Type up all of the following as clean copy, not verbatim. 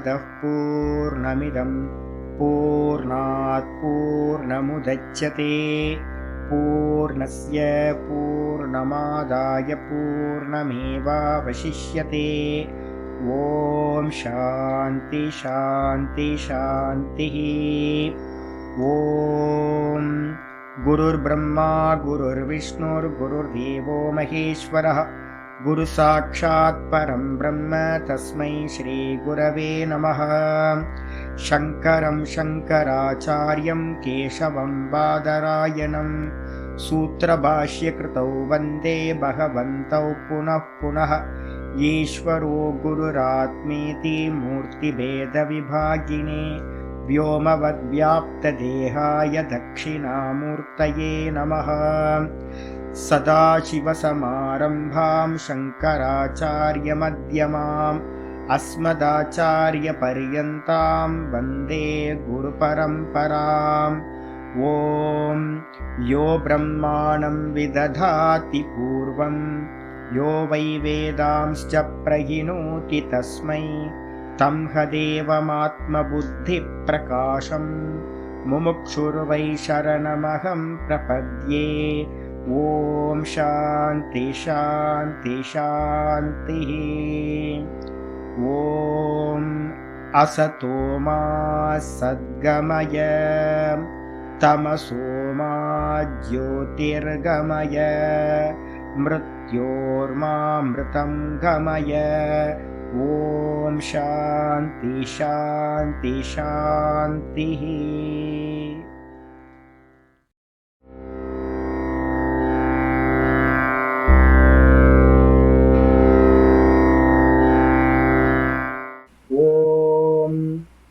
पूर्णमदः पूर्णमिदं पूर्णात् पूर्णमुदच्यते पूर्णस्य पूर्णमादाय पूर्णमेवावशिष्यते। ओम शांति शांति शांतिः। ओम गुरुर्ब्रह्मा गुरुर्विष्णुर्गुरुर्देवो महेश्वरः गुरु साक्षात् परं ब्रह्म तस्मै श्री गुरवे नमः। शंकरं शंकराचार्यं केशवं बादरायणं सूत्रभाष्यकृतौ वन्दे भगवन्तौ पुनः पुनः। ईश्वरो गुरुरात्मेति मूर्तिभेदविभागिने व्योमवद्व्याप्तदेहाय दक्षिणामूर्तये नमः। सदाशिवसमारम्भां शङ्कराचार्यमध्यमाम् अस्मदाचार्यपर्यन्तां वन्दे गुरुपरम्पराम्। ॐ यो ब्रह्माणं विदधाति पूर्वं यो वै वेदांश्च प्रहिणोति तस्मै तं हदेवमात्मबुद्धिप्रकाशं मुमुक्षुर्वै शरणमहं प्रपद्ये। ओम शांति शांति शांतिः। ओम असतो मा सद्गमय तमसो मा ज्योतिर्गमय मृत्योर्मामृतं गमय। ओम शांति शांति शांतिः।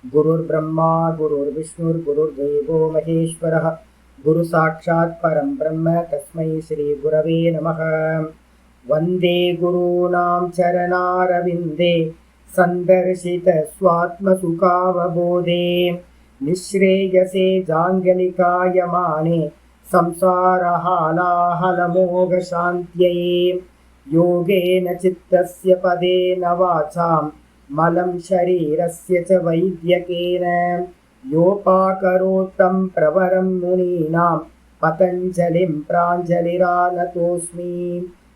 गुरुर्ब्रह्मा गुरुर्विष्णुर्गुरुर्देवो महेश्वरः गुरु साक्षात् परं ब्रह्म तस्मै श्री गुरवे नमः। वन्दे गुरूणां चरणारविन्दे सन्दर्शित स्वात्मसुखावबोधे निःश्रेयसे जाङ्गलिकायमाने संसारहालाहलमोघशान्त्यै। योगेन चित्तस्य पदेन वाचां मलं शरीरस्य च वैद्यकेन योपाकरोत्तं प्रवरं मुनीनां पतञ्जलिं प्राञ्जलिरानतोऽस्मि।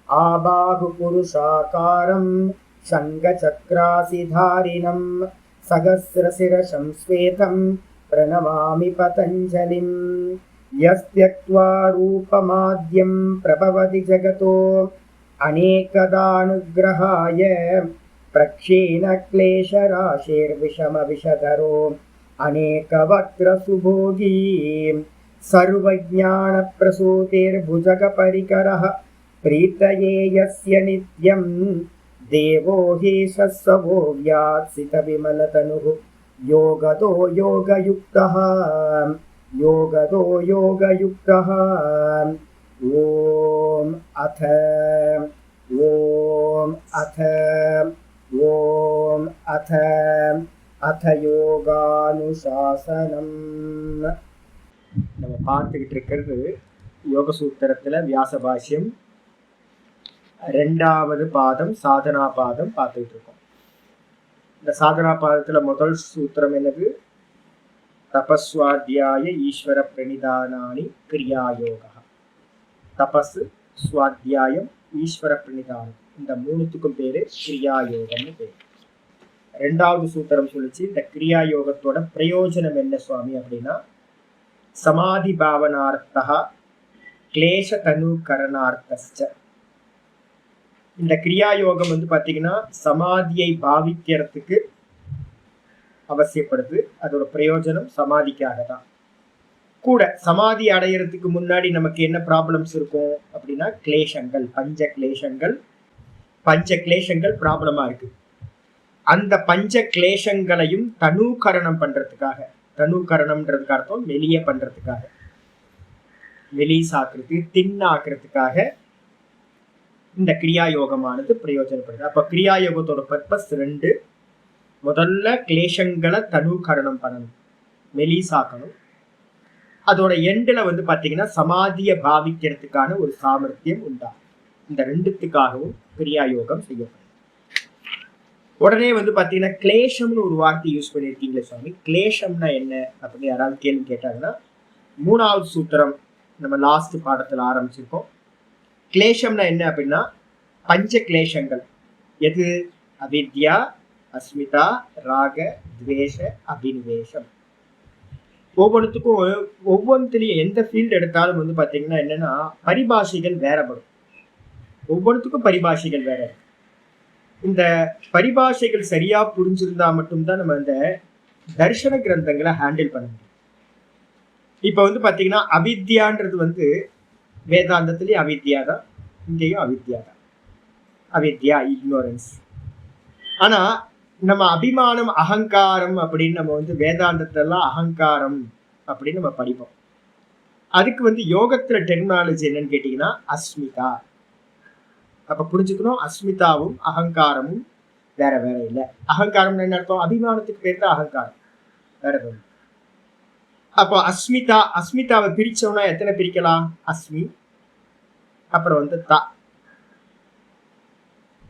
आबाहुपुरुषाकारं शङ्खचक्रासिधारिणं सहस्रशिरसं श्वेतं प्रणमामि पतञ्जलिं। यस्त्यक्त्वा रूपमाद्यं प्रभवति जगतो अनेकदानुग्रहाय प्रक्षीणक्लेशराशिर्विषमविषधरो अनेकवक्त्रसुभोगी सर्वज्ञानप्रसूतिर्भुजगपरिकरः प्रीतये यस्य नित्यं देवो हि सत्सवो व्यात्सितविमलतनुः योगतो योगयुक्तः योगतो योगयुक्तः। ॐ अथ யோகானுசாசனம். நம்ம பார்த்துக்கிட்டு இருக்கிறது யோக சூத்திரத்துல வியாச பாஷ்யம் 2வது பாதம் சாதனா பாதம் பார்த்துக்கிட்டு இருக்கோம். இந்த சாதனா பாதத்துல முதல் சூத்திரம் என்னது? தபஸ்வாத்தியாய ஈஸ்வர பிரணிதானானி கிரியாயோகா. தபஸ், சுவாத்தியாயம், ஈஸ்வர பிரணிதானம், இந்த மூணுத்துக்கும் பேரு கிரியாயோகம்னு பேரு. 2வது சூத்திரம் சொல்லிச்சு இந்த கிரியா யோகத்தோட பிரயோஜனம் என்ன சுவாமி அப்படின்னா, சமாதி பாவனார்த்தா கிளேஷ தனுகரணார்த்தஸ்ச. இந்த கிரியா யோகம் பாத்தீங்கன்னா சமாதியை பாவிக்கிறதுக்கு அவசியப்படுது. அதோட பிரயோஜனம் சமாதிக்காக தான். கூட சமாதி அடையறதுக்கு முன்னாடி நமக்கு என்ன ப்ராப்ளம்ஸ் இருக்கும் அப்படின்னா கிளேஷங்கள், பஞ்ச கிளேஷங்கள் ப்ராப்ளமா இருக்கு. அந்த பஞ்ச கிளேஷங்களையும் தனுகரணம் பண்றதுக்காக, தனுகரணம்ன்றதுக்கு அர்த்தம் வெளியே பண்றதுக்காக, வெளிசாக்குறது, தின்னாக்குறதுக்காக இந்த கிரியா யோகமானது பிரயோஜனப்படுது. அப்ப கிரியா யோகத்தோட பர்பஸ் 2. முதல்ல கிளேஷங்களை தனுகரணம் பண்ணணும், வெளிசாக்கணும். அதோட எண்டுல பாத்தீங்கன்னா சமாதியை பாவிக்கிறதுக்கான ஒரு சாமர்த்தியம் உண்டாகும். இந்த 2த்துக்காகவும் கிரியா யோகம் செய்யப்படும். உடனே வந்து பாத்தீங்கன்னா கிளேஷம்னு ஒரு வார்த்தை யூஸ் பண்ணியிருக்கீங்களே சுவாமி, கிளேஷம்னா என்ன அப்படின்னு யாராவது கேள்வி கேட்டாங்கன்னா 3வது சூத்திரம் நம்ம லாஸ்ட் பாடத்துல ஆரம்பிச்சிருக்கோம். கிளேஷம்னா என்ன அப்படின்னா பஞ்ச கிளேஷங்கள். எது? அவித்யா, அஸ்மிதா, ராக, துவேஷ, அபினிவேஷம். ஒவ்வொன்றுத்துக்கும் ஒவ்வொன்றுலையும் எந்த ஃபீல்டு எடுத்தாலும் வந்து பாத்தீங்கன்னா என்னன்னா பரிபாஷைகள் வேறப்படும். ஒவ்வொன்றுத்துக்கும் பரிபாஷைகள் வேற. இந்த பரிபாஷைகள் சரியா புரிஞ்சிருந்தா மட்டும்தான் நம்ம இந்த தர்ஷன கிரந்தங்களை ஹேண்டில் பண்ண முடியும். இப்ப வந்து பாத்தீங்கன்னா அவித்யான்றது வந்து வேதாந்தத்திலேயே அவித்யா தான், இங்கேயும் அவித்யா தான். அவித்யா இக்னோரன்ஸ். ஆனா நம்ம அபிமானம் அகங்காரம் அப்படின்னு நம்ம வந்து வேதாந்தத்தெல்லாம் அகங்காரம் அப்படின்னு நம்ம படிப்போம். அதுக்கு வந்து யோகத்துல டெர்மினாலஜி என்னன்னு கேட்டீங்கன்னா அஸ்மிதா. அப்ப புரிஞ்சுக்கணும், அஸ்மிதாவும் அகங்காரமும் வேற வேற இல்லை. அகங்காரம் என்ன அர்த்தம்? அபிமானத்துக்கு பேர் தான் அகங்காரம், வேற வேற. அப்போ அஸ்மிதா, அஸ்மிதாவை பிரிச்சோம்னா எத்தனை பிரிக்கலாம்? அஸ்மி, அப்புறம் வந்து தா.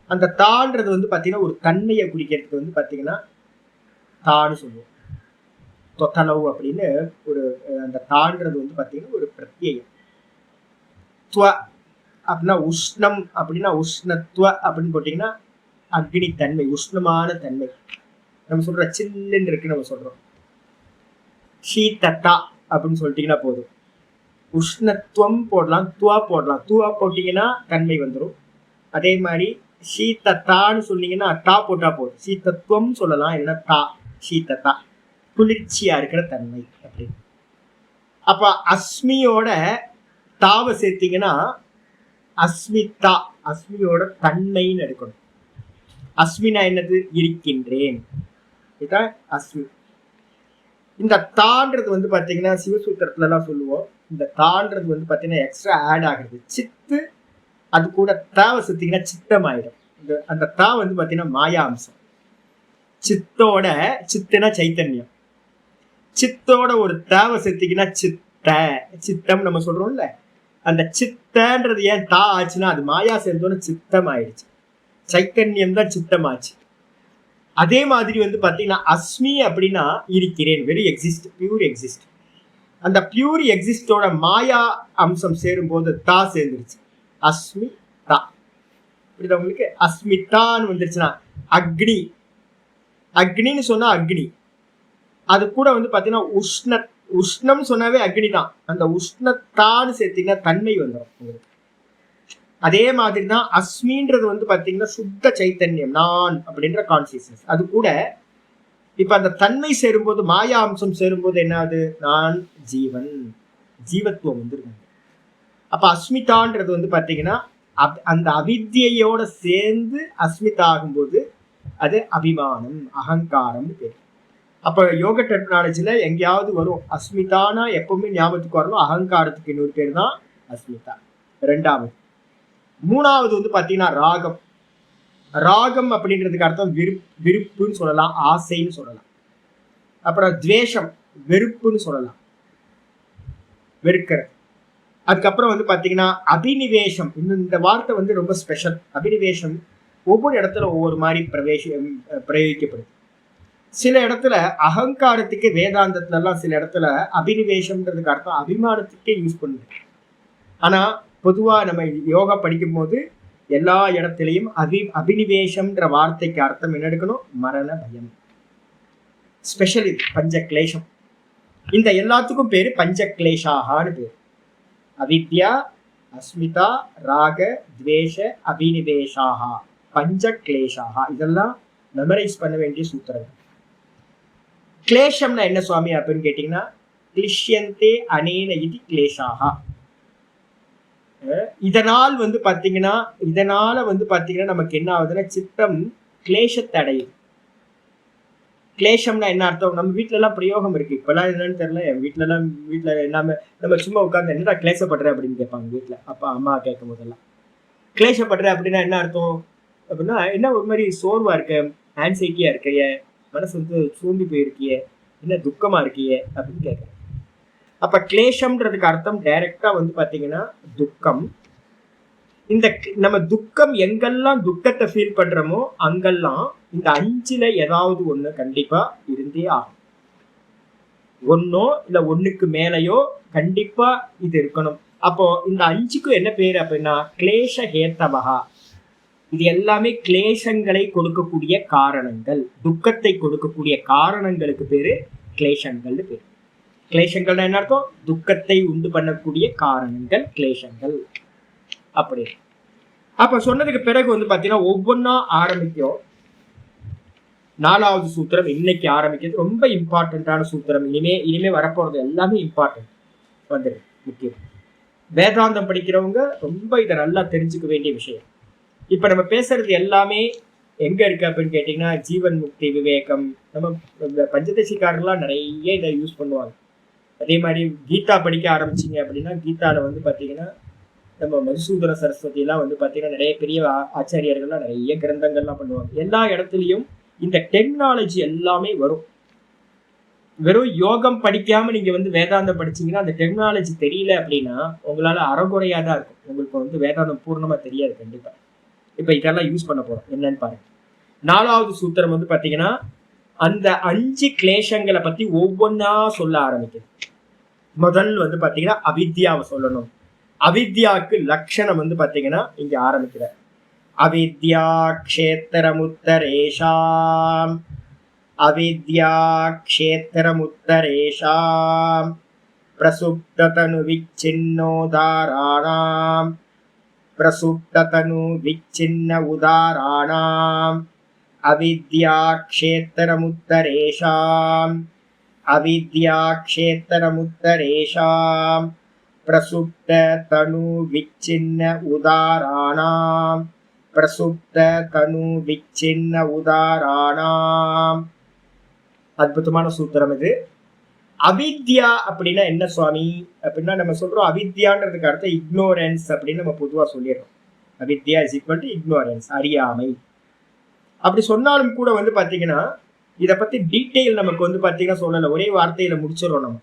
அந்த தான்றது வந்து பாத்தீங்கன்னா ஒரு தன்மையை குறிக்கிறதுக்கு வந்து பாத்தீங்கன்னா தான்னு சொல்லுவோம். தொத்தனவு அப்படின்னு ஒரு அந்த தான்றது வந்து பாத்தீங்கன்னா ஒரு பிரத்யேகம். துவ அப்படின்னா உஷ்ணம், அப்படின்னா உஷ்ணத்துவ அப்படின்னு போட்டீங்கன்னா அக்னி தன்மை, உஷ்ணமான தன்மை. நம்ம சொல்ற சில்லுன்னு இருக்கு நம்ம சொல்றோம். ஷீதத்தா அப்படின்னு சொல்லிட்டீங்கன்னா போதும். உஷ்ணத்துவம் போடலாம், துவா போடலாம். துவா போட்டீங்கன்னா தன்மை வந்துடும். அதே மாதிரி ஷீதத்தான்னு சொன்னீங்கன்னா தா போட்டா போதும். சீதத்துவம் சொல்லலாம், இல்லைன்னா தா, ஷீதத்தா, குளிர்ச்சியா இருக்கிற தன்மை அப்படின்னு. அப்ப அஸ்மியோட தாவை சேர்த்தீங்கன்னா அஸ்மிதா, அஸ்மியோட தன்மைன்னு எடுக்கணும். அஸ்மினா என்னது? இருக்கின்றேன். இதுதான் அஸ்மி. இந்த தான்றது வந்து பாத்தீங்கன்னா சிவசூத்திரத்துல எல்லாம் சொல்லுவோம். இந்த தான்றது வந்து பாத்தீங்கன்னா எக்ஸ்ட்ரா ஆட் ஆகுது. சித்து அது கூட தாவை சேர்த்தீங்கன்னா சித்தம் ஆயிடும். அந்த தா வந்து பாத்தீங்கன்னா மாயா அம்சம். சித்தோட, சித்துனா சைத்தன்யம், சித்தோட ஒரு தாவை சேர்த்தீங்கன்னா சித்த, சித்தம் நம்ம சொல்றோம்ல. அந்த சித்தன்றது ஏன் தா ஆச்சுன்னா அது மாயா சேர்ந்தோன்னு சித்தம் ஆயிடுச்சு. சைத்தன்யம் தான் சித்தம் ஆச்சு. அதே மாதிரி வந்து பாத்தீங்கன்னா அஸ்மி அப்படின்னா இருக்கிறேன், வெரி எக்ஸிஸ்ட், பியூர் எக்ஸிஸ்ட். அந்த பியூர் எக்ஸிஸ்டோட மாயா அம்சம் சேரும் போது தா சேர்ந்துருச்சு, அஸ்மி தா. புரியுதா உங்களுக்கு? அஸ்மிதான்னு வந்துருச்சுன்னா அக்னி, அக்னின்னு சொன்னா அக்னி. அது கூட வந்து பாத்தீங்கன்னா உஷ்ண, உஷ்ணம் சொன்னாவே அக்னி தான். அந்த உஷ்ணத்தான்னு சேர்த்தீங்கன்னா தன்மை வந்துடும் உங்களுக்கு. அதே மாதிரி தான் அஸ்மின்றது வந்து பாத்தீங்கன்னா சுத்த சைத்தன்யம், நான் அப்படின்ற கான்சியஸ்னஸ். அது கூட இப்ப அந்த தன்மை சேரும்போது, மாயா அம்சம் சேரும்போது என்ன ஆகுது? நான் ஜீவன், ஜீவத்துவம் வந்துருக்காங்க. அப்ப அஸ்மிதான்றது வந்து பாத்தீங்கன்னா அந்த அவித்யோட சேர்ந்து அஸ்மிதா ஆகும்போது அது அபிமானம், அகங்காரம் பேர். அப்ப யோக டெக்னாலஜில எங்கேயாவது வரும் அஸ்மிதானா, எப்பவுமே ஞாபகத்துக்கு வரணும் அகங்காரத்துக்கு இன்னொரு பேர் தான் அஸ்மிதா. 2வது. 3வது வந்து பாத்தீங்கன்னா ராகம். ராகம் அப்படின்றதுக்கு அர்த்தம் விருப்புன்னு சொல்லலாம், ஆசைன்னு சொல்லலாம். அப்புறம் துவேஷம், வெறுப்புன்னு சொல்லலாம், வெறுக்கிற. அதுக்கப்புறம் வந்து பாத்தீங்கன்னா அபினிவேஷம். இந்த வார்த்தை வந்து ரொம்ப ஸ்பெஷல். அபினிவேஷம் ஒவ்வொரு இடத்துல ஒவ்வொரு மாதிரி பிரயோகிக்கப்படுது. சில இடத்துல அகங்காரத்துக்கு வேதாந்தத்துல எல்லாம் சில இடத்துல அபினிவேஷம்ன்றதுக்கு அர்த்தம் அபிமானத்துக்கே யூஸ் பண்ணுது. ஆனா பொதுவா நம்ம யோகா படிக்கும் போது எல்லா இடத்துலையும் அபினிவேஷம்ன்ற வார்த்தைக்கு அர்த்தம் என்ன எடுக்கணும்? மரண பயம். ஸ்பெஷல் இது பஞ்ச கிளேஷம். இந்த எல்லாத்துக்கும் பேரு பஞ்ச கிளேஷாகான்னு பேரு. அவித்யா, அஸ்மிதா, ராக, துவேஷ, அபினிவேஷாகா, பஞ்ச கிளேஷாகா. இதெல்லாம் மெமரைஸ் பண்ண வேண்டிய சூத்திரங்கள். கிளேஷம்னா என்ன சுவாமி அப்படின்னு கேட்டீங்கன்னா கிளிஷ்யந்தே அனேன இது கிளேஷாகா. இதனால் வந்து பாத்தீங்கன்னா, இதனால வந்து பாத்தீங்கன்னா நமக்கு என்ன ஆகுதுன்னா சித்தம் கிளேஷத்தை அடையுது. கிளேஷம்னா என்ன அர்த்தம்? நம்ம வீட்டுல எல்லாம் பிரயோகம் இருக்கு. இப்பெல்லாம் என்னன்னு தெரியல. என் வீட்டுல எல்லாமே நம்ம சும்மா உட்காந்து என்னடா கிளேசப்படுற அப்படின்னு கேட்பாங்க வீட்டுல. அப்பா அம்மா கேட்கும் போதெல்லாம் கிளேசப்படுற அப்படின்னா என்ன அர்த்தம் அப்படின்னா, என்ன ஒரு மாதிரி சோர்வா இருக்க, ஆன்சைட்டியா இருக்கிய, மனசு வந்து சூம்பி போயிருக்கிய, என்ன துக்கமா இருக்கிய அப்படின்னு கேட்குறேன். அப்ப கிளேஷம்ன்றதுக்கு அர்த்தம் டைரக்டா வந்து பாத்தீங்கன்னா துக்கம். இந்த நம்ம துக்கம் எங்கெல்லாம் துக்கத்தை ஃபீல் பண்றோமோ அங்கெல்லாம் இந்த 5ல ஏதாவது ஒண்ணு கண்டிப்பா இருந்தே ஆகும். ஒன்னோ இல்ல ஒண்ணுக்கு மேலையோ கண்டிப்பா இது இருக்கணும். அப்போ இந்த 5க்கும் என்ன பேரு அப்படின்னா கிளேஷ ஹேத்தவகா. இது எல்லாமே கிளேசங்களை கொடுக்கக்கூடிய காரணங்கள், துக்கத்தை கொடுக்கக்கூடிய காரணங்களுக்கு பேரு கிளேசங்கள் பேரு. கிளேசங்கள் என்ன அர்த்தம்? துக்கத்தை உண்டு பண்ணக்கூடிய காரணங்கள் கிளேசங்கள். அப்படி அப்ப சொன்னதுக்கு பிறகு வந்து பாத்தீங்கன்னா ஒவ்வொன்னா ஆரம்பிக்கும். 4வது சூத்திரம் இன்னைக்கு ஆரம்பிக்கிறது ரொம்ப இம்பார்ட்டன்டான சூத்திரம். இனிமே வரப்போறது எல்லாமே இம்பார்ட்டன்ட் வந்துடு. முக்கியம் வேதாந்தம் படிக்கிறவங்க ரொம்ப இதை நல்லா தெரிஞ்சுக்க வேண்டிய விஷயம். இப்ப நம்ம பேசுறது எல்லாமே எங்க இருக்கு அப்படின்னு கேட்டீங்கன்னா ஜீவன் முக்தி விவேகம். நம்ம பஞ்சதசிக்காரர்கள்லாம் நிறைய இதை யூஸ் பண்ணுவாங்க. அதே மாதிரி கீதா படிக்க ஆரம்பிச்சிங்க அப்படின்னா கீதாவில் வந்து பார்த்தீங்கன்னா நம்ம மதுசூதன சரஸ்வதி எல்லாம் வந்து பார்த்தீங்கன்னா நிறைய பெரிய ஆச்சாரியர்கள்லாம் நிறைய கிரந்தங்கள்லாம் பண்ணுவாங்க. எல்லா இடத்துலையும் இந்த டெக்னாலஜி எல்லாமே வரும். வெறும் யோகம் படிக்காம நீங்க வந்து வேதாந்தம் படிச்சீங்கன்னா அந்த டெக்னாலஜி தெரியல அப்படின்னா உங்களால அறகுறையா தான் இருக்கும். உங்களுக்கு வந்து வேதாந்தம் பூர்ணமா தெரியாது கண்டிப்பா. இப்ப இதெல்லாம் யூஸ் பண்ண போறோம். என்னன்னு பாருங்க. 4வது சூத்திரம் வந்து பாத்தீங்கன்னா அந்த 5 கிளேசங்களை பத்தி ஒவ்வொன்னா சொல்ல ஆரம்பிக்குது. முதல் வந்து பாத்தீங்கன்னா அவித்யாவை சொல்லணும். அவித்யாவுக்கு லட்சணம் வந்து பாத்தீங்கன்னா இங்க ஆரம்பிக்கிற அவித்யா க்ஷேத்திரமுத்தரேஷாம் அவித்யா க்ஷேத்திரமுத்தரேஷாம் பிரசுப்ததனு விச்சின்னோதாராணாம் பிரசுப்ததனு விச்சின்ன உதாராணாம் அவித்யா க்ஷேத்திரமுத்தரேஷாம் அவித்யா க்ஷேத்திரமுத்தரேஷாம் பிரசுப்த தனு விச்சின்ன உதாராணாம் பிரசுப்த தனு விச்சின்ன உதாராணாம். அற்புதமான சூத்திரம் இது. அவித்யா அப்படின்னா என்ன சுவாமி அப்படின்னா நம்ம சொல்றோம் அவித்யான்றதுக்கு அர்த்தம் இக்னோரன்ஸ் அப்படின்னு நம்ம பொதுவா சொல்லிடுறோம். அவித்யா இஸ் ஈக்வல் டு இக்னோரன்ஸ், அறியாமை. அப்படி சொன்னாலும் கூட வந்து பாத்தீங்கன்னா இதை பத்தி டீட்டெயில் நமக்கு வந்து பாத்தீங்கன்னா சொல்லலை, ஒரே வார்த்தையில முடிச்சிடறோம் நம்ம.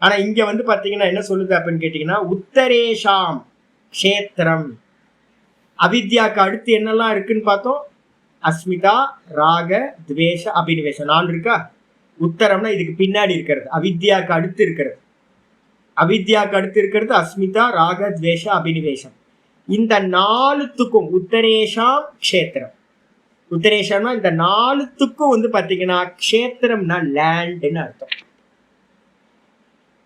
ஆனா இங்க வந்து பாத்தீங்கன்னா என்ன சொல்லுது அப்படின்னு கேட்டீங்கன்னா உத்தரேஷாம் க்ஷேத்திரம். அவித்யாக்கு அடுத்து என்னெல்லாம் இருக்குன்னு பார்த்தோம். அஸ்மிதா, ராக, துவேஷ, அபினிவேஷம் 4 இருக்கா. உத்தரம்னா இதுக்கு பின்னாடி இருக்கிறது, அவித்யாக்கு அடுத்து இருக்கிறது. அவித்யாக்கு அடுத்து இருக்கிறது அஸ்மிதா, ராக, துவேஷ, அபினிவேஷம். இந்த 4த்துக்கும் உத்தரேஷாம் க்ஷேத்திரம். உத்தரேஷம்னா இந்த 4த்துக்கும் வந்து பாத்தீங்கன்னா க்ஷேத்திரம்னா லேண்ட்னு அர்த்தம்.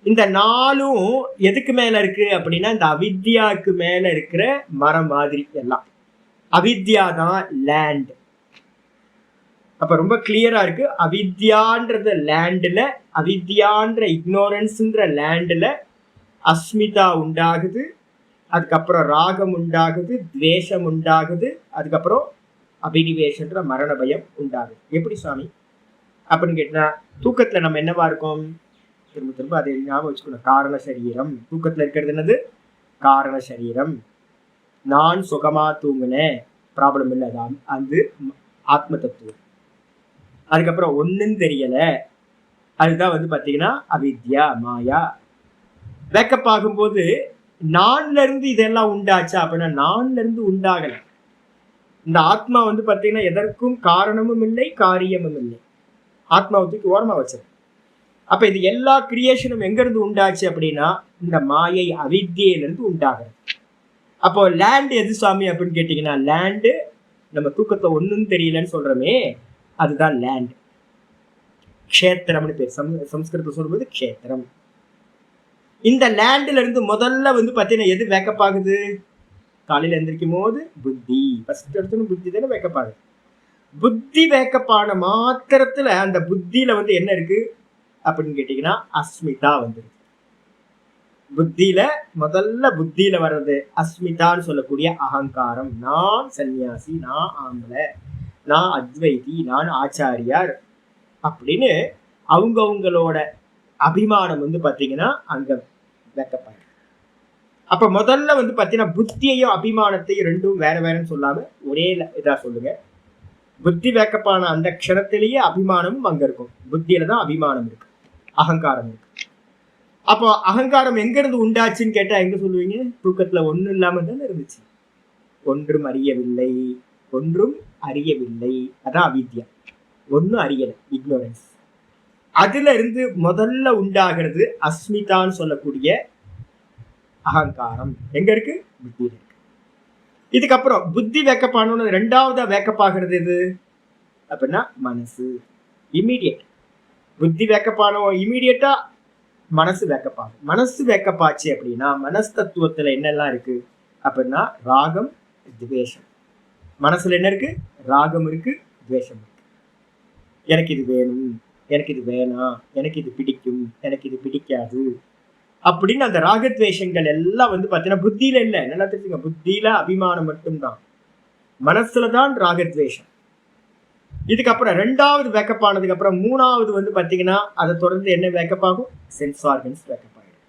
இந்த 4ம் எதுக்கு மேல இருக்கு அப்படின்னா இந்த அவித்யாவுக்கு மேல இருக்கிற மரம் மாதிரி எல்லாம். அவித்யா தான் லேண்ட். அப்ப ரொம்ப கிளியரா இருக்கு. அவித்யான்றது லேண்ட்ல, அவித்யான்ற இக்னோரன்ஸ்ன்ற லேண்ட்ல அஸ்மிதா உண்டாகுது, அதுக்கப்புறம் ராகம் உண்டாகுது, துவேஷம் உண்டாகுது, அதுக்கப்புறம் அபினிவேஷன்ற மரண பயம் உண்டாகுது. எப்படி சுவாமி அப்படின்னு கேட்டா தூக்கத்துல நம்ம என்னவா இருக்கோம்? திரும்ப திரும்ப அதை ஞாபகம் வச்சுக்கணும். காரண சரீரம். தூக்கத்துல இருக்கிறது என்னது? காரண சரீரம். நான் சுகமா தூங்குனேன், ப்ராப்ளம் இல்லை, அது ஆத்ம தத்துவம். அதுக்கப்புறம் ஒன்னும் தெரியல, அதுதான் வந்து பாத்தீங்கன்னா அவித்யா மாயா. வேக்கப் ஆகும்போது நான்ல இருந்து இதெல்லாம் உண்டாச்சா அப்படின்னா நான்ல இருந்து உண்டாகல. இந்த ஆத்மா வந்து பாத்தீங்கன்னா எதற்கும் காரணமும் இல்லை, காரியமும் இல்லை. ஆத்மாவை தூக்கி ஓரமா வச்சது. அப்ப இது எல்லா கிரியேஷனும் எங்க இருந்து உண்டாச்சு அப்படின்னா இந்த மாயை அவித்யிலிருந்து உண்டாகிறது. அப்போ லேண்ட் எது சுவாமி அப்படின்னு கேட்டீங்கன்னா லேண்டு நம்ம தூக்கத்தை ஒன்னும் தெரியலன்னு சொல்றோமே அதுதான் லேண்ட். க்ஷேத்திரம்னு பேர். சம்ஸ்கிருதம் சொல்லும்போது க்ஷேத்திரம். இந்த லேண்ட்ல இருந்து முதல்ல வந்து பாத்தீங்கன்னா எது வேக்கப் ஆகுது? காலையில எந்திரிக்கும் போது புத்தி. ஃபர்ஸ்ட் எடுத்து புத்தி தானே வேக்கப் ஆகுது. புத்தி வேக்கப்பான மாத்திரத்துல அந்த புத்தியில வந்து என்ன இருக்கு அப்படின்னு கேட்டீங்கன்னா அஸ்மிதா வந்துருக்கு. புத்தியில முதல்ல புத்தியில வர்றது அஸ்மிதான்னு சொல்லக்கூடிய அகங்காரம். நான் சன்னியாசி, நான் ஆம்பளை, நான் அத்வைதி, நான் ஆச்சாரியார் அப்படின்னு அவங்கவுங்களோட அபிமானம் வந்து பாத்தீங்கன்னா அங்க வேக்கப்பாடு. அப்ப முதல்ல வந்து பாத்தீங்கன்னா புத்தியையும் அபிமானத்தையும் ரெண்டும் வேற வேறன்னு சொல்லாம ஒரே இதா சொல்லுங்க. புத்தி வேக்கப்பான அந்த க்ஷணத்திலேயே அபிமானமும் அங்க இருக்கும். புத்தியில தான் அபிமானம் இருக்கு, அகங்காரம் இருக்கு. அப்போ அகங்காரம் எங்க இருந்து உண்டாச்சுன்னு கேட்டா எங்க சொல்லுவீங்க? தூக்கத்துல ஒண்ணும் இல்லாம தானே இருந்துச்சு. ஒன்றும் அறியவில்லை, ஒன்றும் அறியவில்லை, அதான் அவித்யா. ஒன்னும் அறியல, இக்னோரன்ஸ். அதுல இருந்து முதல்ல உண்டாகிறது அஸ்மிதான்னு சொல்லக்கூடிய அகங்காரம். எங்க இருக்கு? புத்தியில இருக்கு. இதுக்கப்புறம் புத்தி வேக்கப்பான ரெண்டாவதா வேக்கப்பாகிறது எது அப்படின்னா மனசு. இமீடியட் புத்தி வேக்கப்பான இமீடியட்டா மனசு வேக்கப்பாகும். மனசு வேக்கப்பாச்சு அப்படின்னா மனஸ்தத்துவத்துல என்னெல்லாம் இருக்கு அப்படின்னா ராகம், துவேஷம். மனசுல என்ன இருக்கு? ராகம் இருக்கு, துவேஷம் இருக்கு. எனக்கு இது வேணும், எனக்கு இது வேணாம், எனக்கு இது பிடிக்கும், எனக்கு இது பிடிக்காது அப்படின்னு அந்த ராகத்வேஷங்கள் எல்லாம் வந்து பாத்தீங்கன்னா புத்தியில இல்ல. நல்லா தெரிஞ்சுங்க, புத்தியில அபிமானம் மட்டும்தான், மனசுலதான் ராகத்வேஷம். இதுக்கப்புறம் ரெண்டாவது வேக்கப் ஆனதுக்கு அப்புறம் மூணாவது வந்து பாத்தீங்கன்னா அதை தொடர்ந்து என்ன வேக்கப் ஆகும்? சென்ஸ் ஆர்கன்ஸ் வேக்கப் ஆகிடும்.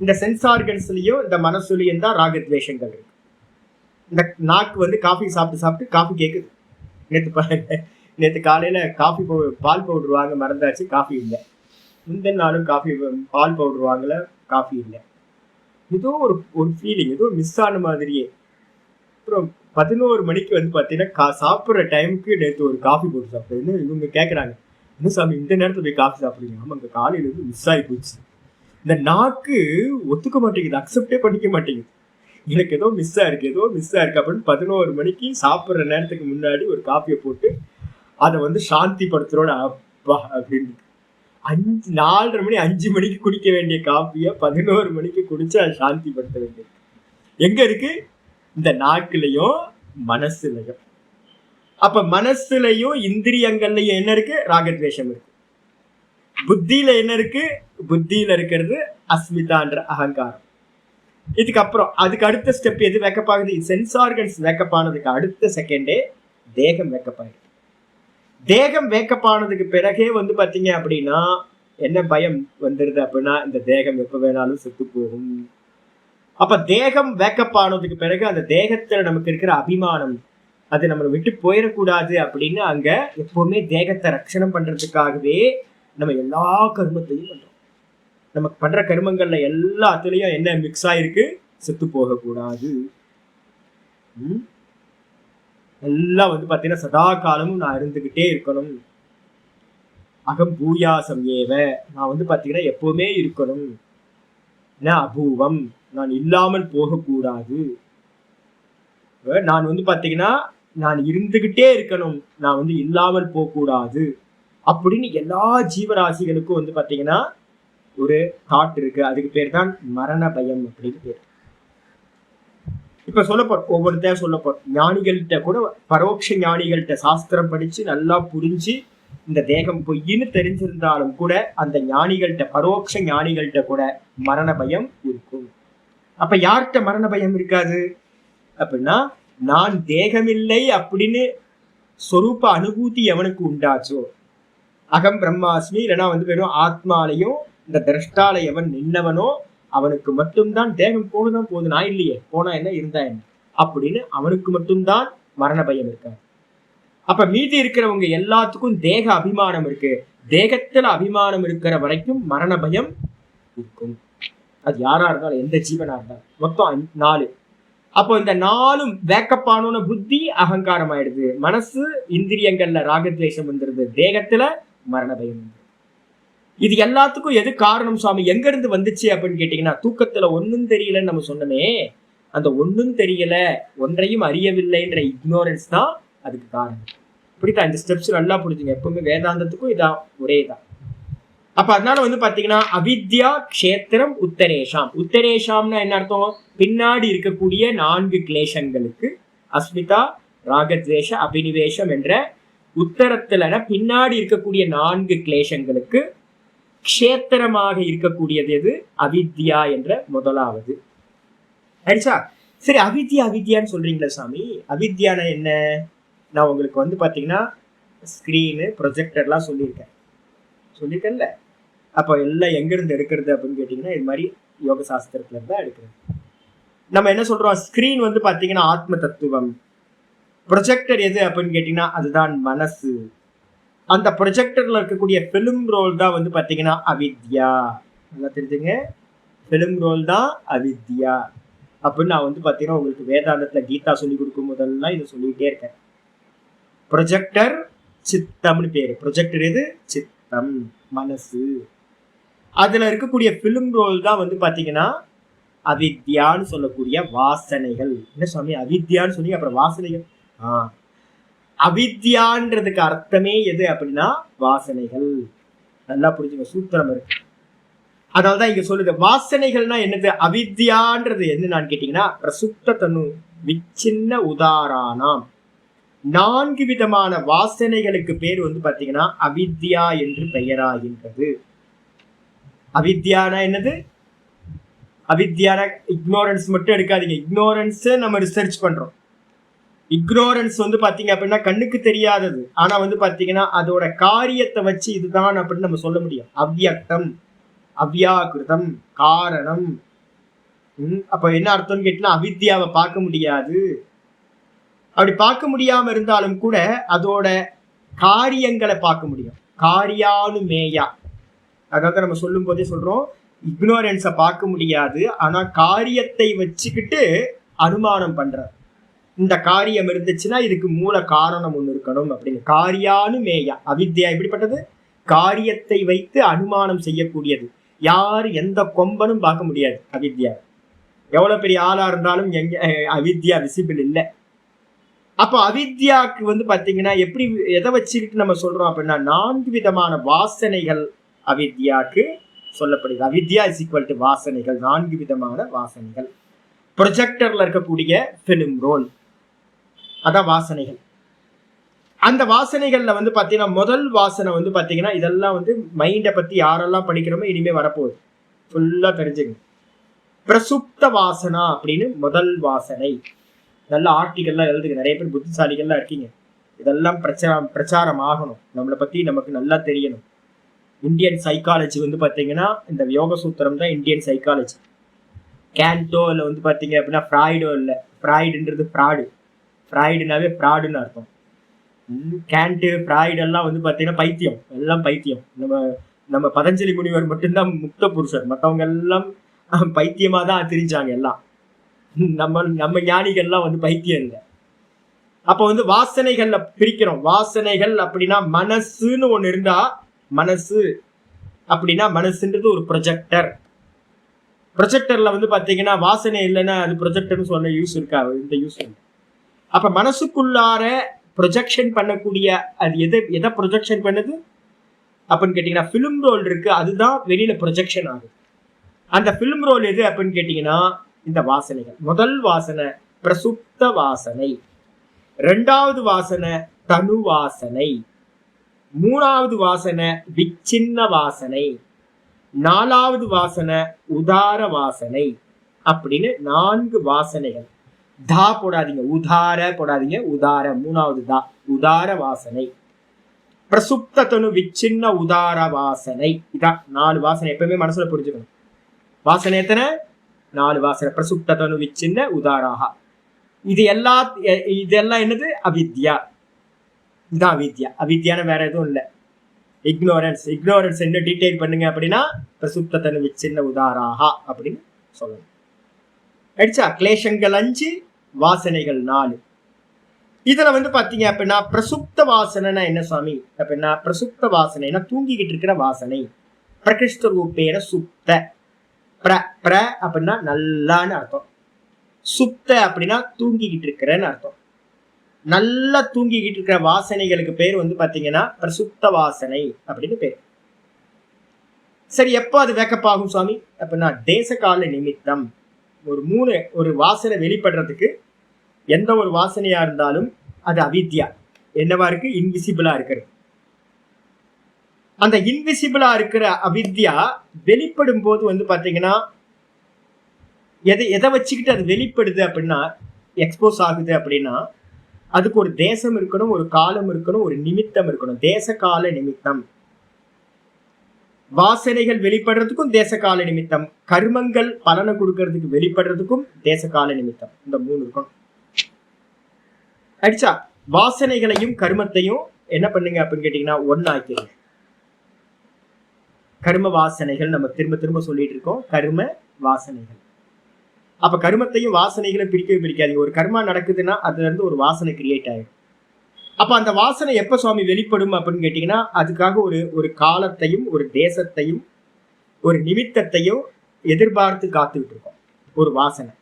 இந்த சென்ஸ் ஆர்கன்ஸ்லயும் இந்த மனசுலயும் தான் ராகத்வேஷங்கள் இருக்கு. இந்த நாக்கு வந்து காஃபி சாப்பிட்டு சாப்பிட்டு காஃபி கேட்குது. நேற்று காலையில காஃபி பால் பவுடர் வாங்க மறந்தாச்சு, காஃபி இல்லை. முந்தின நாளும் காஃபி பால் பவுடர் வாங்கல, காஃபி இல்லை. ஏதோ ஒரு ஃபீலிங், ஏதோ மிஸ் ஆன மாதிரியே. அப்புறம் 11 மணிக்கு வந்து பார்த்தீங்கன்னா சாப்பிட்ற டைமுக்கு நேற்று ஒரு காஃபி போட்டு சாப்பிட்டேன்னு இவங்க கேட்குறாங்க, இன்னும் சாமி இந்த நேரத்தில் போய் காஃபி சாப்பிடுங்க? ஆமாம், அங்கே காலையிலேருந்து மிஸ் ஆகி போச்சு. இந்த நாக்கு ஒத்துக்க மாட்டேங்குது, அக்செப்டே பண்ணிக்க மாட்டேங்குது. எனக்கு ஏதோ மிஸ் ஆயிருக்கு, ஏதோ மிஸ் ஆயிருக்கு அப்படின்னு 11 மணிக்கு சாப்பிட்ற நேரத்துக்கு முன்னாடி ஒரு காஃபியை போட்டு அதை வந்து சாந்தி படுத்துறோட அப்பா அப்படின்னு 4:30 மணி 5 மணிக்கு குடிக்க வேண்டிய காஃபியை 11 மணிக்கு குடிச்சு அதை சாந்தி படுத்த வேண்டியது எங்க இருக்கு? இந்த நாக்குலையும் மனசுலையும். அப்ப மனசுலையும் இந்திரியங்கள்லையும் என்ன இருக்கு? ராகத்வேஷம் இருக்கு. புத்தியில என்ன இருக்கு? புத்தியில இருக்கிறது அஸ்மிதான்ற அகங்காரம். இதுக்கப்புறம் அதுக்கு அடுத்த ஸ்டெப் எது வேக்கப் ஆகுது? சென்ஸ் ஆர்கன்ஸ் வேக்கப் ஆனதுக்கு அடுத்த செகண்டே தேகம் வேக்கப் ஆயிடுது. தேகம் வேக்கப் ஆனதுக்கு பிறகே வந்து பாத்தீங்க அப்படின்னா என்ன பயம் வந்துருது அப்படின்னா இந்த தேகம் எப்ப வேணாலும் செத்து போகும். அப்ப தேகம் வேக்கப் ஆனதுக்கு பிறகு அந்த தேகத்துல நமக்கு இருக்கிற அபிமானம் அது நம்மளை விட்டு போயிடக்கூடாது அப்படின்னு அங்க எப்பவுமே தேகத்தை ரட்சணம் பண்றதுக்காகவே நம்ம எல்லா கர்மத்தையும் பண்றோம். நமக்கு பண்ற கர்மங்கள்ல எல்லாத்துலயும் என்ன மிக்ஸ் ஆயிருக்கு? செத்து போகக்கூடாது. எல்லாம் வந்து பாத்தீங்கன்னா சதா காலமும் நான் இருந்துகிட்டே இருக்கணும். அகம் பூயாசம் ஏவ, நான் வந்து பாத்தீங்கன்னா எப்பவுமே இருக்கணும். அபூவம், நான் இல்லாமல் போகக்கூடாது. நான் வந்து பாத்தீங்கன்னா நான் இருந்துகிட்டே இருக்கணும், நான் வந்து இல்லாமல் போகக்கூடாது அப்படின்னு எல்லா ஜீவராசிகளுக்கும் வந்து பாத்தீங்கன்னா ஒரு தாட் இருக்கு. அதுக்கு பேர் தான் மரண பயம் அப்படின்னு பேர். இப்ப சொல்லப்போம், ஒவ்வொருத்தையும் சொல்லப்போம். ஞானிகள்கிட்ட கூட, பரோட்ச ஞானிகள்கிட்ட சாஸ்திரம் படிச்சு நல்லா புரிஞ்சு இந்த தேகம் பொய்ன்னு தெரிஞ்சிருந்தாலும் கூட அந்த ஞானிகள்கிட்ட, பரோட்ச ஞானிகள்கிட்ட கூட மரண பயம் இருக்கும். அப்ப யார்கிட்ட மரண பயம் இருக்காது அப்படின்னா, நான் தேகமில்லை அப்படின்னு சொரூப அனுபூதி எவனுக்கு உண்டாச்சோ, அகம் பிரம்மாஸ்மி இல்லைன்னா வந்து வெறும் ஆத்மாலையும் இந்த திரஷ்டால எவன் நின்னவனோ அவனுக்கு மட்டும்தான் தேகம் போனதான் போகுது, நான் இல்லையே, போனா என்ன இருந்தா என்ன அப்படின்னு அவனுக்கு மட்டும்தான் மரண பயம் இருக்காது. அப்ப மீதி இருக்கிறவங்க எல்லாத்துக்கும் தேக அபிமானம் இருக்கு. தேகத்துல அபிமானம் இருக்கிற வரைக்கும் மரண பயம் இருக்கும். அது யாரா இருந்தாலும், எந்த ஜீவனா இருந்தாலும். மொத்தம் 4. அப்போ இந்த 4ம் வேக்கப் ஆனோன்னு புத்தி அகங்காரம் ஆயிடுது, மனசு இந்திரியங்கள்ல ராகத்வேஷம் வந்துருது, தேகத்துல மரண பயம் வந்துருது. இது எல்லாத்துக்கும் எது காரணம் சுவாமி? எங்க இருந்து வந்துச்சு அப்படின்னு கேட்டீங்கன்னா, தூக்கத்துல ஒன்னும் தெரியலன்னு நம்ம சொன்னமே, அந்த ஒன்னும் தெரியல, ஒன்றையும் அறியவில்லைன்ற இக்னோரன்ஸ் தான் அதுக்கு காரணம். இப்படித்தான் இந்த ஸ்டெப்ஸ் நல்லா புரிஞ்சுங்க. எப்பவுமே வேதாந்தத்துக்கும் இதான் ஒரே தான். அப்ப அதனால வந்து பாத்தீங்கன்னா அவித்யா க்ஷேத்திரம் உத்தரேஷாம். உத்தரேஷாம்னா என்ன அர்த்தம்? பின்னாடி இருக்கக்கூடிய 4 கிளேஷங்களுக்கு, அஸ்மிதா, ராகத்வேஷ, அபினிவேஷம் என்ற உத்தரத்துல பின்னாடி இருக்கக்கூடிய 4 கிளேஷங்களுக்கு க்ஷேத்திரமாக இருக்கக்கூடியது எது? அவித்யா என்ற முதலாவது. ஆயிடுச்சா? சரி, அவித்யா அவித்யான்னு சொல்றீங்களா சாமி? அவித்யானா என்ன? நான் உங்களுக்கு வந்து பாத்தீங்கன்னா ஸ்கிரீனு, ப்ரொஜெக்டர்லாம் சொல்லியிருக்கேன்ல. அப்போ எல்லாம் எங்க இருந்து எடுக்கிறது அப்படின்னு கேட்டீங்கன்னா, இது மாதிரி யோக சாஸ்திரத்துல இருந்தா எடுக்கிறது. நம்ம என்ன சொல்றோம்? ஸ்கிரீன் வந்து பாத்தீங்கன்னா ஆத்ம தத்துவம். ப்ரொஜெக்டர் எது அப்படின்னு கேட்டீங்கன்னா அதுதான் மனசு. அந்த ப்ரொஜெக்டர்ல இருக்கக்கூடிய பிலிம் ரோல் தான் வந்து பாத்தீங்கன்னா அவித்யா. நல்லா தெரிஞ்சுங்க, ஃபிலிம் ரோல் தான் அவித்யா அப்படின்னு நான் வந்து பாத்தீங்கன்னா உங்களுக்கு வேதாந்தத்துல கீதா சொல்லி கொடுக்கும் போதெல்லாம் இதை சொல்லிக்கிட்டே இருக்கேன். ப்ரொஜெக்டர் சித்தம்னு பேரு. ப்ரொஜெக்டர் எது? சித்தம், மனசு. அதுல இருக்கக்கூடிய பிலிம் ரோல் தான் வந்து பாத்தீங்கன்னா அவித்யான்னு சொல்லக்கூடிய வாசனைகள். என்ன சுவாமி அவித்யான்னு சொன்னீங்க, அப்புறம் வாசனைகள்? அவித்யான்றதுக்கு அர்த்தமே எது அப்படின்னா வாசனைகள். நல்லா புரிஞ்சுங்க, சூத்திரம் இருக்கு. அதனாலதான் இங்க சொல்லுது வாசனைகள்னா என்னது. அவித்யான்றது என்னன்னு கேட்டீங்கன்னா பிரசுப்த தனு விச்சின்ன உதாரணம். 4 விதமான வாசனைகளுக்கு பேர் வந்து பாத்தீங்கன்னா அவித்யா என்று பெயராகின்றது. அவித்யானா என்னது? அவித்யான இக்னோரன்ஸ் மட்டும் எடுக்காதீங்க. இக்னோரன்ஸ் நம்ம ரிசர்ச் பண்றோம். இக்னோரன்ஸ் வந்து பாத்தீங்க அப்படின்னா கண்ணுக்கு தெரியாதது, ஆனா வந்து பாத்தீங்கன்னா அதோட காரியத்தை வச்சு இதுதான் அப்படின்னு நம்ம சொல்ல முடியும். அவ்வியக்தம், அவ்யாகிருதம், காரணம். அப்ப என்ன அர்த்தம்னு கேட்டீங்கன்னா அவித்யாவை பார்க்க முடியாது. அப்படி பார்க்க முடியாம இருந்தாலும் கூட அதோட காரியங்களை பார்க்க முடியும். காரியானுமேயா, அதாவது நம்ம சொல்லும் போதே சொல்றோம் இக்னோரன்ஸை பார்க்க முடியாது, ஆனா காரியத்தை வச்சுக்கிட்டு அனுமானம் பண்ற. இந்த காரியம் இருந்துச்சுன்னா இதுக்கு மூல காரணம் ஒண்ணு இருக்கணும் அப்படின்னு. காரியானுமேயா அவித்யா எப்படிப்பட்டது? காரியத்தை வைத்து அனுமானம் செய்யக்கூடியது. யாரு எந்த கொம்பனும் பார்க்க முடியாது அவித்யா. எவ்வளவு பெரிய ஆளா இருந்தாலும் எங்க அவித்யா விசிபிள் இல்லை. அப்போ அவித்யாவுக்கு வந்து பாத்தீங்கன்னா எப்படி எதை வச்சுக்கிட்டு நம்ம சொல்றோம் அப்படின்னா 4 விதமான வாசனைகள் அவித்யாவுக்கு சொல்லப்படுது. அவித்யா இஸ் ஈக்குவல் டு வாசனைகள், 4 விதமான வாசனைகள். ப்ரொஜெக்டர்ல இருக்கக்கூடிய பிலிம் ரோல் அதான் வாசனைகள். அந்த வாசனைகள்ல வந்து பாத்தீங்கன்னா முதல் வாசனை வந்து பாத்தீங்கன்னா இதெல்லாம் வந்து மைண்டை பத்தி யாரெல்லாம் படிக்கிறோமோ இனிமே வரப்போகுது, ஃபுல்லா தெரிஞ்சுங்க. பிரசுப்த வாசனா அப்படின்னு முதல் வாசனை. நல்ல ஆர்டிகல்லாம் எழுதுங்க, நிறைய பேர் புத்திசாலிகள்லாம் இருக்கீங்க. இதெல்லாம் பிரச்சாரம் ஆகணும், நம்மளை பத்தி நமக்கு நல்லா தெரியணும். இந்தியன் சைக்காலஜி வந்து பாத்தீங்கன்னா இந்த யோக சூத்திரம் தான் இந்தியன் சைக்காலஜி. கேண்டோ இல்லை வந்து பாத்தீங்க அப்படின்னா ஃப்ராய்டோ இல்லை, ஃப்ராய்டுன்றது ஃப்ராடு, ஃப்ராய்டுனாவே ஃப்ராடுன்னு அர்த்தம். கேண்ட்டு ஃப்ராய்டு எல்லாம் வந்து பாத்தீங்கன்னா பைத்தியம், எல்லாம் பைத்தியம். நம்ம பதஞ்சலி முனிவர் மட்டும்தான் முக்த புருஷர், மற்றவங்க எல்லாம் பைத்தியமா தான் தெரிஞ்சாங்க எல்லாம். நம்ம ஞானிகள்லாம் வந்து பைத்தியம் இல்லை. அப்ப வந்து வாசனைகள்ல பிரிக்கிறோம். வாசனைகள் அப்படின்னா மனசுன்னு ஒண்ணு இருந்தா, மனசு அப்படின்னா மனசுன்றது ஒரு ப்ரொஜெக்டர். ப்ரொஜெக்டர்ல வந்து பாத்தீங்கன்னா வாசனை இல்லைன்னா அது ப்ரொஜெக்டர்னு சொல்ல யூஸ் இருக்கா? இந்த யூஸ் இல்லை. அப்ப மனசுக்குள்ளார ப்ரொஜெக்ஷன் பண்ணக்கூடிய அது எதை ப்ரொஜெக்ஷன் பண்ணுது அப்படின்னு கேட்டீங்கன்னா பிலிம் ரோல் இருக்கு, அதுதான் வெளியில ப்ரொஜெக்ஷன் ஆகுது. அந்த பிலிம் ரோல் எது அப்படின்னு கேட்டீங்கன்னா இந்த வாசனைகள். முதல் வாசனை பிரசுப்த வாசனை, 2வது வாசனை தனு வாசனை, 3வது வாசனை விச்சின்ன வாசனை, 4வது வாசனை உதார வாசனை அப்படின்னு 4 வாசனைகள். தா போடாதீங்க, உதார போடாதீங்க, உதார 3வது தா, உதார வாசனை. பிரசுப்த தனு விச்சின்ன உதார வாசனை. இதான் 4 வாசனை. எப்பவுமே மனசுல புரிஞ்சுக்கணும். வாசனை எத்தனை? 4 வாசனை. பிரசுப்த தனு விச்சின்ன உதாராக. இதெல்லாம் என்னது? அவித்யா. இதுதான் அவித்யா. அவித்யான வேற எதுவும் இல்லை. இக்னோரன்ஸ். இக்னோரன்ஸ் என்ன டீடைல் பண்ணுங்க அப்படின்னா பிரசுப்த தனு விச்சின்ன உதாராக அப்படின்னு சொல்லணும். அடிச்சா கிளேஷங்கள் 5, வாசனைகள் 4. இதுல வந்து பாத்தீங்க அப்படின்னா பிரசுப்த வாசனைனா என்ன சுவாமி அப்படின்னா, பிரசுப்த வாசனைனா தூங்கிக்கிட்டு இருக்கிற வாசனை. பிரகிருஷ்ட ரூபேன சுப்த. பிர அப்படின்னா நல்லான்னு அர்த்தம், சுப்த அப்படின்னா தூங்கிக்கிட்டு இருக்கிறன்னு அர்த்தம். நல்லா தூங்கிக்கிட்டு இருக்கிற வாசனைகளுக்கு பேர் வந்து பாத்தீங்கன்னா பிரசுப்த வாசனை அப்படின்னு பேர். சரி, எப்போ அது வேக்கப் ஆகும் சுவாமி அப்படின்னா தேசகால நிமித்தம். ஒரு வாசனை வெளிப்படுறதுக்கு எந்த ஒரு வாசனையா இருந்தாலும் அது அவித்யா என்னவா இருக்கு? இன்விசிபிளா இருக்கிறது. அந்த இன்விசிபிளா இருக்கிற அவித்யா வெளிப்படும் போது வந்து பாத்தீங்கன்னா எதை வச்சுக்கிட்டு அது வெளிப்படுது அப்படின்னா, எக்ஸ்போஸ் ஆகுது அப்படின்னா அதுக்கு ஒரு தேசம் இருக்கணும், ஒரு காலம் இருக்கணும், ஒரு நிமித்தம் இருக்கணும். தேச கால நிமித்தம். வாசனைகள் வெளிப்படுறதுக்கும் தேச கால நிமித்தம், கர்மங்கள் பலனை கொடுக்கறதுக்கு வெளிப்படுறதுக்கும் தேச கால நிமித்தம். இந்த 3 இருக்கணும். அடிச்சா வாசனைகளையும் கர்மத்தையும் என்ன பண்ணுங்க அப்படின்னு கேட்டீங்கன்னா ஒன்னாக்கிடுங்க. கர்ம வாசனைகள் நம்ம திரும்ப திரும்ப சொல்லிட்டு இருக்கோம். கர்ம வாசனைகள். அப்ப கர்மத்தையும் வாசனைகளும் பிரிக்கவே பிரிக்காதீங்க. ஒரு கர்மா நடக்குதுன்னா அதுல இருந்து ஒரு வாசனை கிரியேட் ஆயிடும். அப்ப அந்த வாசனை எப்ப சுவாமி வெளிப்படும் அப்படின்னு கேட்டீங்கன்னா, அதுக்காக ஒரு ஒரு காலத்தையும் ஒரு தேசத்தையும் ஒரு நிமித்தத்தையும் எதிர்பார்த்து காத்துக்கிட்டு இருக்கோம். ஒரு வாசனை.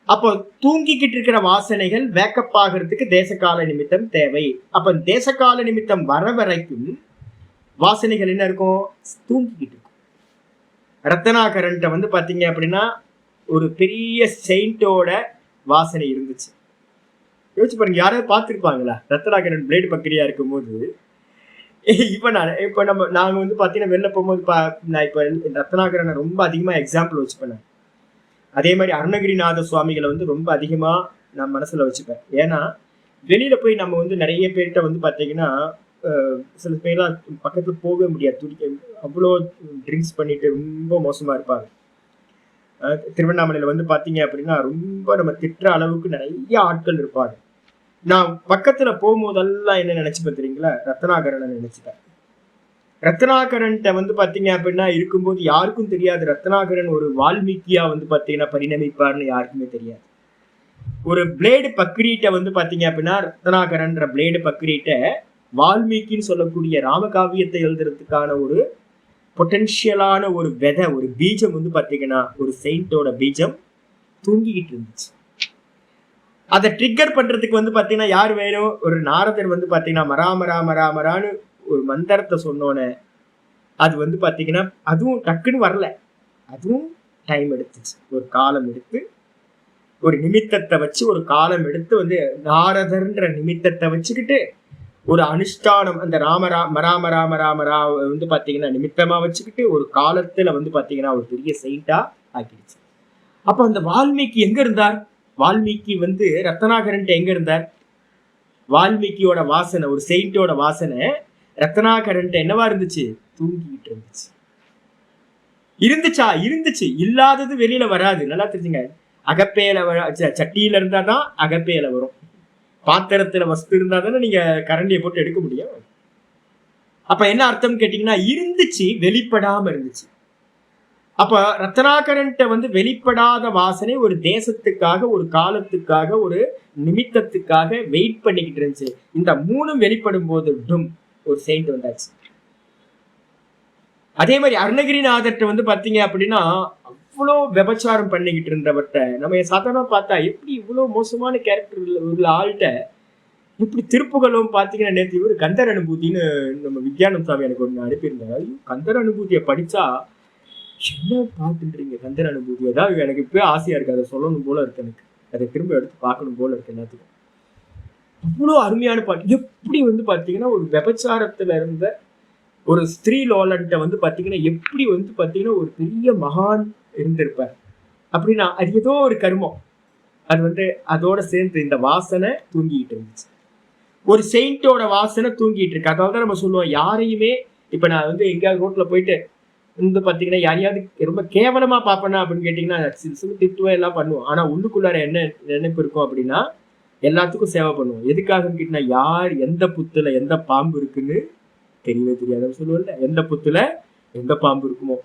அப்போ தூங்கிக்கிட்டு இருக்கிற வாசனைகள் வேக்கப் ஆகிறதுக்கு தேசகால நிமித்தம் தேவை. அப்ப தேசகால நிமித்தம் வர வரைக்கும் வாசனைகள் என்ன இருக்கும்? தூங்கிக்கிட்டு இருக்கும். ரத்னாகரன்ட்ட வந்து பாத்தீங்க அப்படின்னா ஒரு பெரிய செயின்டோட வாசனை இருந்துச்சு. யோசிச்சு பாருங்க, யாராவது பார்த்துருப்பாங்களா? ரத்னாகரன் பிளேடு பக்கரியா இருக்கும் போது இப்ப நாங்க வந்து பாத்தீங்கன்னா வெளில போகும்போது நான் இப்ப ரத்னாகரனை ரொம்ப அதிகமா எக்ஸாம்பிள் வச்சுப்பேன். அதே மாதிரி அருணகிரிநாத சுவாமிகளை வந்து ரொம்ப அதிகமா நான் மனசுல வச்சுப்பேன். ஏன்னா வெளியில போய் நம்ம வந்து நிறைய பேர்கிட்ட வந்து பாத்தீங்கன்னா சில பேர்லாம் பக்கத்துல போகவே முடியாது. அவ்வளோ ட்ரிங்க்ஸ் பண்ணிட்டு ரொம்ப மோசமா இருப்பாங்க. திருவண்ணாமலையில வந்து பாத்தீங்க அப்படின்னா ரொம்ப நம்ம திட்டுற அளவுக்கு நிறைய ஆட்கள் இருப்பாங்க. நான் பக்கத்துல போகும்போதெல்லாம் என்ன நினைச்சுப்பேன் தெரியுங்களா? ரத்னாகரனை நினைச்சுட்டேன். ரத்னாகரன்ட்ட வந்து பாத்தீங்க அப்படின்னா இருக்கும்போது யாருக்கும் தெரியாது ரத்னாகரன் ஒரு வால்மீகியா வந்து பாத்தீங்கன்னா பரிணமிப்பார்னு யாருக்குமே தெரியாது. ஒரு பிளேடு பக்ரீட்டை வந்து பாத்தீங்க அப்படின்னா ரத்னாகரன்ற பிளேடு பக்ரீட்டை வால்மீகின்னு சொல்லக்கூடிய ராமகாவியத்தை எழுதுறதுக்கான ஒரு பொட்டன்ஷியலான ஒரு விதை, ஒரு பீஜம் வந்து பாத்தீங்கன்னா ஒரு செயின்டோட பீஜம் தூங்கிக்கிட்டு இருந்துச்சு. அதை ட்ரிக்கர் பண்றதுக்கு வந்து பாத்தீங்கன்னா யார் வேணும்? ஒரு நாரதர் வந்து பாத்தீங்கன்னா மராமராமராமரான்னு ஒரு மந்திரத்தை சொன்னோன்னே அது வந்து பாத்தீங்கன்னா அதுவும் டக்குன்னு வரல. அதுவும் டைம் எடுத்துச்சு. ஒரு காலம் எடுத்து ஒரு நிமித்தத்தை வச்சு ஒரு காலம் எடுத்து வந்து நாரதர்ன்ற நிமித்தத்தை வச்சுக்கிட்டு ஒரு அனுஷ்டானம் அந்த ராமராமராமராமரா வந்து பாத்தீங்கன்னா நிமித்தமா வச்சுக்கிட்டு ஒரு காலத்துல வந்து பாத்தீங்கன்னா ஒரு பெரிய செயின்டா ஆக்கிடுச்சு. அப்ப அந்த வால்மீகி எங்க இருந்தார்? வால்மீகி வந்து ரத்னாகரன்ட்ட எங்க இருந்தார்? வால்மீகியோட வாசனை, ஒரு செயின்டோட வாசனை ரத்னாகரன்ட்ட என்னவா இருந்துச்சு? தூங்கிக்கிட்டு இருந்துச்சு. இருந்துச்சு. இல்லாதது வெளியில வராது. நல்லா தெரிஞ்சுங்க. அகப்பையில சட்டியில இருந்தாதான் அகப்பையில வரும். பாத்திரத்துல வஸ்து இருந்தா தானே நீங்க கரண்டியை போட்டு எடுக்க முடியும். அப்ப என்ன அர்த்தம் கேட்டீங்கன்னா, இருந்துச்சு, வெளிப்படாம இருந்துச்சு. அப்ப ரத்னாகரன்ட்ட வந்து வெளிப்படாத வாசனை ஒரு தேசத்துக்காக, ஒரு காலத்துக்காக, ஒரு நிமித்தத்துக்காக வெயிட் பண்ணிக்கிட்டு இருந்துச்சு. இந்த மூணும் வெளிப்படும் போது ஒரு செயின்ட் வந்தாச்சு. அதே மாதிரி அருணகிரிநாதர்கிட்ட வந்து பாத்தீங்க அப்படின்னா அவ்வளோ விபச்சாரம் பண்ணிக்கிட்டு இருந்தவர்கிட்ட நம்ம சாதாரண பார்த்தா எப்படி இவ்வளோ மோசமான கேரக்டர் உள்ள ஆள்கிட்ட இப்படி திருப்புகளும் பார்த்தீங்கன்னா நேற்று இவர் கந்தர் அனுபூதின்னு நம்ம வித்யானந்த் சாமி எனக்கு ஒன்று அனுப்பியிருந்தாரு. கந்தர் அனுபூதியை படிச்சா என்ன பார்த்துன்றீங்க? கந்தர் அனுபூதி ஏதாவது எனக்கு இப்பவே ஆசையா இருக்கு, அதை சொல்லணும் போல இருக்கு, எனக்கு அதை திரும்ப எடுத்து பார்க்கணும் போல இருக்கு. எல்லாத்துக்கும் அவ்வளோ அருமையான பாட்டு. எப்படி வந்து பார்த்தீங்கன்னா ஒரு விபச்சாரத்துல இருந்த ஒரு ஸ்திரீ லோலன்ட்ட வந்து பார்த்தீங்கன்னா எப்படி வந்து பார்த்தீங்கன்னா ஒரு பெரிய மகான் இருந்திருப்பார் அப்படின்னா அது ஏதோ ஒரு கர்மம். அது வந்து அதோட சேர்ந்து இந்த வாசனை தூங்கிட்டு இருந்துச்சு. ஒரு செயின்டோட வாசனை தூங்கிட்டு இருக்கு. அதாவது தான் நம்ம சொல்லுவோம், யாரையுமே இப்ப நான் வந்து எங்கேயாவது ரோட்ல போயிட்டு வந்து பாத்தீங்கன்னா யாரையாவது ரொம்ப கேவலமா பாப்பேனா அப்படின்னு கேட்டீங்கன்னா திட்டுவேன், எல்லாம் பண்ணுவோம். ஆனா உள்ளுக்குள்ளார என்ன நினைப்பு இருக்கும் அப்படின்னா எல்லாத்துக்கும் சேவை பண்ணுவோம். எதுக்காகன்னு கேட்டீங்கன்னா யார் எந்த புத்துல எந்த பாம்பு இருக்குன்னு தெரியவே தெரியாத சொல்லுவோம்ல. எந்த புத்துல எந்த பாம்பு இருக்குமோ,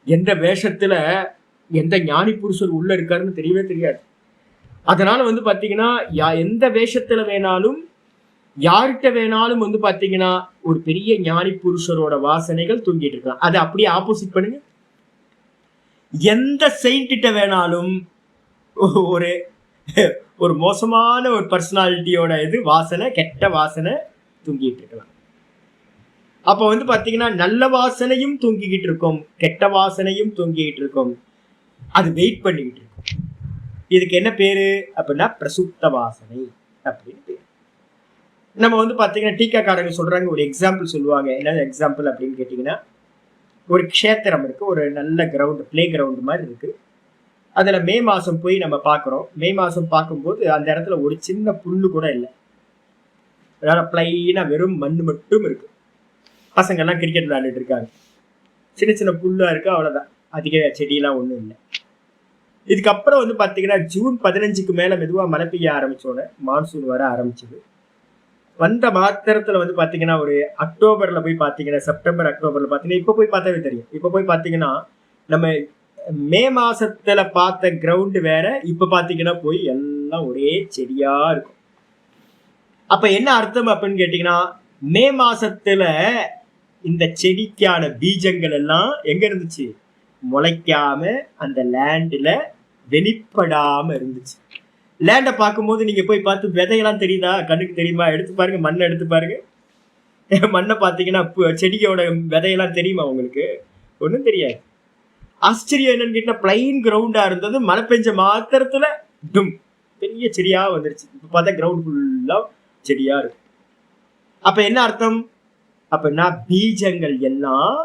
எந்த வேஷத்துல எந்த ஞானி புருஷர் உள்ள இருக்காருன்னு தெரியவே தெரியாது. அதனால வந்து பாத்தீங்கன்னா எந்த வேஷத்துல வேணாலும் யார்கிட்ட வேணாலும் வந்து பாத்தீங்கன்னா ஒரு பெரிய ஞானி புருஷரோட வாசனைகள் தூங்கிட்டு இருக்கலாம். அதை அப்படியே ஆப்போசிட் பண்ணுங்க. எந்த செயின்ட்ட வேணாலும் ஒரு ஒரு மோசமான ஒரு பர்சனாலிட்டியோட இது வாசனை, கெட்ட வாசனை தூங்கிட்டு இருக்கலாம். அப்ப வந்து பாத்தீங்கன்னா நல்ல வாசனையும் தூங்கிக்கிட்டு இருக்கும், கெட்ட வாசனையும் தூங்கிட்டு இருக்கும். அது வெயிட் பண்ணிக்கிட்டு இருக்கும். இதுக்கு என்ன பேரு அப்படின்னா பிரசுப்த வாசனை அப்படின்னு பேரு. நம்ம வந்து பாத்தீங்கன்னா டீக்காக்காரங்க சொல்றாங்க, ஒரு எக்ஸாம்பிள் சொல்லுவாங்க. என்ன எக்ஸாம்பிள் அப்படின்னு கேட்டீங்கன்னா, ஒரு க்ஷேத்திரம் இருக்கு, ஒரு நல்ல கிரவுண்ட், பிளே கிரவுண்ட் மாதிரி இருக்கு. அதுல மே மாசம் போய் நம்ம பாக்குறோம். மே மாசம் பார்க்கும்போது அந்த இடத்துல ஒரு சின்ன புல்லு கூட இல்லை. அதனால பிளைனா வெறும் மண் மட்டும் இருக்கு. பசங்க எல்லாம் கிரிக்கெட் விளையாண்டுட்டு இருக்காங்க. சின்ன சின்ன புல்லா இருக்கு, அவ்வளவுதான். அதிக செடியெல்லாம் ஒண்ணும் இல்லை. இதுக்கப்புறம் வந்து பாத்தீங்கன்னா ஜூன் 15க்கு மேல மெதுவா மழை பெய்ய ஆரம்பிச்சோட மான்சூன் வர ஆரம்பிச்சது. வந்த மாத்திரத்துல வந்து பாத்தீங்கன்னா ஒரு அக்டோபர்ல போய் பாத்தீங்கன்னா, செப்டம்பர் அக்டோபர்ல பாத்தீங்கன்னா, இப்ப போய் பார்த்தாவே தெரியும். இப்ப போய் பாத்தீங்கன்னா நம்ம மே மாசத்துல பார்த்த கிரவுண்ட் வேற, இப்ப பாத்தீங்கன்னா போய் எல்லாம் ஒரே செடியா இருக்கும். அப்ப என்ன அர்த்தம் அப்படின்னு கேட்டீங்கன்னா, மே மாசத்துல இந்த செடிக்கான பீஜங்கள் எல்லாம் எங்க இருந்துச்சு? முளைக்காம அந்த லேண்ட்ல வெளிப்படாம இருந்துச்சு. லேண்ட பார்க்கும்போது நீங்க போய் பார்த்து விதையெல்லாம் தெரியுதா? கண்ணுக்கு தெரியுமா? எடுத்து பாருங்க, மண்ணை எடுத்து பாருங்க. மண்ணை பார்த்தீங்கன்னா செடியோட விதையெல்லாம் தெரியுமா உங்களுக்கு? ஒன்றும் தெரியாது. ஆச்சரியம் என்னன்னு கேட்டா, பிளைன் கிரவுண்டா இருந்தது, மழை பெஞ்ச மாத்திரத்துல டும் பெரிய செடியா வந்துருச்சு. இப்ப பார்த்தா கிரவுண்ட் ஃபுல்லா செடியா இருக்கு. அப்ப என்ன அர்த்தம்? அப்படின்னா பீஜங்கள் எல்லாம்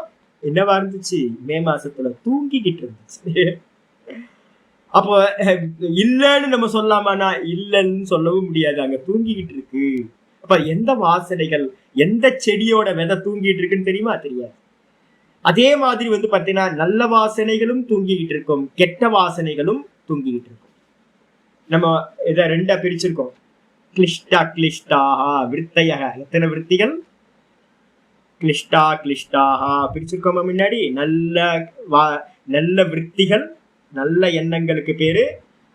என்னவா இருந்துச்சு? மே மாசத்துல தூங்கிக்கிட்டு இருந்துச்சு. அப்போ இல்லைன்னு நம்ம சொல்லாமானா? இல்லைன்னு சொல்லவும் முடியாது, அங்க தூங்கிக்கிட்டு இருக்கு. அப்ப எந்த வாசனைகள், எந்த செடியோட விதை தூங்கிட்டு இருக்குன்னு தெரியுமா? தெரியாது. அதே மாதிரி வந்து பாத்தீங்கன்னா நல்ல வாசனைகளும் தூங்கிக்கிட்டு இருக்கும், கெட்ட வாசனைகளும் தூங்கிக்கிட்டு இருக்கும். நம்ம இதை ரெண்டா பிரிச்சிருக்கோம். கிளிஷ்டா கிளிஷ்டாஹா விருத்தையாக. எத்தனை விருத்திகள்? கிளிஷ்டா கிளிஷ்டாஹா பிரிச்சிருக்கோமா முன்னாடி? நல்ல விருத்திகள், நல்ல எண்ணங்களுக்கு பேரு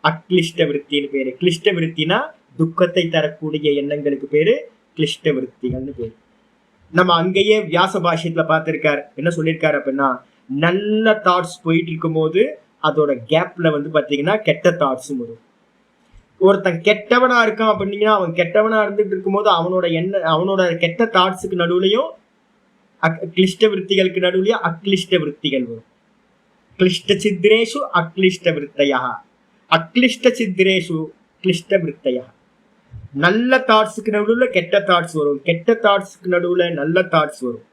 அக்லிஷ்ட விருத்தின்னு பேரு. கிளிஷ்ட விருத்தினா துக்கத்தை தரக்கூடிய எண்ணங்களுக்கு பேரு கிளிஷ்ட விருத்திகள்னு பேரு. நம்ம அங்கேயே வியாச பாஷ்யத்துல பார்த்திருக்காரு. என்ன சொல்லியிருக்காரு அப்படின்னா, நல்ல தாட்ஸ் போயிட்டு இருக்கும் போது அதோட கேப்ல வந்து பாத்தீங்கன்னா கெட்ட தாட்ஸும் வரும். ஒருத்தன் கெட்டவனா இருக்கான் அப்படின்னா, அவன் கெட்டவனா இருந்துட்டு இருக்கும் போது அவனோட கெட்ட தாட்ஸுக்கு நடுவுலையும் கிளிஷ்ட விருத்திகளுக்கு நடுவுலயும் அக்லிஷ்ட விருத்திகள் வரும். கிளிஷ்ட சித்திரேஷு அக்லிஷ்ட விருத்தையா, அக்லிஷ்ட சித்திரேஷு கிளிஷ்ட விருத்தையா. நல்ல தாட்ஸுக்கு நடுவுல கெட்ட தாட்ஸ் வரும், கெட்ட தாட்ஸுக்கு நடுவுல நல்ல தாட்ஸ் வரும்.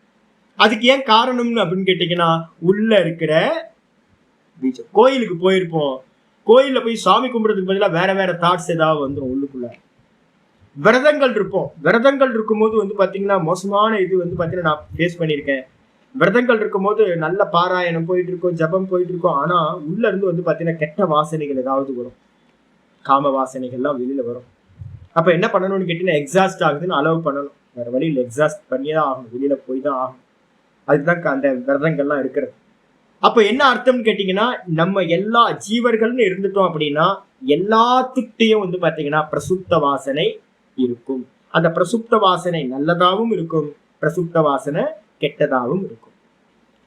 அதுக்கு ஏன் காரணம்னு அப்படின்னு கேட்டீங்கன்னா, உள்ள இருக்கிற பீஜம். கோயிலுக்கு போயிருப்போம், கோயில்ல போய் சாமி கும்பிடுறதுக்கு பதிலாக வேற வேற தாட்ஸ் ஏதாவது வந்துடும் உள்ளுக்குள்ள. விரதங்கள் இருப்போம், விரதங்கள் இருக்கும்போது வந்து பாத்தீங்கன்னா மோசமான இது வந்து பாத்தீங்கன்னா நான் ஃபேஸ் பண்ணியிருக்கேன். விரதங்கள் இருக்கும்போது நல்ல பாராயணம் போயிட்டு இருக்கோம், ஜபம் போயிட்டு இருக்கோம், ஆனா உள்ள இருந்து வந்து பாத்தீங்கன்னா கெட்ட வாசனைகள் ஏதாவது வரும், காம வாசனைகள்லாம் வெளியில வரும். அப்ப என்ன பண்ணணும்னு கேட்டீங்கன்னா, எக்ஸாஸ்ட் ஆகுதுன்னு அலோவ் பண்ணணும். வேற வழியில் எக்ஸாஸ்ட் பண்ணியே தான் ஆகணும், வெளியில போய் தான் ஆகணும். அதுதான் அந்த விரதங்கள்லாம் இருக்கிறது. அப்ப என்ன அர்த்தம்னு கேட்டீங்கன்னா, நம்ம எல்லா ஜீவர்கள்னு இருந்துட்டோம் அப்படின்னா எல்லாத்துக்கிட்டையும் வந்து பாத்தீங்கன்னா பிரசுப்த வாசனை இருக்கும். அந்த பிரசுப்த வாசனை நல்லதாகவும் இருக்கும், பிரசுப்த வாசனை கெட்டதாகவும் இருக்கும்.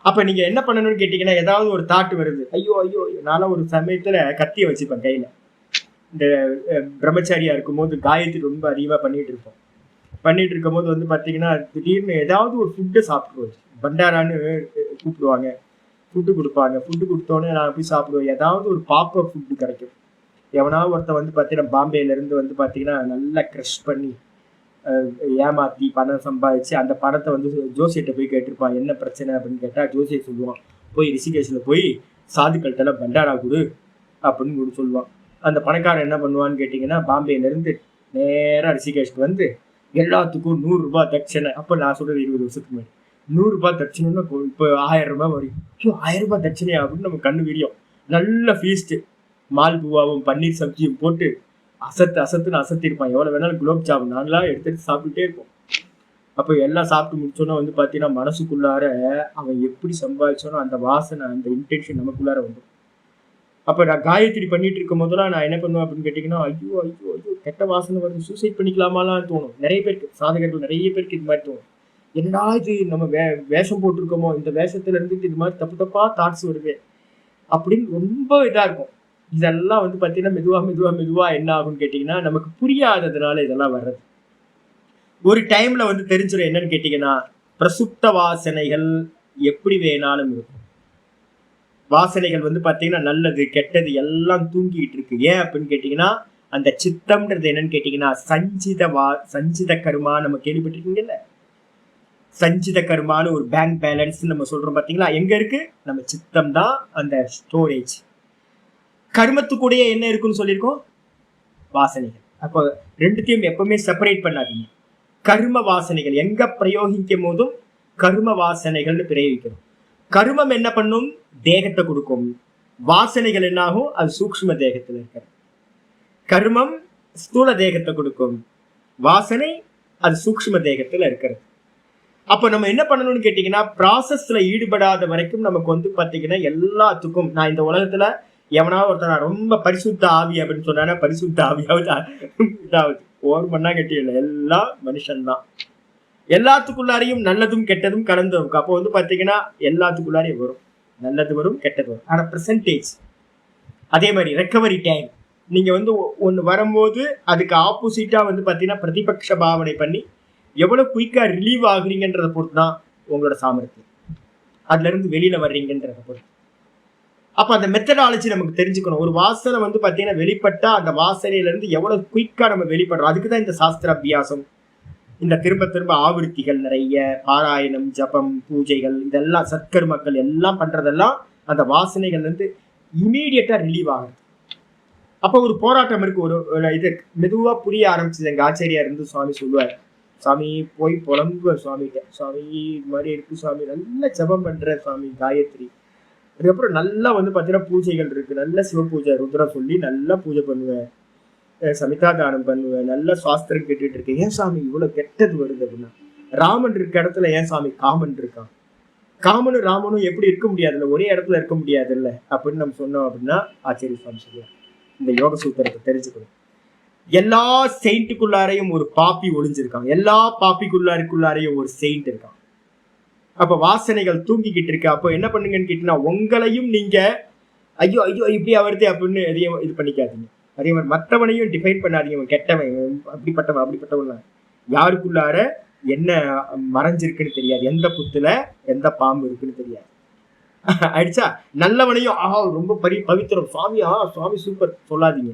அப்ப நீங்க என்ன பண்ணணும்னு கேட்டீங்கன்னா, ஏதாவது ஒரு தாட் வருது, ஐயோ ஐயோ, நானும் ஒரு சமயத்துல கத்திய வச்சுப்பேன் கையில. இந்த பிரம்மச்சாரியா இருக்கும்போது காயத்ரி ரொம்ப அதிகமா பண்ணிட்டு இருக்கும் போது வந்து பாத்தீங்கன்னா திடீர்னு ஏதாவது ஒரு ஃபுட்டு சாப்பிடுவோம். பண்டாரான்னு கூப்பிடுவாங்க, ஃபுட்டு கொடுப்பாங்க. ஃபுட்டு கொடுத்தோன்னே நான் போய் சாப்பிடுவேன். ஏதாவது ஒரு பாப்பர் ஃபுட்டு கிடைக்கும். எவனாவது ஒருத்தன் வந்து பார்த்தீங்கன்னா பாம்பேல இருந்து வந்து பார்த்தீங்கன்னா நல்லா க்ரஷ் பண்ணி ஏமாத்தி பணம் சம்பாதிச்சு அந்த பணத்தை வந்து ஜோசியிட்ட போய் கேட்டிருப்பான், என்ன பிரச்சனை அப்படின்னு கேட்டால் ஜோசியை சொல்லுவான், போய் ரிஷிகேஷில் போய் சாதுக்கள்கிட்டலாம் பண்டாரா கொடு அப்படின்னு சொல்லுவான். அந்த பணக்காரன் என்ன பண்ணுவான்னு கேட்டிங்கன்னா, பாம்பேலேருந்து நேராக ரிஷிகேஷ்க்கு வந்து எல்லாத்துக்கும் 100 ரூபாய் தட்சணை. அப்போ நான் சொல்கிறது 20 வருஷத்துக்கு முன்னாடி 100 ரூபாய் தட்சணைன்னா இப்போ 1000 ரூபாய் வரும். 1000 ரூபாய் தட்சணையா அப்படின்னு நம்ம கண்ணு விரியும். நல்ல ஃபீஸ்ட்டு, மால்புவாவும் பன்னீர் சப்ஜியும் போட்டு அசத்துன்னு அசத்திருப்பான். எவ்வளோ வேணாலும் குலோப் ஜாமுன் நாங்களாம் எடுத்துட்டு சாப்பிட்டுட்டே இருப்போம். அப்போ எல்லாம் சாப்பிட்டு முடிச்சோன்னா வந்து பார்த்தீங்கன்னா மனசுக்குள்ளார அவன் எப்படி சம்பாதிச்சோன்னா அந்த வாசனை, அந்த இன்டென்ஷன் நமக்குள்ளார வந்துடும். அப்போ நான் காயத்ரி பண்ணிட்டு இருக்கும் போதெல்லாம் நான் என்ன பண்ணுவேன் அப்படின்னு கேட்டிங்கன்னா, ஐயோ ஐயோ ஐயோ கெட்ட வாசனை வருது, சூசைட் பண்ணிக்கலாமாலாம் தோணும். நிறைய பேருக்கு, சாதகர்கள் நிறைய பேருக்கு இது மாதிரி தோணும். என்னடா இது நம்ம வேஷம் போட்டிருக்கோமோ, இந்த வேஷத்துல இருந்துட்டு இது மாதிரி தப்பு தப்பா தாட்ஸ் வருது அப்படின்னு ரொம்ப இதா இருக்கும். இதெல்லாம் வந்து பார்த்தீங்கன்னா மெதுவா என்ன ஆகும்னு கேட்டிங்கன்னா, நமக்கு புரியாததுனால இதெல்லாம் வர்றது. ஒரு டைம்ல வந்து தெரிஞ்சிடும். என்னன்னு கேட்டிங்கன்னா, பிரசுப்த வாசனைகள் எப்படி வேணாலும் இருக்கும். வாசனைகள் வந்து பார்த்தீங்கன்னா நல்லது கெட்டது எல்லாம் தூங்கிட்டு இருக்கு. ஏன் அப்படின்னு கேட்டிங்கன்னா, அந்த சித்தம்ன்றது என்னன்னு கேட்டிங்கன்னா சஞ்சித கர்மா. நம்ம கேள்விப்பட்டிருக்கீங்கல்ல, சஞ்சித கர்மான்னு ஒரு பேங்க் பேலன்ஸ் நம்ம சொல்றோம் பார்த்தீங்களா, எங்க இருக்கு? நம்ம சித்தம் தான் அந்த ஸ்டோரேஜ். கர்மத்துக்குடைய என்ன இருக்குன்னு சொல்லியிருக்கோம்? வாசனைகள். அப்போ ரெண்டுத்தையும் எப்பவுமே செப்பரேட் பண்ணாதீங்க. கர்ம வாசனைகள் எங்க பிரயோகிக்கும் போதும் கர்ம வாசனைகள்னு பிரயோகிக்கணும். கர்மம் என்ன பண்ணும்? தேகத்தை கொடுக்கும். வாசனைகள் என்ன ஆகும்? அது சூக்ஷ்ம தேகத்தில் இருக்கிற. கர்மம் ஸ்தூல தேகத்தை கொடுக்கும், வாசனை அது சூக்ஷ்ம தேகத்துல இருக்கிறது. அப்ப நம்ம என்ன பண்ணணும்னு கேட்டீங்கன்னா, ப்ராசஸ்ல ஈடுபடாத வரைக்கும் நமக்கு வந்து பாத்தீங்கன்னா எல்லாத்துக்கும், நான் இந்த உலகத்துல எவனாவது ஒருத்தர் ரொம்ப பரிசுத்த ஆவி அப்படின்னு சொன்னா பரிசுத்த ஆவியாவது இதாவது ஓர் மண்ணா கட்டியில எல்லாம் மனுஷன்தான். எல்லாத்துக்குள்ளாரையும் நல்லதும் கெட்டதும் கலந்து இருக்கும். அப்போ வந்து பாத்தீங்கன்னா எல்லாத்துக்குள்ளாரையும் வரும், நல்லது வரும் கெட்டது வரும். ஆனா பெர்சன்டேஜ் அதே மாதிரி ரெக்கவரி டைம், நீங்க வந்து ஒண்ணு வரும்போது அதுக்கு ஆப்போசிட்டா வந்து பாத்தீங்கன்னா பிரதிபக்ஷ பாவனை பண்ணி எவ்வளவு குயிக்கா ரிலீவ் ஆகுறீங்கன்றத பொறுத்து தான் உங்களோட சாமர்த்தியம், அதுல இருந்து வெளியில வர்றீங்கன்றத பொறுத்து. அப்ப அந்த மெத்தடாலஜி நமக்கு தெரிஞ்சுக்கணும். ஒரு வாசனை வந்து பாத்தீங்கன்னா வெளிப்பட்டா அந்த வாசனையில இருந்து எவ்வளவு குயிக்கா நம்ம வெளிப்படுறோம். அதுக்குதான் இந்த சாஸ்திர அபியாசம், இந்த திரும்ப திரும்ப ஆவருத்திகள் நிறைய, பாராயணம், ஜபம், பூஜைகள், இதெல்லாம் சத்கர்மக்கள் எல்லாம் பண்றதெல்லாம் அந்த வாசனைகள்ல இருந்து இமீடியட்டா ரிலீவ் ஆகுது. அப்ப ஒரு போராட்டம் இருக்கு, ஒரு இது மெதுவா புரிய ஆரம்பிச்சது. எங்க ஆச்சரியா இருந்து சுவாமி சொல்லுவார், சுவாமி போய் புலம்புவார் சுவாமிகிட்ட, சுவாமி இது மாதிரி இருக்கு சுவாமி, நல்ல ஜபம் பண்ற சுவாமி, காயத்ரி. அதுக்கப்புறம் நல்லா வந்து பாத்தீங்கன்னா பூஜைகள் இருக்கு, நல்ல சிவ பூஜை ருத்ரம் சொல்லி நல்லா பூஜை பண்ணுவேன், சமிதா தானம் பண்ணுவேன், நல்ல சாஸ்திரம் கேட்டுட்டு இருக்கேன். ஏன் சாமி இவ்வளவு கெட்டது வருது அப்படின்னா, ராமன் இருக்க இடத்துல ஏன் சாமி காமன் இருக்கான், காமனும் ராமனும் எப்படி இருக்க முடியாதுல்ல, ஒரே இடத்துல இருக்க முடியாதுல்ல அப்படின்னு நம்ம சொன்னோம் அப்படின்னா ஆச்சரிய சுவாமி சொல்லுவார். இந்த யோக சூத்திரத்தை தெரிஞ்சுக்கணும். எல்லா செயின்ட்டுக்குள்ளாரையும் ஒரு பாப்பி ஒளிஞ்சிருக்கான், எல்லா பாப்பிக்குள்ளாரையும் ஒரு செயின்ட் இருக்கான். அப்ப வாசனைகள் தூங்கிக்கிட்டு இருக்கு. அப்போ என்ன பண்ணுங்கன்னு கேட்டீங்கன்னா, உங்களையும் நீங்க ஐயோ ஐயோ இப்படி வருது அப்படின்னு எதையும் இது பண்ணிக்காதீங்க. அதே மாதிரி மற்றவனையும் டிஃபைன் பண்ணாதீங்க, கெட்டவன் அப்படிப்பட்டவன் அப்படிப்பட்டவன். யாருக்குள்ளார என்ன மறைஞ்சிருக்குன்னு தெரியாது, எந்த புத்துல எந்த பாம்பு இருக்குன்னு தெரியாது. ஆயிடுச்சா? நல்லவனையும் ரொம்ப பவித்திரம் சுவாமி, சுவாமி சூப்பர் சொல்லாதீங்க.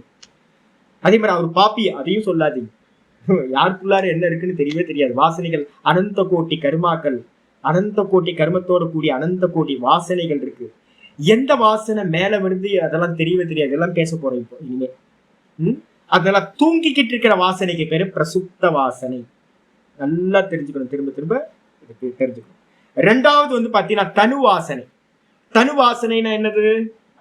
அதே மாதிரி அவர் பாப்பி, அதையும் சொல்லாதீங்க. யாருக்குள்ளார என்ன இருக்குன்னு தெரியவே தெரியாது. வாசனைகள் அனந்த கோட்டி கருமாக்கள், அனந்த கோட்டி கர்மத்தோட கூடிய அனந்த கோட்டி வாசனைகள் இருக்கு. எந்த வாசனை மேல வருது அதெல்லாம் தெரியவே தெரியாது. எல்லாம் பேச போறோம் இப்போ இனிமே. அதெல்லாம் தூங்கிக்கிட்டு இருக்கிற வாசனைக்கு பேரு பிரசுப்த வாசனை. நல்லா தெரிஞ்சுக்கணும், திரும்ப திரும்ப தெரிஞ்சுக்கணும். ரெண்டாவது வந்து பாத்தீங்கன்னா தனு வாசனை. தனு வாசனைனா என்னது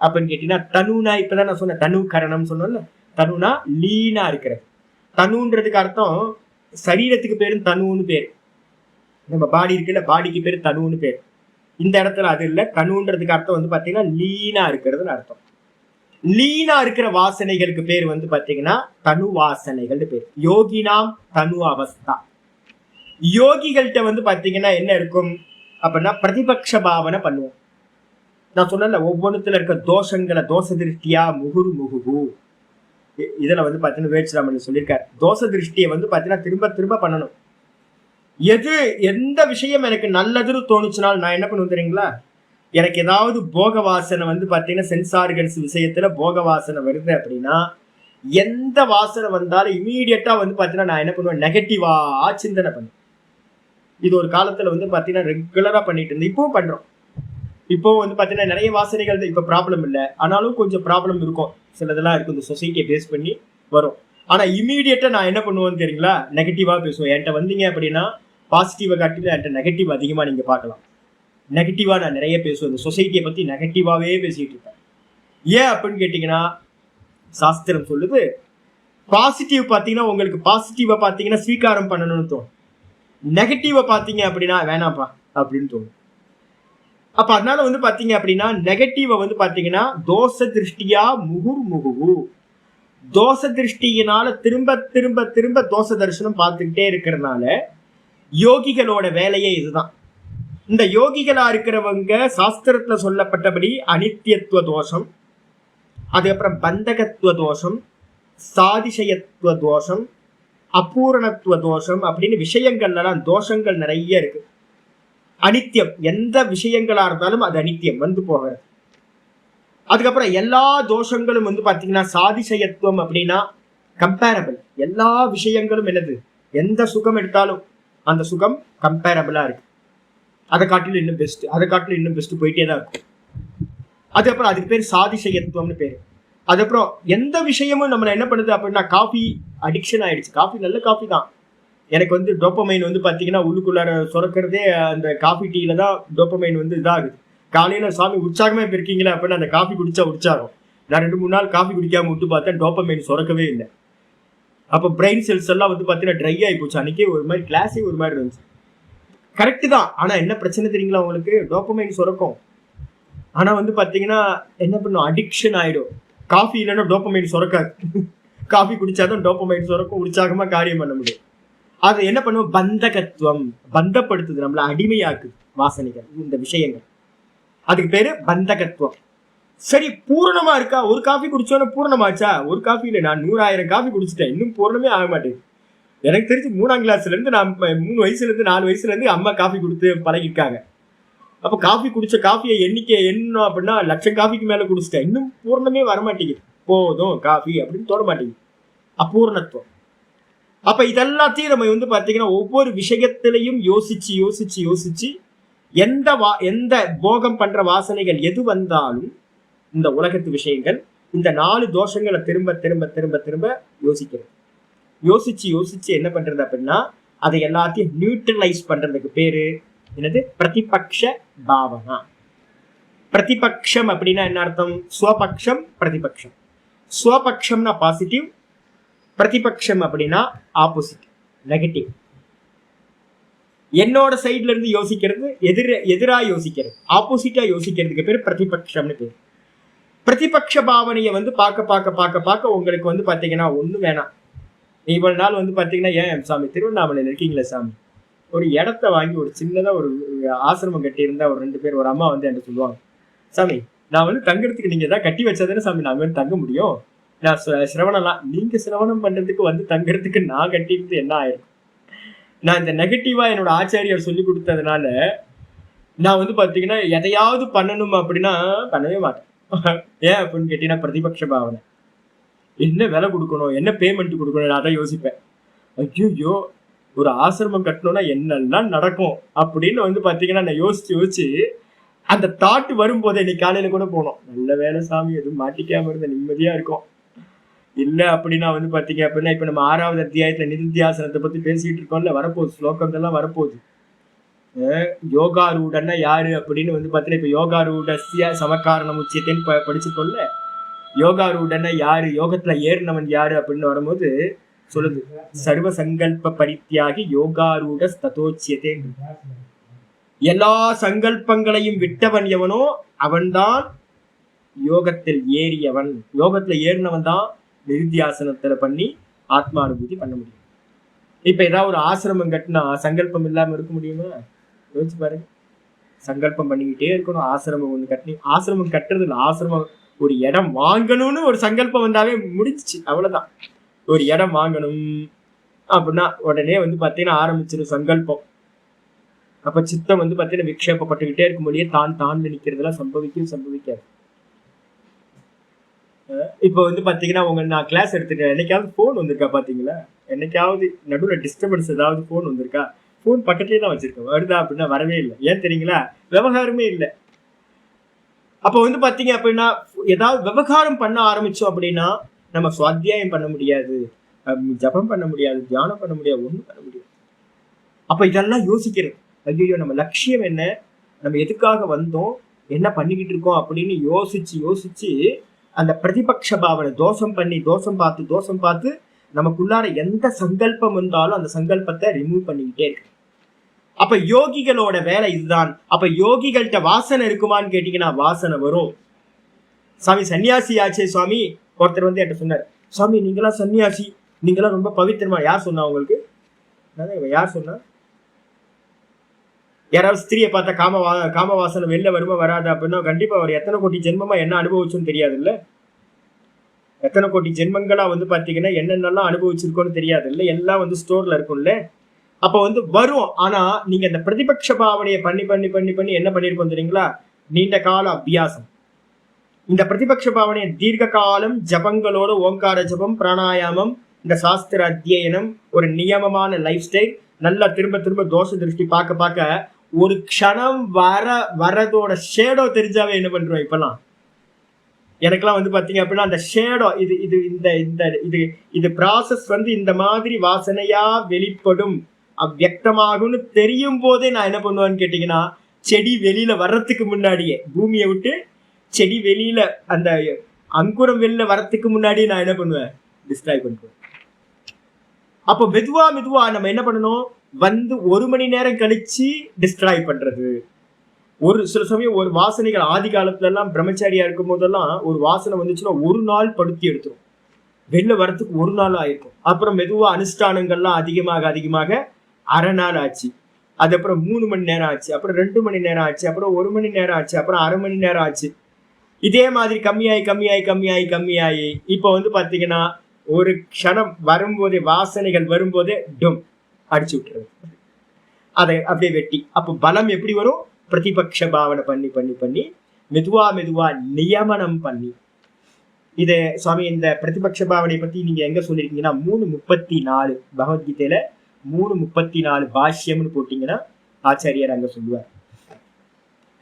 அப்படின்னு கேட்டீங்கன்னா, தனுனா இப்பதான் நான் சொன்ன தனு கரணம் சொன்னோம்ல, தனுனா லீனா இருக்கிறது. தனுன்றதுக்கு அர்த்தம் சரீரத்துக்கு பேரும் தனுன்னு பேரு. நம்ம பாடி இருக்குல்ல, பாடிக்கு பேரு தனுன்னு பேரு. இந்த இடத்துல அது இல்ல. தனுன்றதுக்கு அர்த்தம் வந்து பாத்தீங்கன்னா லீனா இருக்கிறதுன்னு அர்த்தம். லீனா இருக்கிற வாசனைகளுக்கு பேர் வந்து பாத்தீங்கன்னா தனு வாசனைகள் பேர். யோகினாம் தனு அவஸ்தா. யோகிகள்கிட்ட வந்து பாத்தீங்கன்னா என்ன இருக்கும் அப்படின்னா பிரதிபக்ஷ பாவனை பண்ணுவோம். நான் சொன்னல ஒவ்வொன்றுத்துல இருக்க தோஷங்களை தோஷ திருஷ்டியா முகுரு முகுகு, இதுல வந்து பாத்தீங்கன்னா வேட்சிராமன் சொல்லியிருக்காரு. தோஷ திருஷ்டியை வந்து பாத்தீங்கன்னா திரும்ப திரும்ப பண்ணணும். எந்த விஷயம் எனக்கு நல்லதுன்னு தோணுச்சுனால் நான் என்ன பண்ணுவேன் தெரியுங்களா, எனக்கு ஏதாவது போக வாசனை வந்து பாத்தீங்கன்னா சென்சார்கன்ஸ் விஷயத்துல போக வாசனை வருது அப்படின்னா, எந்த வாசனை வந்தாலும் இமீடியட்டா வந்து பாத்தீங்கன்னா நான் என்ன பண்ணுவேன், நெகட்டிவா சிந்தனை பண்ணுவேன். இது ஒரு காலத்துல வந்து பாத்தீங்கன்னா ரெகுலரா பண்ணிட்டு இருந்தேன், இப்பவும் பண்றோம். இப்போ வந்து பாத்தீங்கன்னா நிறைய வாசனைகள் இப்ப ப்ராப்ளம் இல்லை, ஆனாலும் கொஞ்சம் ப்ராப்ளம் இருக்கும், சிலதெல்லாம் இருக்கும், இந்த சொசைட்டியை பேஸ் பண்ணி வரும். ஆனா இமீடியட்டா நான் என்ன பண்ணுவேன்னு தெரியுங்களா, நெகட்டிவா பேசுவேன். என்கிட்ட வந்தீங்க அப்படின்னா பாசிட்டிவா காட்டில என்கிட்ட நெகட்டிவ் அதிகமா நீங்க பார்க்கலாம். நெகட்டிவா நான் நிறைய பேசுவேன், இந்த சொசைட்டியை பத்தி நெகட்டிவாவே பேசிட்டு இருப்பேன். ஏன் அப்படின்னு கேட்டீங்கன்னா, சாஸ்திரம் சொல்லுது பாசிட்டிவ் பாத்தீங்கன்னா உங்களுக்கு பாசிட்டிவா பாத்தீங்கன்னா ஸ்வீகாரம் பண்ணணும்னு தோணும், நெகட்டிவா பாத்தீங்க அப்படின்னா வேணாப்பா அப்படின்னு தோணும். அப்ப அதனால வந்து பாத்தீங்க அப்படின்னா நெகட்டிவ வந்து பாத்தீங்கன்னா தோஷ திருஷ்டியா முகுர் முகுகு, தோஷ திருஷ்டியினால திரும்ப திரும்ப திரும்ப தோஷ தரிசனம் பார்த்துக்கிட்டே இருக்கிறதுனால யோகிகளோட வேலையே இதுதான். இந்த யோகிகளா இருக்கிறவங்க சாஸ்திரத்துல சொல்லப்பட்டபடி அனித்தியத்துவ தோஷம், அதுக்கப்புறம் பந்தகத்துவ தோஷம், சாதிசயத்துவ தோஷம், அபூரணத்துவ தோஷம் அப்படின்னு விஷயங்கள்லாம் தோஷங்கள் நிறைய இருக்கு. அனித்தியம், எந்த விஷயங்களா இருந்தாலும் அது அனித்தியம், வந்து போகிறது. அதுக்கப்புறம் எல்லா தோஷங்களும் வந்து பாத்தீங்கன்னா சாதிசயத்துவம் அப்படின்னா கம்பேரபிள். எல்லா விஷயங்களும் என்னது, எந்த சுகம் எடுத்தாலும் அந்த சுகம் கம்பேரபிளா இருக்கு, அதை காட்டிலும் இன்னும் பெஸ்ட், அதை காட்டிலும் இன்னும் பெஸ்ட் போயிட்டே தான் இருக்கும். அதுக்கப்புறம் அதுக்கு பேர் சாதிசயத்துவம்னு பேரு. அதுக்கப்புறம் எந்த விஷயமும் நம்மளை என்ன பண்ணுது அப்படின்னா, காஃபி அடிக்ஷன் ஆயிடுச்சு. காஃபி நல்ல காஃபி தான், எனக்கு வந்து டோப்பமைன் வந்து பாத்தீங்கன்னா உள்ளுக்குள்ளார சுரக்கிறதே அந்த காஃபி டீல தான் டோப்பமைன் வந்து இதாகுது. காலையில சாமி உற்சாகமே இருக்கீங்களா அப்படின்னா அந்த காஃபி குடிச்சா உற்சாகம். நான் 2-3 நாள் காஃபி குடிக்காம விட்டு பார்த்தேன், டோப்பமைன் சுரக்கவே இல்லை. அப்போ பிரெயின் செல்ஸ் எல்லாம் வந்து பார்த்தீங்கன்னா ட்ரை ஆகி போச்சு. அன்னைக்கே ஒரு மாதிரி கிளாஸே ஒரு மாதிரி இருந்துச்சு. கரெக்டு தான். ஆனால் என்ன பிரச்சனை தெரியுங்களா உங்களுக்கு? டோபமைன் சுரக்கும். ஆனால் வந்து பார்த்தீங்கன்னா என்ன பண்ணும், அடிக்ஷன் ஆயிடும். காஃபி இல்லைன்னா டோபமைன் சுரக்காது. காஃபி குடிச்சாதான் டோபமைன் சுரக்கும், உற்சாகமாக காரியம் பண்ண முடியும். அது என்ன பண்ணும், பந்தகத்துவம், பந்தப்படுத்துது, நம்மளை அடிமையாக்குது வாசனைகள், இந்த விஷயங்கள். அதுக்கு பேரு பந்தகத்துவம். சரி, பூரணமா இருக்கா? ஒரு காஃபி குடிச்சோன்னா பூரணமாச்சா? ஒரு காஃபி இல்லை, நான் 100,000 காஃபி குடிச்சிட்டேன், இன்னும் பூரணமே ஆக மாட்டேங்குது. எனக்கு தெரிஞ்சு 3ஆம் கிளாஸ்ல இருந்து, நான் 3 வயசுல இருந்து 4 வயசுல இருந்து அம்மா காஃபி கொடுத்து பழகிருக்காங்க. அப்ப காஃபி குடிச்ச காஃபியை எண்ணிக்கை என்ன அப்படின்னா 1,00,000 காஃபிக்கு மேல குடிச்சிட்டேன், இன்னும் பூரணமே வரமாட்டேங்குது. போதும் காஃபி அப்படின்னு தோட மாட்டேங்குது. அபூர்ணத்துவம். அப்ப இதெல்லாத்தையும் நம்ம வந்து பாத்தீங்கன்னா ஒவ்வொரு விஷயத்திலையும் யோசிச்சு யோசிச்சு யோசிச்சு எந்த போகம் பண்ற வாசனைகள் எது வந்தாலும் இந்த உலகத்து விஷயங்கள் இந்த 4 தோஷங்களை திரும்ப திரும்ப திரும்ப திரும்ப யோசிக்கிறது. யோசிச்சு யோசிச்சு என்ன பண்றது அப்படின்னா அதை எல்லாத்தையும் நியூட்ரலைஸ் பண்றதுக்கு பேரு என்னது, பிரதிபக்ஷ பாவனா. பிரதிபக்ஷம் அப்படின்னா என்ன அர்த்தம்? ஸ்வபக்ஷம், பிரதிபக்ஷம். ஸ்வபக்ஷம்னா பாசிட்டிவ், பிரதிபக்ஷம் அப்படின்னா ஆப்போசிட், நெகட்டிவ். என்னோட சைட்ல இருந்து யோசிக்கிறது, எதிரா யோசிக்கிறது, ஆப்போசிட்டா யோசிக்கிறதுக்கு பேர் பிரதிபக்ஷம்னு பேர். பிரதிபக்ஷ பாவனையை வந்து பார்க்க பார்க்க பார்க்க பார்க்க உங்களுக்கு வந்து பாத்தீங்கன்னா ஒண்ணும் வேணாம். இவ்வளவு நாள் வந்து பாத்தீங்கன்னா, ஏன் சாமி திருவண்ணாமலையில இருக்கீங்களா சாமி, ஒரு இடத்த வாங்கி ஒரு சின்னதா ஒரு ஆசிரமம் கட்டி இருந்தா ஒரு 2 பேர், ஒரு அம்மா வந்து என்கிட்ட சொல்லுவாங்க, சாமி நான் வந்து தங்குறதுக்கு நீங்க ஏதாவது கட்டி வச்சாதானே சாமி நான் வந்து தங்க முடியும், நான் சிரவணம்லாம் நீங்க சிரவணம் பண்றதுக்கு வந்து தங்குறதுக்கு நான் கட்டிட்டு என்ன ஆயிரும். நான் இந்த நெகட்டிவா என்னோட ஆச்சாரியார் சொல்லி கொடுத்ததுனால நான் வந்து பாத்தீங்கன்னா எதையாவது பண்ணணும் அப்படின்னா பண்ணவே மாட்டேன். ஏன் அப்படின்னு கேட்டீங்கன்னா பிரதிபக்ஷ பாவனை. என்ன விலை கொடுக்கணும், என்ன பேமெண்ட் கொடுக்கணும், நான் தான் யோசிப்பேன். ஐயோ ஒரு ஆசிரமம் கட்டணும்னா என்னெல்லாம் நடக்கும் அப்படின்னு வந்து பாத்தீங்கன்னா நான் யோசிச்சு அந்த தாட் வரும்போது இன்னைக்கு காலையில கூட போனோம், நல்ல வேலை சாமி எதுவும் மாட்டிக்காம இருந்த நிம்மதியா இருக்கும். இல்ல அப்படின்னா வந்து பாத்தீங்க அப்படின்னா இப்ப நம்ம 6வது அத்தியாயத்துல நிதித்தியாசனத்தை பத்தி பேசிட்டு இருக்கோம்ல, வரப்போகுது ஸ்லோகம் எல்லாம் வரப்போகுது. யோகாரூடன்னா யாரு அப்படின்னு வந்து பாத்தீங்கன்னா இப்ப யோகாரூடஸ்ய சமகாரணம் உச்சியத்தைன்னு படிச்சுக்கொள்ள, யோகாரூடன்னா யாரு, யோகத்துல ஏறினவன் யாரு அப்படின்னு வரும்போது சொல்லுது, சர்வ சங்கல்ப பரித்தியாகி யோகாரூட ததோச்சியதே. எல்லா சங்கல்பங்களையும் விட்டவன் எவனோ அவன்தான் யோகத்தில் ஏறியவன். யோகத்துல ஏறினவன் தான் நிதித்தியாசனத்துல பண்ணி ஆத்மானுபூதி பண்ண முடியும். இப்ப ஏதாவது ஒரு ஆசிரமம் கட்டினா சங்கல்பம் இல்லாம இருக்க முடியுமா? யோசிச்சு பாருங்க. சங்கல்பம் பண்ணிக்கிட்டே இருக்கணும். ஆசிரமம் ஒண்ணு கட்டி, ஆசிரமம் கட்டுறது இல்லை, ஆசிரமம் ஒரு இடம் வாங்கணும்னு ஒரு சங்கல்பம் வந்தாவே முடிஞ்சிச்சு, அவ்வளவுதான். ஒரு இடம் வாங்கணும் அப்படின்னா உடனே வந்து பாத்தீங்கன்னா ஆரம்பிச்சிடும் சங்கல்பம். அப்ப சித்தம் வந்து பாத்தீங்கன்னா விக்ஷேபப்பட்டுக்கிட்டே இருக்கும் முடியே தான் நினைக்கிறதுலாம் சம்பவிக்காது. இப்ப வந்து பாத்தீங்கன்னா நான் கிளாஸ் எடுத்துட்டேன், என்னைக்காவது போன் வந்திருக்கா பாத்தீங்களா? என்னைக்காவது நடுவில் டிஸ்டர்பன்ஸ் ஏதாவது போன் வந்திருக்கா? போன் பக்கத்துலயே தான் வச்சிருக்கேன், வருதா அப்படின்னா வரவே இல்லை. ஏன் தெரியுங்களா? விவகாரமே இல்லை. அப்ப வந்து பாத்தீங்க அப்படின்னா ஏதாவது விவகாரம் பண்ண ஆரம்பிச்சோம் அப்படின்னா நம்ம சுவாத்தியாயம் பண்ண முடியாது, ஜபம் பண்ண முடியாது, தியானம் பண்ண முடியாது, ஒண்ணும் பண்ண முடியாது. அப்ப இதெல்லாம் யோசிக்கிறது. ஐயோ நம்ம லட்சியம் என்ன, நம்ம எதுக்காக வந்தோம், என்ன பண்ணிக்கிட்டு இருக்கோம் அப்படின்னு யோசிச்சு அந்த பிரதிபக்ஷ பாவனை தோஷம் பார்த்து நமக்குள்ளார எந்த சங்கல்பம் வந்தாலும் அந்த சங்கல்பத்தை ரிமூவ் பண்ணிக்கிட்டே இருக்கு. அப்ப யோகிகளோட வேலை இதுதான். அப்ப யோகிகள்கிட்ட வாசனை இருக்குமான்னு கேட்டீங்கன்னா வாசனை வரும். சாமி சன்னியாசி ஆச்சே சுவாமி, ஒருத்தர் வந்து என்கிட்ட சொன்னார், சுவாமி நீங்களாம் சன்னியாசி, நீங்களாம் ரொம்ப பவித்திரமா. யார் சொன்னா உங்களுக்கு? யார் சொன்னா? யாராவது ஸ்திரியை பார்த்தா காம வாசனை வெளில வருமா வராது அப்படின்னா கண்டிப்பா அவர் எத்தனை கோடி ஜென்மமா என்ன அனுபவிச்சோன்னு தெரியாது இல்ல, எத்தனை கோடி ஜென்மங்களா வந்து பாத்தீங்கன்னா என்னென்னலாம் அனுபவிச்சிருக்கோன்னு தெரியாது இல்ல, எல்லாம் வந்து ஸ்டோர்ல இருக்கும்ல. அப்ப வந்து வரும். ஆனா நீங்க அந்த பிரதிபக்ஷ பாவனையை பண்ணி பண்ணி பண்ணி பண்ணி என்ன பண்ணிருக்கோம் தெரியுங்களா? நீண்ட கால அபியாசம். இந்த பிரதிபக்ஷ பாவனையை தீர்க்க காலம் ஜபங்களோட ஓங்கார ஜபம், பிராணாயாமம், இந்த சாஸ்திர அத்தியனம், ஒரு நியமமான லைஃப் ஸ்டைல், நல்லா திரும்ப திரும்ப தோஷ திருஷ்டி பார்க்க ஒரு க்ஷணம் வரதோட ஷேடோ தெரிஞ்சாவே என்ன பண்றோம் இப்பெல்லாம். எனக்கெல்லாம் வந்து பாத்தீங்க அப்படின்னா அந்த ஷேடோ இது ப்ராசஸ் வந்து இந்த மாதிரி வாசனையா வெளிப்படும், அவ்வியக்தமாகும்னு தெரியும் போதே நான் என்ன பண்ணுவேன்னு கேட்டீங்கன்னா, செடி வெளியில வர்றதுக்கு முன்னாடியே, பூமியை விட்டு செடி வெளியில அந்த அங்குரம் வெளியில வர்றதுக்கு முன்னாடியே நான் என்ன பண்ணுவேன், டிஸ்ட்ராய் பண்ணுவேன். அப்போ மெதுவா மெதுவா நம்ம என்ன பண்ணணும், வந்து 1 மணி நேரம் கழிச்சு டிஸ்ட்ராய் பண்றது. ஒரு சில சமயம் ஒரு வாசனைகள் ஆதி காலத்துல எல்லாம் பிரம்மச்சாரியா இருக்கும் போதெல்லாம் ஒரு வாசனை வந்துச்சுன்னா 1 நாள் படுத்தி எடுத்துரும். வெளில வரத்துக்கு 1 நாள் ஆயிருக்கும். அப்புறம் மெதுவா அனுஷ்டானங்கள்லாம் அதிகமாக அதிகமாக அரை நாள் ஆச்சு. அதுக்கப்புறம் 3 மணி நேரம் ஆச்சு, அப்புறம் 2 மணி நேரம் ஆச்சு, அப்புறம் 1 மணி நேரம் ஆச்சு, அப்புறம் அரை மணி நேரம் ஆச்சு. இதே மாதிரி கம்மியாயி இப்ப வந்து பாத்தீங்கன்னா ஒரு க்ஷணம் வரும்போதே, வாசனைகள் வரும்போதே டும் அடிச்சு விட்டுறது, அதை அப்படியே வெட்டி. அப்போ பலம் எப்படி வரும், பிரதிபக்ஷ பாவனை பண்ணி பண்ணி பண்ணி மெதுவா மெதுவா நியமனம் பண்ணி. இது சுவாமி இந்த பிரதிபக்ஷ பாவனை பத்தி நீங்க எங்க சொல்லிருக்கீங்கன்னா 3:34 பகவத்கீதையில 3:34 பாஷ்யம்னு போட்டீங்கன்னா ஆச்சாரியர் அங்க சொல்லுவார்.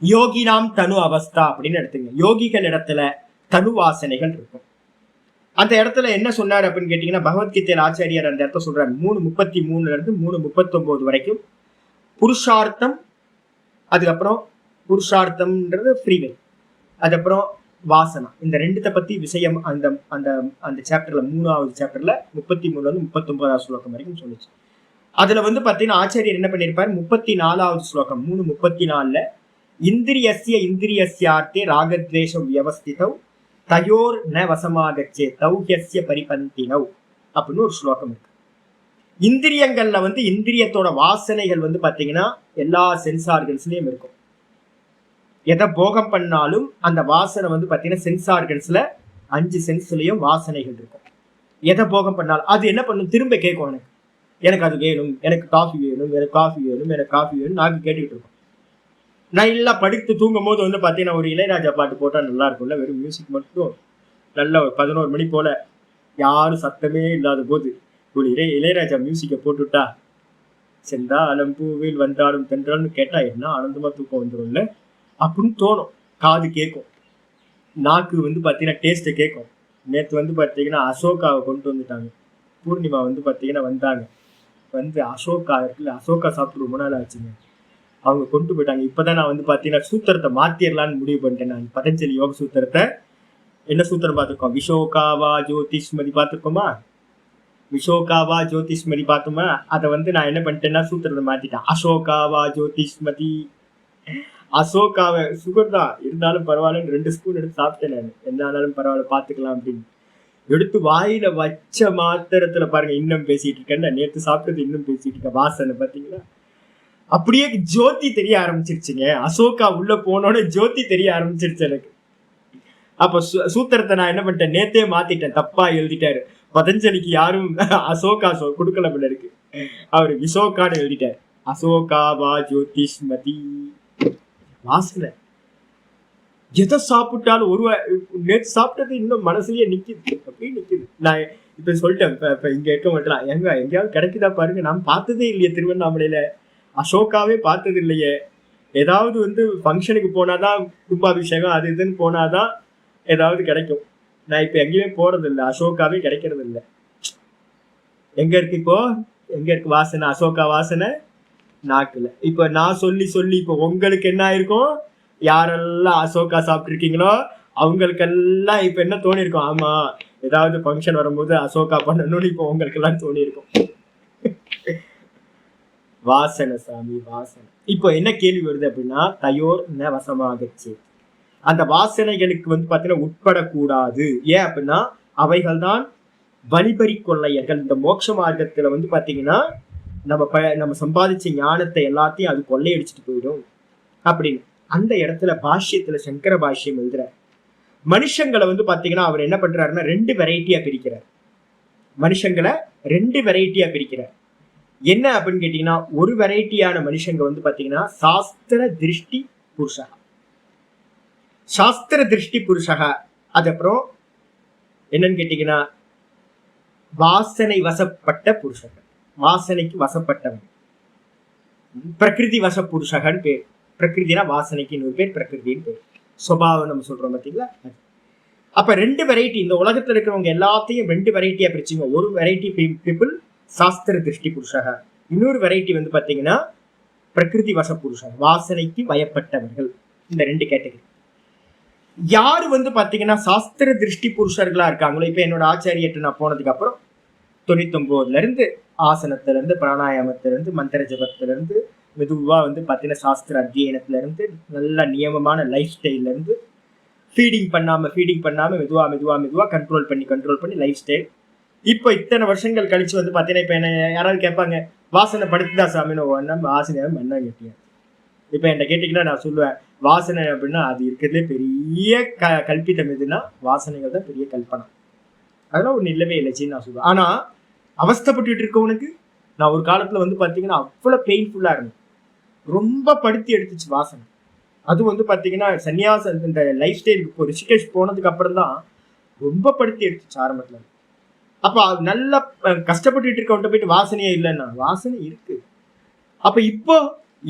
யோகினாம் தனு அவஸ்தா அப்படின்னு எடுத்துங்க. யோகிகள் இடத்துல தனு வாசனைகள் இருக்கும். அந்த இடத்துல என்ன சொன்னார் அப்படின்னு கேட்டீங்கன்னா, பகவத்கீதையில ஆச்சாரியர் அந்த இடத்த சொல்றாரு 3:33 இருந்து 3:39 வரைக்கும் புருஷார்த்தம், அதுக்கப்புறம் புருஷார்த்தம்ன்றது ஃப்ரீவில், அதுக்கப்புறம் வாசனா, இந்த ரெண்டுத்த பத்தி விஷயம் அந்த அந்த அந்த சாப்டர்ல 3வது சாப்டர்ல 33 வந்து 39வது ஸ்லோகம் வரைக்கும் சொல்லிச்சு. அதுல வந்து பாத்தீங்கன்னா ஆச்சாரியர் என்ன பண்ணிருப்பாரு, 34வது ஸ்லோகம் 3:34ல இந்திரியஸ்யார்த்தே ராகத்வேஷ வியவஸ்திதௌ தயோர் ந வசமாகச்சே தௌஹ்யஸ்ய பரிபந்தினௌ அப்படின்னு ஒரு ஸ்லோகம் இருக்கு. இந்திரியங்கள்ல வந்து இந்திரியத்தோட வாசனைகள் வந்து பாத்தீங்கன்னா எல்லா சென்ஸ் ஆர்கன்ஸ்லயும் இருக்கும். எதை போகம் பண்ணாலும் அந்த வாசனை வந்து பாத்தீங்கன்னா சென்ஸ் ஆர்கன்ஸ்ல 5 சென்ஸ்லயும் வாசனைகள் இருக்கும். எதை போகம் பண்ணாலும் அது என்ன பண்ணும், திரும்ப கேட்கும், எனக்கு அது வேணும், எனக்கு காஃபி வேணும், எனக்கு காஃபி வேணும், எனக்கு காஃபி வேணும், நாக்கு கேட்டுக்கிட்டு இருக்கும். நான் எல்லாம் படுத்து தூங்கும் போது வந்து பாத்தீங்கன்னா ஒரு இளையராஜா பாட்டு போட்டா நல்லா இருக்கும்ல, வெறும் மியூசிக் மட்டும், நல்ல ஒரு 11 மணி போல யாரும் சத்தமே இல்லாத போது ஒரு இளையராஜா மியூசிக்கை போட்டுட்டா, செந்தாளம் பூவில் வந்தாலும் தென்றாலும் கேட்டா என்ன ஆனந்தமா தூக்கம் வந்துடும்ல அப்படின்னு தோணும். காது கேட்கும், நாக்கு வந்து பாத்தீங்கன்னா டேஸ்ட்டை கேட்கும். நேற்று வந்து பாத்தீங்கன்னா அசோகாவை கொண்டு வந்துட்டாங்க, பூர்ணிமா வந்து பாத்தீங்கன்னா வந்தாங்க, வந்து அசோகா இருக்குல்ல, அசோகா சாப்பிட்டு ரொம்ப நாள் ஆச்சுங்க, அவங்க கொண்டு போயிட்டாங்க. இப்பதான் நான் வந்து பாத்தீங்கன்னா சூத்திரத்தை மாத்திரலான்னு முடிவு பண்ணிட்டேன். நான் பதஞ்சலி யோக சூத்திரத்தை, என்ன சூத்திரம் பார்த்திருக்கோம், விஷோகாவா ஜோதிஷ்மதி பார்த்திருக்கோமா, விஷோகாவா ஜோதிஷ்மதி பார்த்தோமா, அதை வந்து நான் என்ன பண்ணிட்டேன்னா சூத்திரத்தை மாத்திட்டேன், அசோகாவா ஜோதிஷ்மதி. அசோகாவை சுகர் தான் இருந்தாலும் பரவாயில்லன்னு 2 ஸ்பூன் எடுத்து சாப்பிட்டேன். நான் என்ன ஆனாலும் பரவாயில்ல பாத்துக்கலாம் அப்படின்னு எடுத்து வாயில வச்ச மாத்திரத்துல பாருங்க இன்னும் பேசிட்டு இருக்கேன். நேற்று சாப்பிட்டது இன்னும் பேசிட்டு இருக்கேன். வாசனை பாத்தீங்களா, அப்படியே ஜோதி தெரிய ஆரம்பிச்சிருச்சுங்க. அசோகா உள்ள போனோட ஜோதி தெரிய ஆரம்பிச்சிருச்சு எனக்கு. அப்ப சூத்திரத்தை நான் என்ன பண்ணிட்டேன், நேத்தே மாத்திட்டேன், தப்பா எழுதிட்டாரு. பதஞ்சலிக்கு யாரும் அசோகா கொடுக்கல போல இருக்கு, அவரு விசோகான்னு எழுதிட்டாரு. அசோகாவா ஜோதிஷ்மதி. வாசனை எதை சாப்பிட்டாலும் ஒரு நேற்று சாப்பிட்டது இன்னும் மனசுலயே நிக்குது, அப்படியே நிக்குது. நான் இப்ப சொல்லிட்டேன், இப்ப இங்க இருக்க மாட்டலாம், எங்கேயாவது கிடைக்குதா பாருங்க, நான் பார்த்ததே இல்லையே திருவண்ணாமலையில, அசோகாவே பார்த்தது இல்லையே. ஏதாவது வந்து ஃபங்க்ஷனுக்கு போனாதான், கும்பாபிஷேகம் அது இதுன்னு போனாதான் ஏதாவது கிடைக்கும். நான் இப்ப எங்கேயுமே போறது இல்லை, அசோகாவே கிடைக்கிறது இல்லை. எங்க இருக்கு இப்போ, எங்க இருக்கு வாசனை, அசோகா வாசனை நாக்குல. இப்ப நான் சொல்லி சொல்லி இப்ப உங்களுக்கு என்ன ஆயிருக்கும், யாரெல்லாம் அசோகா சாப்பிட்டு இருக்கீங்களோ அவங்களுக்கெல்லாம் இப்ப என்ன தோணி இருக்கும், ஆமா ஏதாவது ஃபங்க்ஷன் வரும்போது அசோகா பண்ணணும்னு இப்ப உங்களுக்கு எல்லாம் தோணி இருக்கும். வாசனை சாமி வாசனை. இப்போ என்ன கேள்வி வருது அப்படின்னா, தயோர் ந வசமாகச்சு, அந்த வாசனைகளுக்கு வந்து பாத்தீங்கன்னா உட்படக்கூடாது. ஏன் அப்படின்னா அவைகள் தான் வழிபறி கொள்ளையர்கள். இந்த மோட்ச மார்க்கத்துல வந்து பாத்தீங்கன்னா நம்ம சம்பாதிச்ச ஞானத்தை எல்லாத்தையும் அது கொள்ளையடிச்சுட்டு போயிடும் அப்படின்னு. அந்த இடத்துல பாஷ்யத்துல சங்கர பாஷ்யம் எழுதுறாரு. மனுஷங்களை வந்து பாத்தீங்கன்னா அவர் என்ன பண்றாருன்னா 2 வெரைட்டியா பிரிக்கிறார். மனுஷங்களை 2 வெரைட்டியா பிரிக்கிறார். என்ன அப்படின்னு கேட்டீங்கன்னா, ஒரு வெரைட்டியான மனுஷங்க வந்து பாத்தீங்கன்னா சாஸ்திர திருஷ்டி புருஷகா, சாஸ்திர திருஷ்டி புருஷகா. அதுக்கப்புறம் என்னன்னு கேட்டீங்கன்னா வாசனை வசப்பட்ட புருஷகன், வாசனைக்கு வசப்பட்டவன், பிரகிருதி வச புருஷகன் பேர். பிரகிருதினா வாசனைக்கு இன்னொரு பேர், பிரகிருதின்னு பேர். சுபாவம் நம்ம சொல்றோம் பாத்தீங்களா. அப்ப 2 வெரைட்டி, இந்த உலகத்துல இருக்கிறவங்க எல்லாத்தையும் 2 வெரைட்டியா பிரிச்சுங்க. ஒரு வெரைட்டி பீப்புள் சாஸ்திர திருஷ்டி புருஷக, இன்னொரு வெரைட்டி வந்து பாத்தீங்கன்னா பிரகிருதி வச புருஷன், வாசனைக்கு வயப்பட்டவர்கள். இந்த 2 கேட்டகரி. யாரு வந்து பாத்தீங்கன்னா சாஸ்திர திருஷ்டி புருஷர்களா இருக்காங்களோ, இப்ப என்னோட ஆச்சாரியத்தை நான் போனதுக்கு அப்புறம் 99ல இருந்து ஆசனத்துல இருந்து, பிராணாயாமத்துல இருந்து, மந்திர ஜபத்துல இருந்து, மெதுவா வந்து பாத்தீங்கன்னா சாஸ்திர அத்தியனத்துல இருந்து, நல்ல நியமமான லைஃப் ஸ்டைல்ல இருந்து, ஃபீடிங் பண்ணாம மெதுவா மெதுவா மெதுவா கண்ட்ரோல் பண்ணி லைஃப் ஸ்டைல். இப்போ இத்தனை வருஷங்கள் கழிச்சு வந்து பாத்தீங்கன்னா இப்ப என்ன யாராவது கேட்பாங்க, வாசனை படுத்துதா சாமின்னு, வாசனை என்ன கேட்டீங்க. இப்ப என்கிட்ட கேட்டீங்கன்னா நான் சொல்லுவேன், வாசனை அப்படின்னா அது இருக்கிறதுலே பெரிய கல்பித்தம் எதுன்னா வாசனைகள் தான் பெரிய கல்பனை. அதெல்லாம் ஒண்ணு இல்லவே இல்லைச்சின்னு நான் சொல்லுவேன். ஆனா அவஸ்தைப்பட்டு இருக்கவனுக்கு நான் ஒரு காலத்துல வந்து பாத்தீங்கன்னா அவ்வளவு பெயின்ஃபுல்லா இருந்தேன். ரொம்ப படுத்தி எடுத்துச்சு வாசனை. அது வந்து பாத்தீங்கன்னா சன்னியாசம் இந்த லைஃப் ஸ்டைலுக்கு இப்போ ரிஷிகேஷ் போனதுக்கு அப்புறம் தான் ரொம்ப படுத்தி எடுத்துச்சு ஆரம்பத்துல. அப்ப நல்லா கஷ்டப்பட்டு இருக்கவன்ட்ட போயிட்டு வாசனையே இல்லைன்னா, வாசனை இருக்கு. அப்ப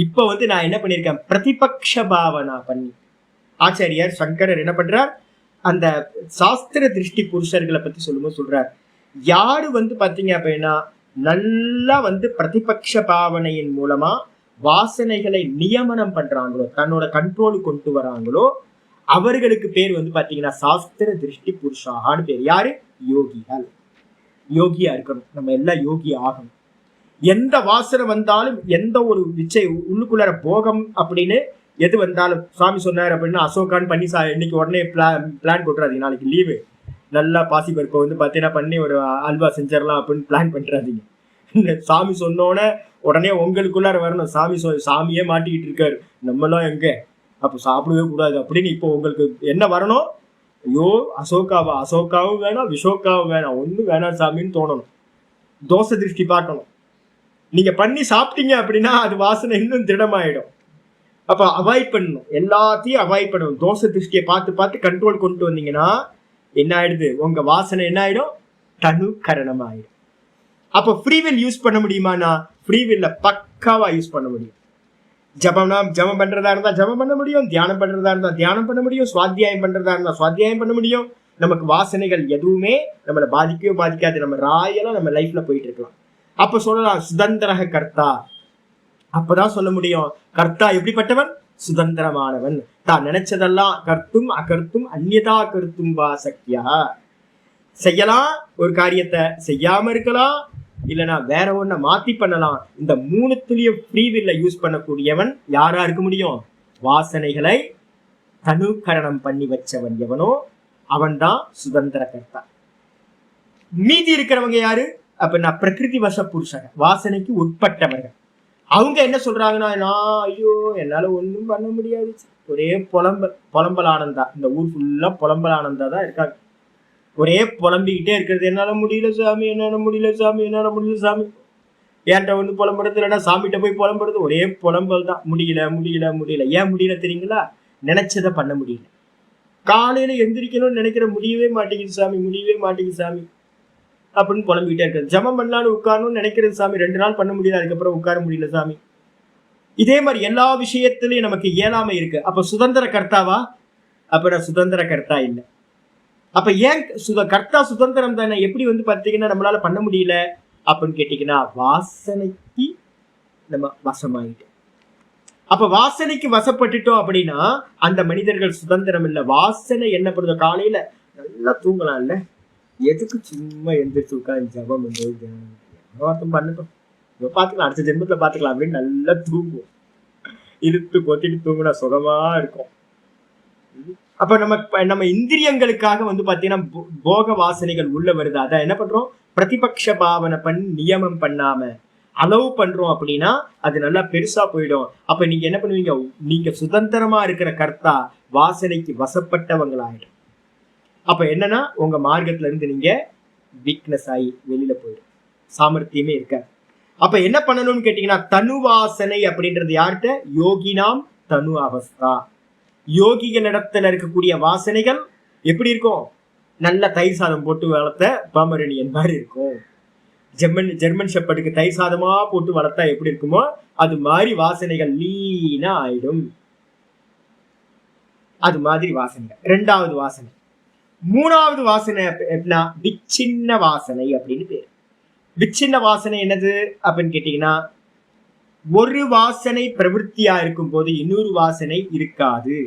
இப்போ வந்து நான் என்ன பண்ணியிருக்கேன், பிரதிபக்ஷ பாவனா பண்ணி ஆச்சாரியார் சங்கரர் என்ன பண்றார், அந்த சாஸ்திர திருஷ்டி புருஷர்களை பத்தி சொல்லும்போது சொல்றார், யாரு வந்து பாத்தீங்க அப்படின்னா நல்லா வந்து பிரதிபக்ஷ பாவனையின் மூலமா வாசனைகளை நியமனம் பண்றாங்களோ, தன்னோட கண்ட்ரோலு கொண்டு வராங்களோ, அவர்களுக்கு பேர் வந்து பாத்தீங்கன்னா சாஸ்திர திருஷ்டி புருஷான்னு பேர். யாரு? யோகிகள். யோகியா இருக்கணும், நம்ம எல்லாம் யோகி ஆகணும். எந்த வாசனை வந்தாலும், எந்த ஒரு விச்சை உள்ளுக்குள்ளார போகம் அப்படின்னு எது வந்தாலும், சுவாமி சொன்னார் அப்படின்னா அசோகான்னு பண்ணி இன்னைக்கு உடனே பிளான் போட்டுறாதீங்க, நாளைக்கு லீவு நல்லா பாசி பருப்பை வந்து பார்த்தீங்கன்னா பண்ணி ஒரு அல்வா செஞ்சிடலாம் அப்படின்னு பிளான் பண்ணுறாதீங்க. சாமி சொன்னோன்னே உடனே உங்களுக்குள்ளார வரணும். சாமியே மாட்டிக்கிட்டு இருக்காரு, நம்மளாம் எங்க அப்போ சாப்பிடவே கூடாது அப்படின்னு இப்போ உங்களுக்கு என்ன வரணும், ஐயோ அசோகாவும் வேணாம், விஷோக்காவும் வேணாம், ஒன்றும் வேணாம் சாமின்னு தோணணும். தோசை திருஷ்டி பார்க்கணும். நீங்க பண்ணி சாப்பிட்டீங்க அப்படின்னா அது வாசனை இன்னும் திடமாயிடும். அப்ப அவாய்ட் பண்ணணும், எல்லாத்தையும் அவாய்ட் பண்ணணும். தோசை திருஷ்டியை பார்த்து கண்ட்ரோல் கொண்டு வந்தீங்கன்னா என்ன ஆயிடுது, உங்க வாசனை என்ன ஆயிடும், தனுகரணம் ஆயிடும். அப்போ ஃப்ரீவில் யூஸ் பண்ண முடியுமானா, ஃப்ரீவில்ல பக்காவா யூஸ் பண்ண முடியும். ஜபம் பண்றதா இருந்தா ஜபம் பண்ண முடியும், தியானம் பண்றதா இருந்தா தியானம் பண்ண முடியும், சுவாத்தியாயம் பண்றதா இருந்தா சுவாத்தியாயம் பண்ண முடியும். நமக்கு வாசனைகள் எதுவுமே நம்மளை பாதிக்கவே பாதிக்காது. நம்ம ராயெல்லாம் நம்ம லைஃப்ல போயிட்டு இருக்கலாம். அப்ப சொல்லலாம் சுதந்திர கர்த்தா. அப்பதான் சொல்ல முடியும், கர்த்தா எப்படிப்பட்டவன், சுதந்திரமானவன். தான் நினைச்சதெல்லாம் கர்த்தும் அகர்த்தும் அந்நியதா கருத்தும் வாசக்கியா. செய்யலாம், ஒரு காரியத்தை செய்யாம இருக்கலாம், இல்லைன்னா வேற ஒன்ன மாத்தி பண்ணலாம். இந்த மூணுத்துலயும் ஃப்ரீவில்ல யூஸ் பண்ணக்கூடியவன் யாரா இருக்க முடியும், வாசனைகளை தனுகரணம் பண்ணி வச்சவன் எவனோ அவன் தான் சுதந்திர கர்த்தா. மீதி இருக்கிறவங்க யாரு அப்படின்னா பிரகிருதி வச புருஷன், வாசனைக்கு உட்பட்டவர்கள். அவங்க என்ன சொல்றாங்கன்னா, நான் ஐயோ என்னால ஒன்றும் பண்ண முடியாது, ஒரே புலம்பல் ஆனந்தா. இந்த ஊர் ஃபுல்லா புலம்பல் ஆனந்தா தான் இருக்காங்க. ஒரே புலம்பிக்கிட்டே இருக்கிறது, என்னால முடியல சாமி, என்னால முடியல சாமி, என்னால முடியல சாமி. ஏன்ட்ட வந்து புலம்புறது, இல்லைன்னா சாமிகிட்ட போய் புலம்புறது, ஒரே புலம்பல் தான். முடியல முடியல முடியல. ஏன் முடியல தெரியுங்களா, நினைச்சதை பண்ண முடியல. காலையில எந்திரிக்கணும்னு நினைக்கிற, முடியவே மாட்டேங்குது சாமி, முடியவே மாட்டேங்குது சாமி அப்படின்னு புலம்பிக்கிட்டே இருக்கிறது. ஜபம் பண்ணலான்னு உட்காரணும்னு நினைக்கிறது சாமி, 2 நாள் பண்ண முடியல, அதுக்கப்புறம் உட்கார முடியல சாமி. இதே மாதிரி எல்லா விஷயத்திலையும் நமக்கு இயலாமை இருக்கு. அப்ப சுதந்திர கர்த்தாவா, அப்ப நான் சுதந்திர கர்த்தா இல்லை. அப்ப ஏன் கர்த்தா சுதந்திரம் தானே, எப்படி வந்து பார்த்தீங்கன்னா நம்மளால பண்ண முடியல அப்படின்னு கேட்டீங்கன்னா, வாசனைக்கு நம்ம வசமாயிட்டோம். அப்ப வாசனைக்கு வசப்பட்டுட்டோம் அப்படின்னா அந்த மனிதர்கள் சுதந்திரம் இல்லை. வாசனை என்ன பண்ணுது, காலையில நல்லா தூங்கலாம்ல, எதுக்கு சும்மா எந்திரிச்சு உட்காந்து ஜபம் பண்ணட்டும், பார்த்துக்கலாம், அடுத்த ஜென்மத்துல பார்த்துக்கலாம் அப்படின்னு நல்லா தூங்குவோம். இழுத்து கொத்திட்டு தூங்குனா சுகமா இருக்கும். அப்ப நம்ம இந்திரியங்களுக்காக வந்து பாத்தீங்கன்னா போக வாசனைகள் உள்ள வருது. அதான் என்ன பண்றோம், பிரதிபக்ஷ பாவனை பண்ணி நியமம் பண்ணாம அலோவ் பண்றோம் அப்படின்னா அது நல்லா பெருசா போயிடும். அப்ப நீங்க என்ன பண்ணுவீங்க, நீங்க சுதந்திரமா இருக்கிற கர்த்தா வாசனைக்கு வசப்பட்டவங்களாயிடும். அப்ப என்னன்னா உங்க மார்க்கத்துல இருந்து நீங்க வீக்னஸ் ஆகி வெளியில போயிடும், சாமர்த்தியமே இருக்காது. அப்ப என்ன பண்ணணும்னு கேட்டீங்கன்னா, தனு வாசனை அப்படின்றது யார்கிட்ட, யோகினாம் தனு அவஸ்தா. யோகிகளிடத்துல இருக்கக்கூடிய வாசனைகள் எப்படி இருக்கும், நல்ல தயிர் சாதம் போட்டு வளர்த்த பாமரணியன் மாதிரி இருக்கும். ஜெர்மன் ஷெப்பர்டுக்கு தயிர் சாதமா போட்டு வளர்த்தா எப்படி இருக்குமோ அது மாதிரி வாசனைகள் லீனா ஆயிடும். அது மாதிரி வாசனைகள். 2வது வாசனை. 3வது வாசனை எப்படின்னா விச்சின்ன வாசனை அப்படின்னு பேரு. விச்சின்ன வாசனை என்னது அப்படின்னு கேட்டீங்கன்னா, ஒரு வாசனை பிரவருத்தியா இருக்கும் போது இன்னொரு வாசனை இருக்காது.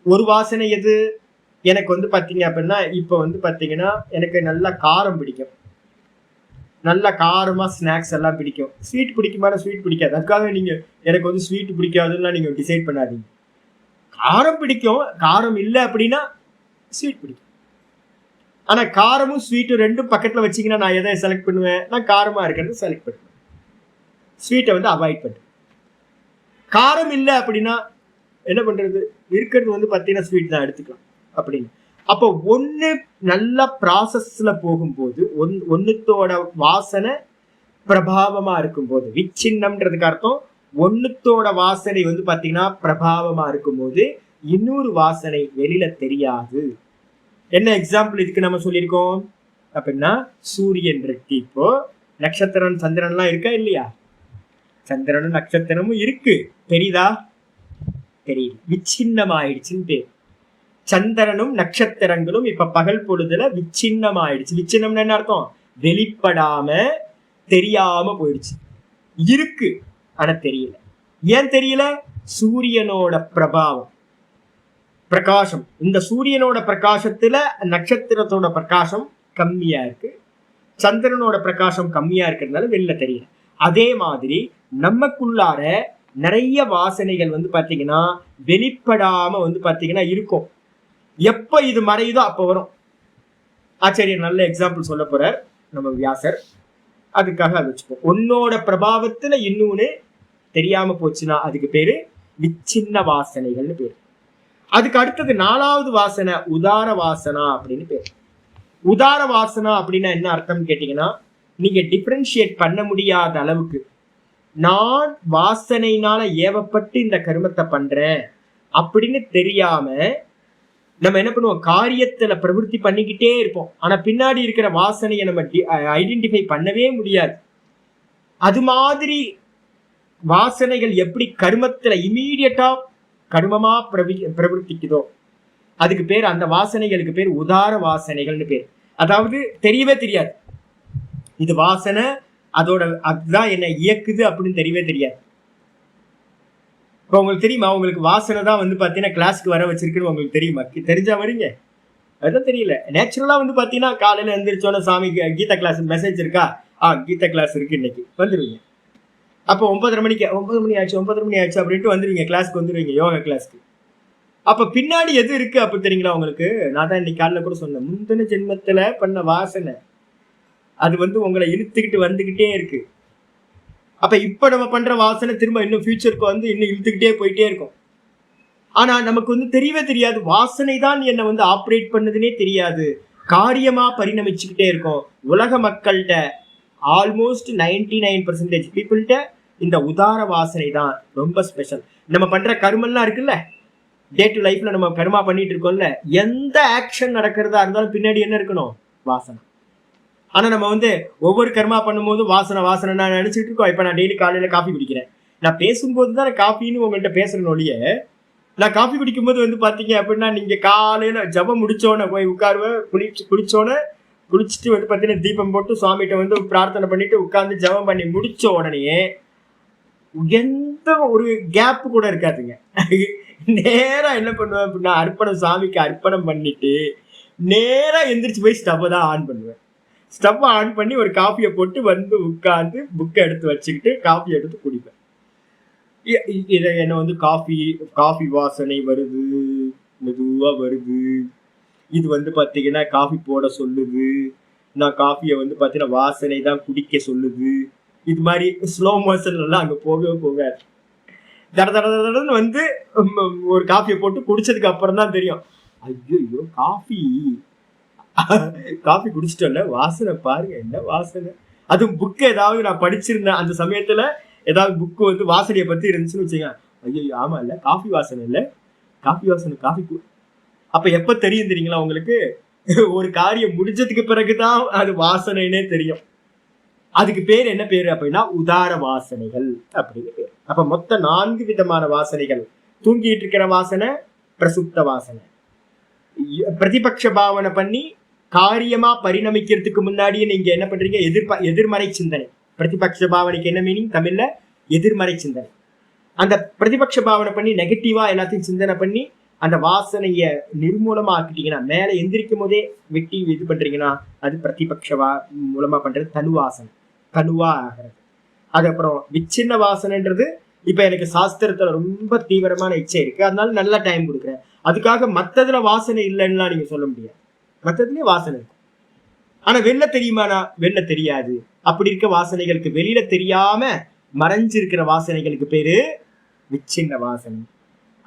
ஒரு வாசனை எது, எனக்கு வந்து பாத்தீங்க அப்படின்னா, இப்ப வந்து பாத்தீங்கன்னா எனக்கு நல்லா காரம் பிடிக்கும். நல்ல காரமா ஸ்நாக்ஸ் எல்லாம் பிடிக்கும். ஸ்வீட் பிடிக்குமான ஸ்வீட் பிடிக்காது. அதுக்காக நீங்க எனக்கு வந்து ஸ்வீட் பிடிக்காதுன்னா நீங்க டிசைட் பண்ணாதீங்க. காரம் பிடிக்கும், காரம் இல்லை அப்படின்னா ஸ்வீட் பிடிக்கும். ஆனா காரமும் ஸ்வீட்டும் ரெண்டும் பக்கத்துல வச்சீங்கன்னா நான் எதை செலக்ட் பண்ணுவேன்? நான் காரமா இருக்கிறது செலக்ட் பண்ணுவேன். ஸ்வீட்டை வந்து அவாய்ட் பண்ணுவேன். காரம் இல்லை அப்படின்னா என்ன பண்றது? இருக்கிறது வந்து பார்த்தீங்கன்னா ஸ்வீட் தான் எடுத்துக்கலாம் அப்படின்னு. அப்போ ஒன்று நல்ல ப்ராசஸ்ல போகும்போது ஒன்னுத்தோட வாசனை பிரபாவமா இருக்கும்போது, விச்சின்னம்ன்றதுக்கு அர்த்தம் ஒன்னுத்தோட வாசனை வந்து பார்த்தீங்கன்னா பிரபாவமா இருக்கும்போது இன்னொரு வாசனை வெளியில தெரியாது. என்ன எக்ஸாம்பிள் இதுக்கு நம்ம சொல்லியிருக்கோம் அப்படின்னா, சூரியன் இருக்கு, இப்போ நட்சத்திரம் சந்திரன்லாம் இருக்கா இல்லையா? சந்திரனும் நட்சத்திரமும் இருக்கு, தெரியுதா? தெரியுது, விச்சின்னம் ஆயிடுச்சுன்னு பேர். சந்திரனும் நட்சத்திரங்களும் இப்ப பகல் பொழுதுல விச்சின்னம் ஆயிடுச்சு. விச்சின்னம்னு என்ன அர்த்தம்? வெளிப்படாம தெரியாம போயிடுச்சு. இருக்கு ஆனா தெரியல. ஏன் தெரியல? சூரியனோட பிரபாவம், பிரகாசம். இந்த சூரியனோட பிரகாசத்துல நட்சத்திரத்தோட பிரகாசம் கம்மியா இருக்கு, சந்திரனோட பிரகாசம் கம்மியா இருக்கிறதுனால வெளில தெரியல. அதே மாதிரி நமக்குள்ளார நிறைய வாசனைகள் வந்து பாத்தீங்கன்னா வெளிப்படாம வந்து பாத்தீங்கன்னா இருக்கும். எப்ப இது மறையுதோ அப்ப வரும். ஆச்சரியர் நல்ல எக்ஸாம்பிள் சொல்ல போறார் நம்ம வியாசர், அதுக்காக அது வச்சுப்போம். உன்னோட பிரபாவத்துல இன்னொன்னு தெரியாம போச்சுன்னா அதுக்கு பேரு விச்சின்ன வாசனைகள்னு பேரு. அதுக்கு அடுத்தது 4வது வாசனை உதார வாசனா அப்படின்னு பேரு. உதார வாசனா அப்படின்னா என்ன அர்த்தம் கேட்டீங்கன்னா, நீங்க டிஃபரன்ஷியேட் பண்ண முடியாத அளவுக்கு நான் வாசனைனால ஏவப்பட்டு இந்த கருமத்தை பண்றேன் அப்படின்னு தெரியாம நம்ம என்ன பண்ணுவோம்? காரியத்துல பிரவருத்தி பண்ணிக்கிட்டே இருப்போம். ஆனா பின்னாடி இருக்கிற வாசனையை நம்ம ஐடென்டிஃபை பண்ணவே முடியாது. அது மாதிரி வாசனைகள் எப்படி கர்மத்துல இமீடியட்டா கர்மமா பிரவர்த்திக்குதோ அதுக்கு பேர், அந்த வாசனைகளுக்கு பேர் உதார வாசனைகள்னு பேர். அதாவது தெரியவே தெரியாது இது வாசனை, அதோட அதுதான் என்ன இயக்குது அப்படின்னு தெரியவே தெரியாது. இப்போ உங்களுக்கு தெரியுமா? உங்களுக்கு வாசனை தான் வந்து பார்த்தீங்கன்னா கிளாஸ்க்கு வர வச்சிருக்குன்னு உங்களுக்கு தெரியுமா? தெரிஞ்சா வரீங்க? அதுதான் தெரியல. நேச்சுரலா வந்து பார்த்தீங்கன்னா காலையில எழுந்திரிச்சோன்னா சாமி கீதா கிளாஸ் மெசேஜ் இருக்கா, கீதா கிளாஸ் இருக்கு இன்னைக்கு, வந்துடுவீங்க. அப்போ 9:30 மணிக்கு 9 மணி ஆச்சு அப்படின்ட்டு வந்துடுவீங்க, கிளாஸ்க்கு வந்துடுவீங்க, யோகா கிளாஸ்க்கு. அப்ப பின்னாடி எது இருக்கு அப்ப தெரியுங்களா உங்களுக்கு? நான் தான் இன்னைக்கு காலைல கூட சொன்னேன், முந்தின ஜென்மத்துல பண்ண வாசனை அது வந்து உங்களை இழுத்துக்கிட்டு வந்துகிட்டே இருக்கு. அப்ப இப்ப நம்ம பண்ற வாசனை திரும்ப இன்னும் ஃபியூச்சருக்கு வந்து இன்னும் இழுத்துக்கிட்டே போயிட்டே இருக்கும். ஆனா நமக்கு வந்து தெரியவே தெரியாது, வாசனை தான் என்னை வந்து ஆப்ரேட் பண்ணுதுன்னே தெரியாது, காரியமா பரிணமிச்சுக்கிட்டே இருக்கும். உலக மக்கள்கிட்ட ஆல்மோஸ்ட் 99% பீப்புள்கிட்ட இந்த உதார வாசனை தான் ரொம்ப ஸ்பெஷல். நம்ம பண்ற கர்மெல்லாம் இருக்குல்ல, டே டு லைஃப்ல நம்ம கர்மா பண்ணிட்டு இருக்கோம்ல, எந்த ஆக்ஷன் நடக்கிறதா இருந்தாலும் பின்னாடி என்ன இருக்கணும்? வாசனை. ஆனா நம்ம வந்து ஒவ்வொரு கர்மா பண்ணும்போது வாசனை வாசனை நான் நினைச்சிட்டு இருக்கோம். இப்ப நான் டெய்லி காலையில காஃபி குடிக்கிறேன், நான் பேசும்போது தான் காஃபின்னு உங்கள்கிட்ட பேசுறேன் ஒழிய, நான் காஃபி குடிக்கும்போது வந்து பாத்தீங்க அப்படின்னா நீங்க காலையில ஜபம் முடிச்சோன்னே போய் உட்காருவேன், குளிச்சோன்னே குளிச்சுட்டு வந்து பார்த்தீங்கன்னா தீபம் போட்டு சுவாமிகிட்ட வந்து பிரார்த்தனை பண்ணிட்டு உட்காந்து ஜபம் பண்ணி முடிச்ச உடனே எந்த ஒரு கேப்பு கூட இருக்காதுங்க. நேரா என்ன பண்ணுவேன் அப்படின்னா, அர்ப்பணம் சாமிக்கு அர்ப்பணம் பண்ணிட்டு நேரா எந்திரிச்சு போய் ஸ்டவ்வை தான் ஆன் பண்ணுவேன். ஸ்டவ்வை ஆன் பண்ணி ஒரு காஃபியை போட்டு வந்து உட்காந்து புக்கை எடுத்து வச்சுக்கிட்டு காஃபி எடுத்து குடிப்பேன். இதை என்ன வந்து காஃபி வாசனை வருது, மெதுவா வருது, இது வந்து பார்த்தீங்கன்னா காஃபி போட சொல்லுது, நான் காஃபியை வந்து பார்த்தீங்கன்னா வாசனை தான் குடிக்க சொல்லுது. இது மாதிரி ஸ்லோ மோஷன் எல்லாம் அங்கே போகவே போகாது. தட தட தடன்னு வந்து ஒரு காஃபியை போட்டு குடிச்சதுக்கு அப்புறம் தான் தெரியும், ஐயோ காஃபி குடிச்சிட்டோம்ல, வாசனை பாருங்க என்ன வாசனை. அதுவும் புக்கு ஏதாவது நான் படிச்சிருந்தேன் அந்த சமயத்துல, ஏதாவது புக்கு வந்து வாசனையை பத்தி இருந்துச்சுன்னு வச்சுங்க, ஐயோ ஆமா இல்ல காஃபி வாசனை இல்ல, காஃபி வாசனை காஃபி. அப்ப எப்ப தெரியும் தெரியுங்களா உங்களுக்கு? ஒரு காரியம் முடிஞ்சதுக்கு பிறகுதான் அது வாசனைன்னே தெரியும். அதுக்கு பேர் என்ன பேரு அப்படின்னா உதார வாசனைகள் அப்படின்னு பேர். அப்ப மொத்த 4 விதமான வாசனைகள். தூங்கிட்டு இருக்கிற வாசனை பிரசுப்த வாசனை. பிரதிபக்ஷ பாவனை பண்ணி காரியமா பரிணமிக்கிறதுக்கு முன்னாடியே நீங்க என்ன பண்றீங்க? எதிர்மறை சிந்தனை. பிரதிபக்ஷ பாவனைக்கு என்ன மீனிங் தமிழ்ல? எதிர்மறை சிந்தனை. அந்த பிரதிபக்ஷ பாவனை பண்ணி நெகட்டிவா எல்லாத்தையும் சிந்தனை பண்ணி அந்த வாசனைய நிர்மூலமாக்கிட்டீங்கன்னா, மேல எந்திரிக்கும் போதே வெட்டி இது பண்றீங்கன்னா, அது பிரதிபக்ஷவா மூலமா பண்றது தனுவாசனை, தனுவா ஆகிறது. அதுக்கப்புறம் விச்சின்ன வாசனைன்றது, இப்ப எனக்கு சாஸ்திரத்துல ரொம்ப தீவிரமான இச்சை இருக்கு, அதனால நல்ல டைம் கொடுக்குறேன், அதுக்காக மத்ததுல வாசனை இல்லைன்னா நீங்க சொல்ல முடியாது. மத்ததுலயே வாசனை இருக்கும், ஆனா வெளில தெரியுமானா வெளில தெரியாது. அப்படி இருக்க வாசனைகளுக்கு வெளியில தெரியாம மறைஞ்சிருக்கிற வாசனைகளுக்கு பேரு விச்சின்ன வாசனை.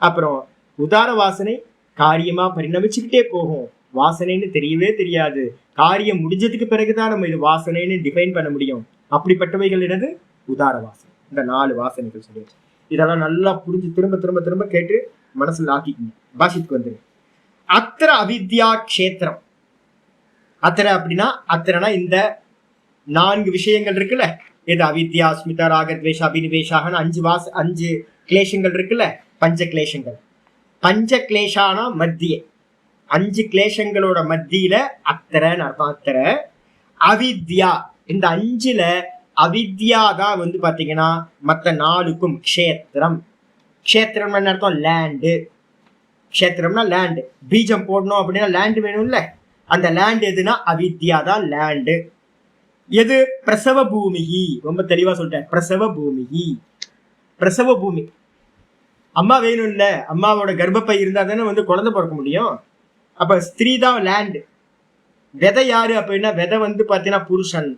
அப்புறம் உதார வாசனை காரியமா பரிணமிச்சுக்கிட்டே போகும், வாசனைன்னு தெரியவே தெரியாது, காரியம் முடிஞ்சதுக்கு பிறகுதான் நம்ம இது வாசனைன்னு டிஃபைன் பண்ண முடியும். அப்படிப்பட்டவைகள் என்னது? உதார வாசனை. இந்த 4 வாசனைகள் சொல்லியாச்சு. இதெல்லாம் நல்லா புரிஞ்சு திரும்ப திரும்ப திரும்ப கேட்டு மனசுல ஆக்கிக்கணும். பாஷித்துக்கு வந்துரு. அத்திர அவித்யா க்ஷேத்திரம். அத்திர அப்படின்னா, அத்திரனா இந்த 4 விஷயங்கள் இருக்குல்ல, இது அவித்யா, ஸ்மிதா, ராகத்வேஷ, அபினிவேஷாகனு 5 கிளேஷங்கள் இருக்குல்ல, பஞ்ச கிளேஷங்கள். பஞ்ச கிளேஷானா மத்திய, 5 கிளேஷங்களோட மத்தியில அத்தரன்னு அர்த்தம். அத்தர அவித்யா, இந்த 5ல அவித்யா தான் வந்து பாத்தீங்கன்னா மற்ற 4க்கும் க்ஷேத்திரம். க்ஷேத்திரம் என்ன அர்த்தம்? லேண்டு. க்ஷேத்திரம்னா லேண்டு. பீஜம் போடணும் அப்படின்னா லேண்டு வேணும்ல, அந்த லேண்ட் எதுனா அவித்யா தான் லேண்டு. எது? பிரசவ பூமிகி. ரொம்ப தெளிவா சொல்லிட்டேன், பிரசவ பூமிகி. பிரசவ பூமி அம்மா வேணும் இல்ல, அம்மாவோட கர்ப்பப்பை இருந்தா தானே வந்து குழந்தை பிறக்க முடியும். அப்ப ஸ்திரீ தான் லேண்டு. விதை யாரு அப்படின்னா, விதை வந்து பாத்தீங்கன்னா புருஷன்,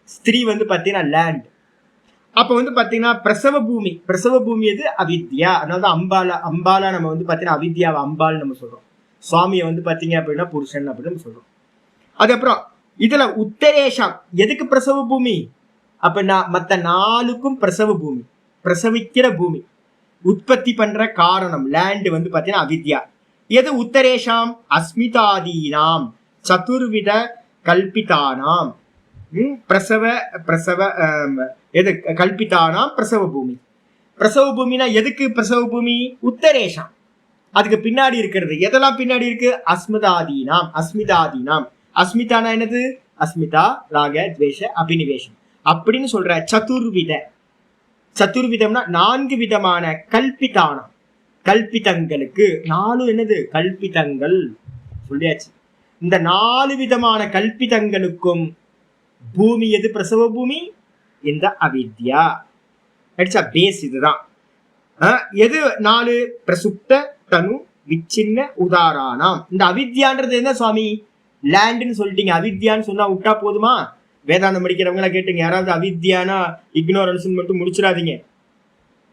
ஸ்திரீ வந்து பாத்தீங்கன்னா லேண்ட். அப்ப வந்து பாத்தீங்கன்னா பிரசவ பூமி, பிரசவ பூமி எது? அவித்யா. அதனால அம்பாலா நம்ம வந்து பாத்தீங்கன்னா அவித்யாவை அம்பால் நம்ம சொல்றோம், சுவாமியை வந்து பாத்தீங்க அப்படின்னா புருஷன் அப்படின்னு நம்ம சொல்றோம். அதுக்கப்புறம் இதுல உத்தரேஷம் எதுக்கு பிரசவ பூமி அப்படின்னா, மற்ற 4க்கும் பிரசவ பூமி, பிரசவிக்கிற பூமி, உற்பத்தி பண்ற காரணம் லேண்ட் வந்து பாத்தீங்கன்னா அவித்யா. எது உத்தரேஷாம்? அஸ்மிதாதீனாம் சதுர்வித கல்பிதானாம். பிரசவ பிரசவ எது கல்பிதானாம் பிரசவ பூமி. பிரசவ பூமினா எதுக்கு பிரசவ பூமி? உத்தரேஷாம். அதுக்கு பின்னாடி இருக்கிறது எதெல்லாம் பின்னாடி இருக்கு? அஸ்மிதாதீனாம். அஸ்மிதாதீனாம், அஸ்மிதானா என்னது? அஸ்மிதா, ராக, துவேஷ, அபினிவேஷம் அப்படின்னு சொல்ற. சதுர்வித, சதுர்விதம்னா 4 விதமான கல்பிதானம், கல்பிதங்களுக்கு. 4 என்னது? கல்பிதங்கள் சொல்லியாச்சு. இந்த 4 விதமான கல்பிதங்களுக்கும் பூமி எது? பிரசவ பூமி, இந்த அவித்யா. பேஸ் இதுதான். எது 4? பிரசுப்த, தனு, விச்சின்ன, உதாரானாம். இந்த அவித்யான்றது என்ன சுவாமி? லேண்டுன்னு சொல்லிட்டீங்க, அவித்யான்னு சொன்னா விட்டா போதுமா? வேதாந்தம் படிக்கிறவங்களா கேட்டுங்க, யாராவது அவித்யானா இக்னோரன்ஸ் மட்டும் முடிச்சிடாதீங்க.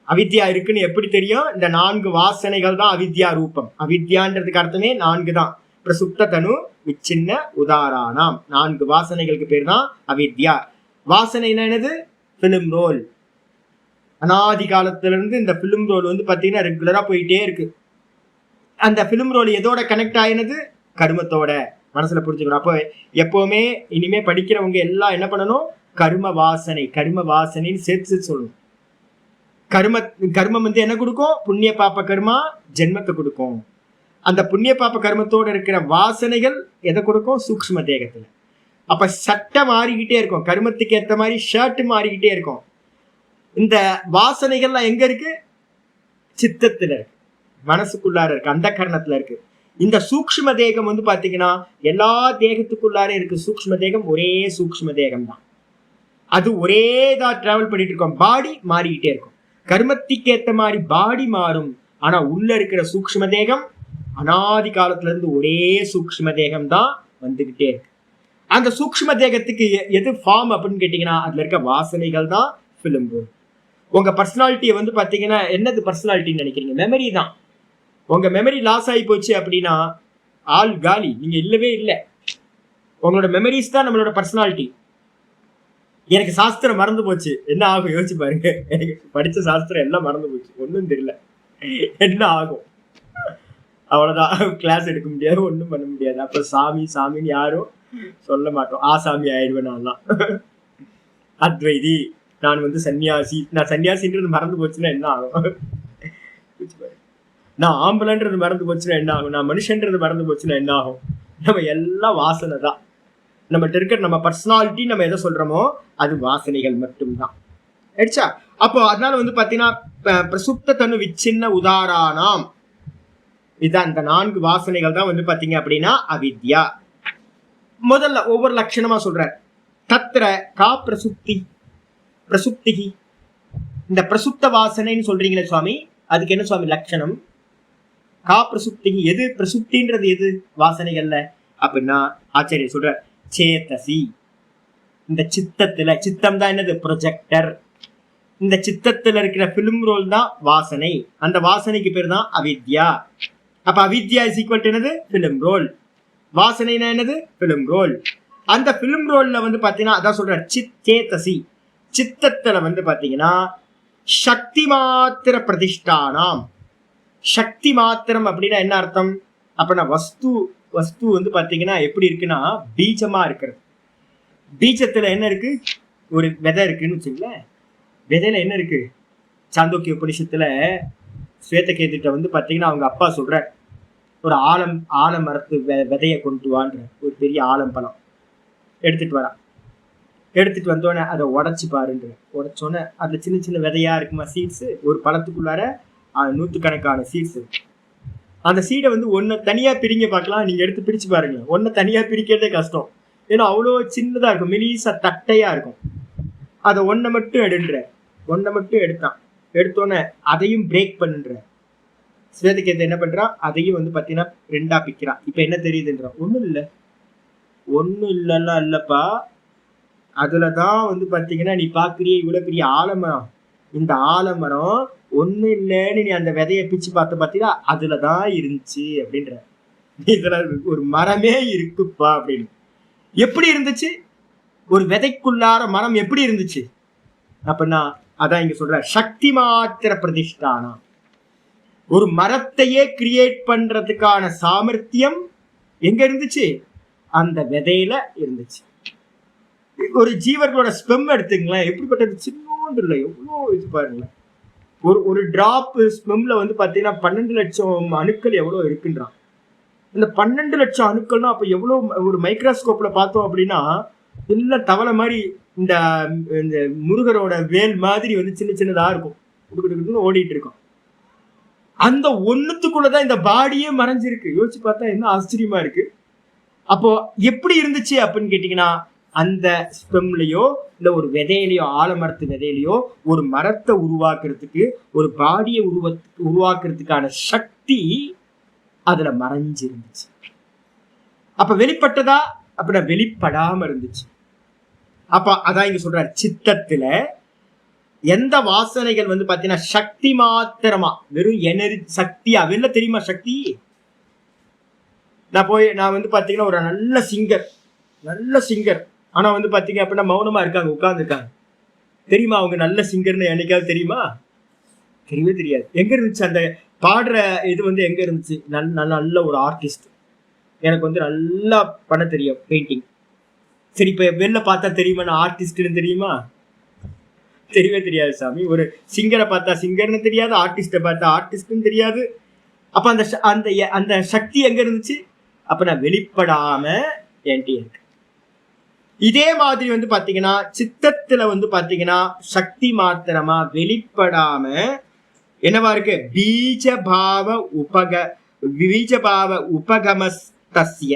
அவித்யா இருக்குன்னு எப்படி தெரியும்? இந்த 4 வாசனைகள் தான் அவித்யா ரூபம். அவித்யான்றதுக்கு அர்த்தமே 4 தான். பிரசுப்த, தனு, விச்சின்ன, உதாரானாம். 4 வாசனைகளுக்கு பேர் தான் அவித்யா. வாசனை என்னது? Film roll. அனாதி காலத்துல இருந்து இந்த பிலிம் ரோல் வந்து பாத்தீங்கன்னா ரெகுலரா போயிட்டே இருக்கு. அந்த பிலிம் ரோல் எதோட கனெக்ட் ஆயினது? கர்மத்தோட. மனசுல புரிஞ்சுக்கணும். அப்போ எப்பவுமே இனிமே படிக்கிறவங்க எல்லாம் என்ன பண்ணணும்? கர்ம வாசனை, கர்ம வாசனைன்னு சேர்த்து சொல்லணும். கர்மம் வந்து என்ன கொடுக்கும்? புண்ணிய பாப்ப கர்மா ஜென்மத்தை கொடுக்கும். அந்த புண்ணிய பாப்ப கர்மத்தோட இருக்கிற வாசனைகள் எதை கொடுக்கும்? சூக்ஷ்ம தேகத்துல. அப்ப சட்டை மாறிக்கிட்டே இருக்கும், கர்மத்துக்கு ஏற்ற மாதிரி ஷர்ட் மாறிக்கிட்டே இருக்கும். இந்த வாசனைகள்லாம் எங்க இருக்கு? சித்தத்துல இருக்கு, மனசுக்குள்ளார இருக்கு, அந்த கரணத்துல இருக்கு. இந்த சூக்ஷ்ம தேகம் வந்து பாத்தீங்கன்னா எல்லா தேகத்துக்குள்ளார இருக்கு. சூக்ஷ்ம தேகம் ஒரே சூக்ஷ்ம தேகம் தான், அது ஒரே தான் டிராவல் பண்ணிட்டு இருக்கோம். பாடி மாறிக்கிட்டே இருக்கும், கர்மத்துக்கு ஏற்ற மாதிரி பாடி மாறும். ஆனா உள்ள இருக்கிற சூக்ஷ்ம தேகம் அனாதி காலத்துல இருந்து ஒரே சூக்ஷ்ம தேகம் தான் வந்துகிட்டே இருக்கு. அந்த சூக்ஷ்ம தேகத்துக்கு எது ஃபார்ம் அப்படின்னு கேட்டீங்கன்னா, அதுல இருக்க வாசனைகள் தான் பிலிம் ரோல். உங்க பர்சனாலிட்டியை வந்து பாத்தீங்கன்னா என்னது பர்சனாலிட்டின்னு நினைக்கிறீங்க? மெமரி தான். உங்க மெமரி லாஸ் ஆகி போச்சு அப்படின்னா ஆள் காலி, நீங்க இல்லவே இல்லை. உங்களோட மெமரிஸ் தான் நம்மளோட பர்சனாலிட்டி. எனக்கு சாஸ்திரம் மறந்து போச்சு, என்ன ஆகும் யோசிச்சு பாருங்க. எனக்கு படிச்ச சாஸ்திரம் எல்லாம் மறந்து போச்சு, ஒன்றும் தெரியல, என்ன ஆகும்? அவ்வளவுதான், கிளாஸ் எடுக்க முடியாது, ஒன்றும் பண்ண முடியாது. அப்ப சாமி சாமின்னு யாரும் சொல்ல மாட்டோம், ஆசாமி ஆயிடுவேன் நான். அத்வைதி, நான் வந்து சன்னியாசி, நான் சன்னியாசின்றது மறந்து போச்சுன்னா என்ன ஆகும்? நான் ஆம்பளன்றது மறந்து போச்சுன்னா என்ன ஆகும்? நான் மனுஷன்றது மறந்து போச்சுன்னா என்ன ஆகும்? நம்ம எல்லாம் வாசனை தான். நம்மகிட்ட இருக்கிற நம்ம பர்சனாலிட்டி, நம்ம எதை சொல்றோமோ அது வாசனைகள் மட்டும்தான். ஆயிடுச்சா? அப்போ அதனால வந்து பாத்தீங்கன்னா பிரசுப்த தனு விச்சின்ன உதாரானாம். இதுதான் இந்த 4 வாசனைகள் தான் வந்து பாத்தீங்க அப்படின்னா அவித்யா. முதல்ல ஒவ்வொரு லட்சணமா சொல்றார். தத்ர கா பிரசுப்திகி. இந்த பிரசுப்த வாசனைன்னு சொல்றீங்களே சுவாமி, அதுக்கு என்ன சுவாமி லட்சணம்? கா பிரசுப்திகி, எது பிரசுப்தின்றது எது வாசனைகள்ல அப்படின்னா ஆச்சரிய சொல்ற சேதசி. இந்த சித்தத்துல, சித்தம் தான் என்னது ப்ரொஜெக்டர், இந்த சித்தத்துல இருக்கிற பிலிம் ரோல் தான் வாசனை. அந்த வாசனைக்கு பேர் தான் அவித்யா. அப்ப அவித்யா இஸ் ஈக்குவல் டு என்னது? Film roll. வாசனைனா என்னது? Film roll. அந்த பிலிம் ரோல்ல வந்து பாத்தீங்கன்னா அதான் சொல்ற சேதசி. சித்தத்துல வந்து பாத்தீங்கன்னா சக்தி மாத்திர பிரதிஷ்டானாம். சக்தி மாத்திரம் அப்படின்னா என்ன அர்த்தம்? அப்படின்னா வஸ்து வந்து பாத்தீங்கன்னா எப்படி இருக்குன்னா பீஜமா இருக்கிறது. பீஜத்துல என்ன இருக்கு? ஒரு விதை இருக்குன்னு வச்சுங்களேன். விதையில என்ன இருக்கு? சாந்தோக்கிய உபனிஷத்துல ஸ்வேதகேதுட்ட வந்து பாத்தீங்கன்னா அவங்க அப்பா சொல்ற ஒரு ஆலமரத்து விதையை கொண்டு வான்ற ஒரு பெரிய ஆலம்பழம் எடுத்துட்டு வரா. எடுத்துட்டு வந்தோடனே அதை உடச்சி பாருன்ற. உடச்சோடனே அதுல சின்ன சின்ன விதையா இருக்குமா சீட்ஸ். ஒரு பழத்துக்குள்ளார 100கணக்கான சீட்ஸ் இருக்கு. அந்த சீடை வந்து ஒன்ன தனியா பிரிங்க பார்க்கலாம். நீங்க எடுத்து பிரிச்சு பாருங்க. ஒன்ன தனியா பிரிக்கிறதே கஷ்டம். ஏன்னா அவ்வளோ சின்னதா இருக்கும், மெலிசா தட்டையா இருக்கும். அதை ஒன்ன மட்டும் எடுத்தான். எடுத்தோன்னே அதையும் பிரேக் பண்ணுன்ற. ஸ்வேதகேது என்ன பண்றான்? அதையும் வந்து பாத்தீங்கன்னா 2ஆ பிக்கிறான். இப்ப என்ன தெரியுதுன்றான்? ஒண்ணும் இல்லப்பா, அதுலதான் வந்து பாத்தீங்கன்னா நீ பாக்குறிய இவ்வளவு பெரிய ஆலமரம். இந்த ஆலமரம் ஒண்ணு இல்லைன்னு நீ அந்த விதைய பிச்சு பாத்தீங்கன்னா அதுலதான் இருந்துச்சு அப்படின்ற. இதுல ஒரு மரமே இருக்குப்பா அப்படின்னு. எப்படி இருந்துச்சு? ஒரு விதைக்குள்ளார மரம் எப்படி இருந்துச்சு அப்படின்னா அதான் இங்க சொல்ற சக்தி மாத்திர பிரதிஷ்டானா. ஒரு மரத்தையே கிரியேட் பண்றதுக்கான சாமர்த்தியம் எங்க இருந்துச்சு? அந்த விதையில இருந்துச்சு. ஒரு ஜீவர்களோட ஸ்பெம் எடுத்துங்களேன், எப்படிப்பட்டது? சின்னோண்டு இல்லை, எவ்வளோ இது பாருங்களேன். ஒரு டிராப் ஸ்பெம்ல வந்து பாத்தீங்கன்னா 12 லட்சம் அணுக்கள் எவ்வளவு இருக்குன்றான். இந்த 12 லட்சம் அணுக்கள்னா அப்ப எவ்வளவு? ஒரு மைக்ரோஸ்கோப்ல பார்த்தோம் அப்படின்னா எல்லாம் தவளை மாதிரி இந்த முருகரோட வேல் மாதிரி வந்து சின்ன சின்னதா இருக்கும், ஓடிட்டு இருக்கும். அந்த ஒண்ணுத்துக்குள்ளதான் இந்த பாடியே மறைஞ்சிருக்கு. யோசிச்சு பார்த்தா என்ன ஆச்சரியமா இருக்கு. அப்போ எப்படி இருந்துச்சு அப்படின்னு கேட்டீங்கன்னா அந்த ஸ்பெம்லயோ இல்ல ஒரு விதையிலையோ, ஆலமரத்து விதையிலையோ ஒரு மரத்தை உருவாக்குறதுக்கு, ஒரு பாடியை உருவாக்குறதுக்கான சக்தி அதுல மறைஞ்சிருந்துச்சு. அப்ப வெளிப்பட்டதா அப்படின்னா வெளிப்படாம இருந்துச்சு. அப்ப அதான் இங்க சொல்ற சித்தத்துல எந்த வாசனைகள் வந்து பாத்தீங்கன்னா சக்தி மாத்திரமா, வெறும் எனர்ஜி சக்தியா வெளில தெரியுமா? சக்தி நான் வந்து பாத்தீங்கன்னா ஒரு நல்ல சிங்கர் ஆனா வந்து பாத்தீங்க அப்படின்னா மௌனமா இருக்காங்க, உட்கார்ந்து இருக்காங்க. தெரியுமா அவங்க நல்ல சிங்கர்னு என்னைக்காவது தெரியுமா? தெரியவே தெரியாது. எங்க இருந்துச்சு அந்த பாடுற இது வந்து? எங்க இருந்துச்சு? நல்ல ஒரு ஆர்டிஸ்ட். எனக்கு வந்து நல்லா பண்ண தெரியும் பெயிண்டிங். சரி, இப்ப வெளில பார்த்தா தெரியுமா நான் ஆர்டிஸ்ட்னு? தெரியுமா? தெரியவே தெரியாது சாமி. ஒரு சிங்கரை பார்த்தா சிங்கர்னு தெரியாது, ஆர்டிஸ்ட பார்த்தா ஆர்டிஸ்ட்னு தெரியாது. அப்ப அந்த சக்தி எங்க இருந்துச்சு? அப்ப நான் வெளிப்படாம என்கிட்ட இருக்கு. இதே மாதிரி வந்து பாத்தீங்கன்னா சித்தத்துல வந்து பாத்தீங்கன்னா சக்தி மாத்திரமா வெளிப்படாம என்னவா இருக்கு? பீஜபாவ உபகமஸ்தஸ்ய.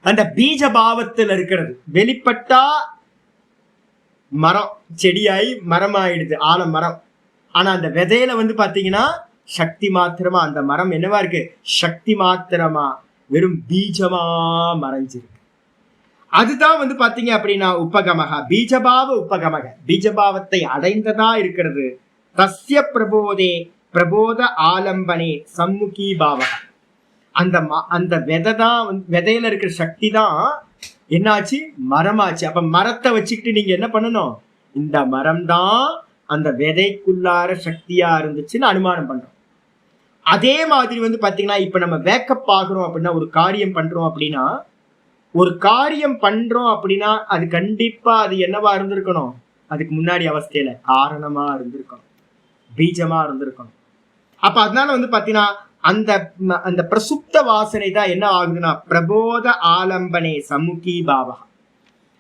அந்த பீஜபாவத்துல இருக்கிறது வெளிப்பட்டா மரம் செடியாயி மரம் ஆயிடுது, ஆலமரம். ஆனா அந்த விதையில வந்து பாத்தீங்கன்னா சக்தி மாத்திரமா அந்த மரம் என்னவா இருக்கு? சக்தி மாத்திரமா வெறும் பீஜமா மறைஞ்சிருக்கு. அதுதான் வந்து பாத்தீங்க அப்படின்னா உபகமக, பீஜபாவ உபகமக, பீஜபாவத்தை அடைந்ததா இருக்கிறது. தஸ்ய பிரபோத ஆலம்பனே சம்முகி பாவக. அந்த விதையில இருக்கிற சக்தி தான் என்னாச்சு? மரமாச்சு. அப்ப மரத்தை வச்சுக்கிட்டு நீங்க என்ன பண்ணணும்? இந்த மரம் தான் அந்த விதைக்குள்ளார சக்தியா இருந்துச்சுன்னு அனுமானம் பண்றோம். அதே மாதிரி வந்து பாத்தீங்கன்னா இப்ப நம்ம வேக்கப் ஆகுறோம் அப்படின்னா, ஒரு காரியம் பண்றோம் அப்படின்னா அது கண்டிப்பா அது என்னவா இருந்திருக்கணும்? அதுக்கு முன்னாடி அவஸ்தையில காரணமா இருந்திருக்கணும், பீஜமா இருந்திருக்கணும். அப்ப அதனால வந்து பாத்தீங்கன்னா அந்த பிரசுப்த வாசனை தான் என்ன ஆகுதுன்னா பிரபோத ஆலம்பனே சமுகி பாவா.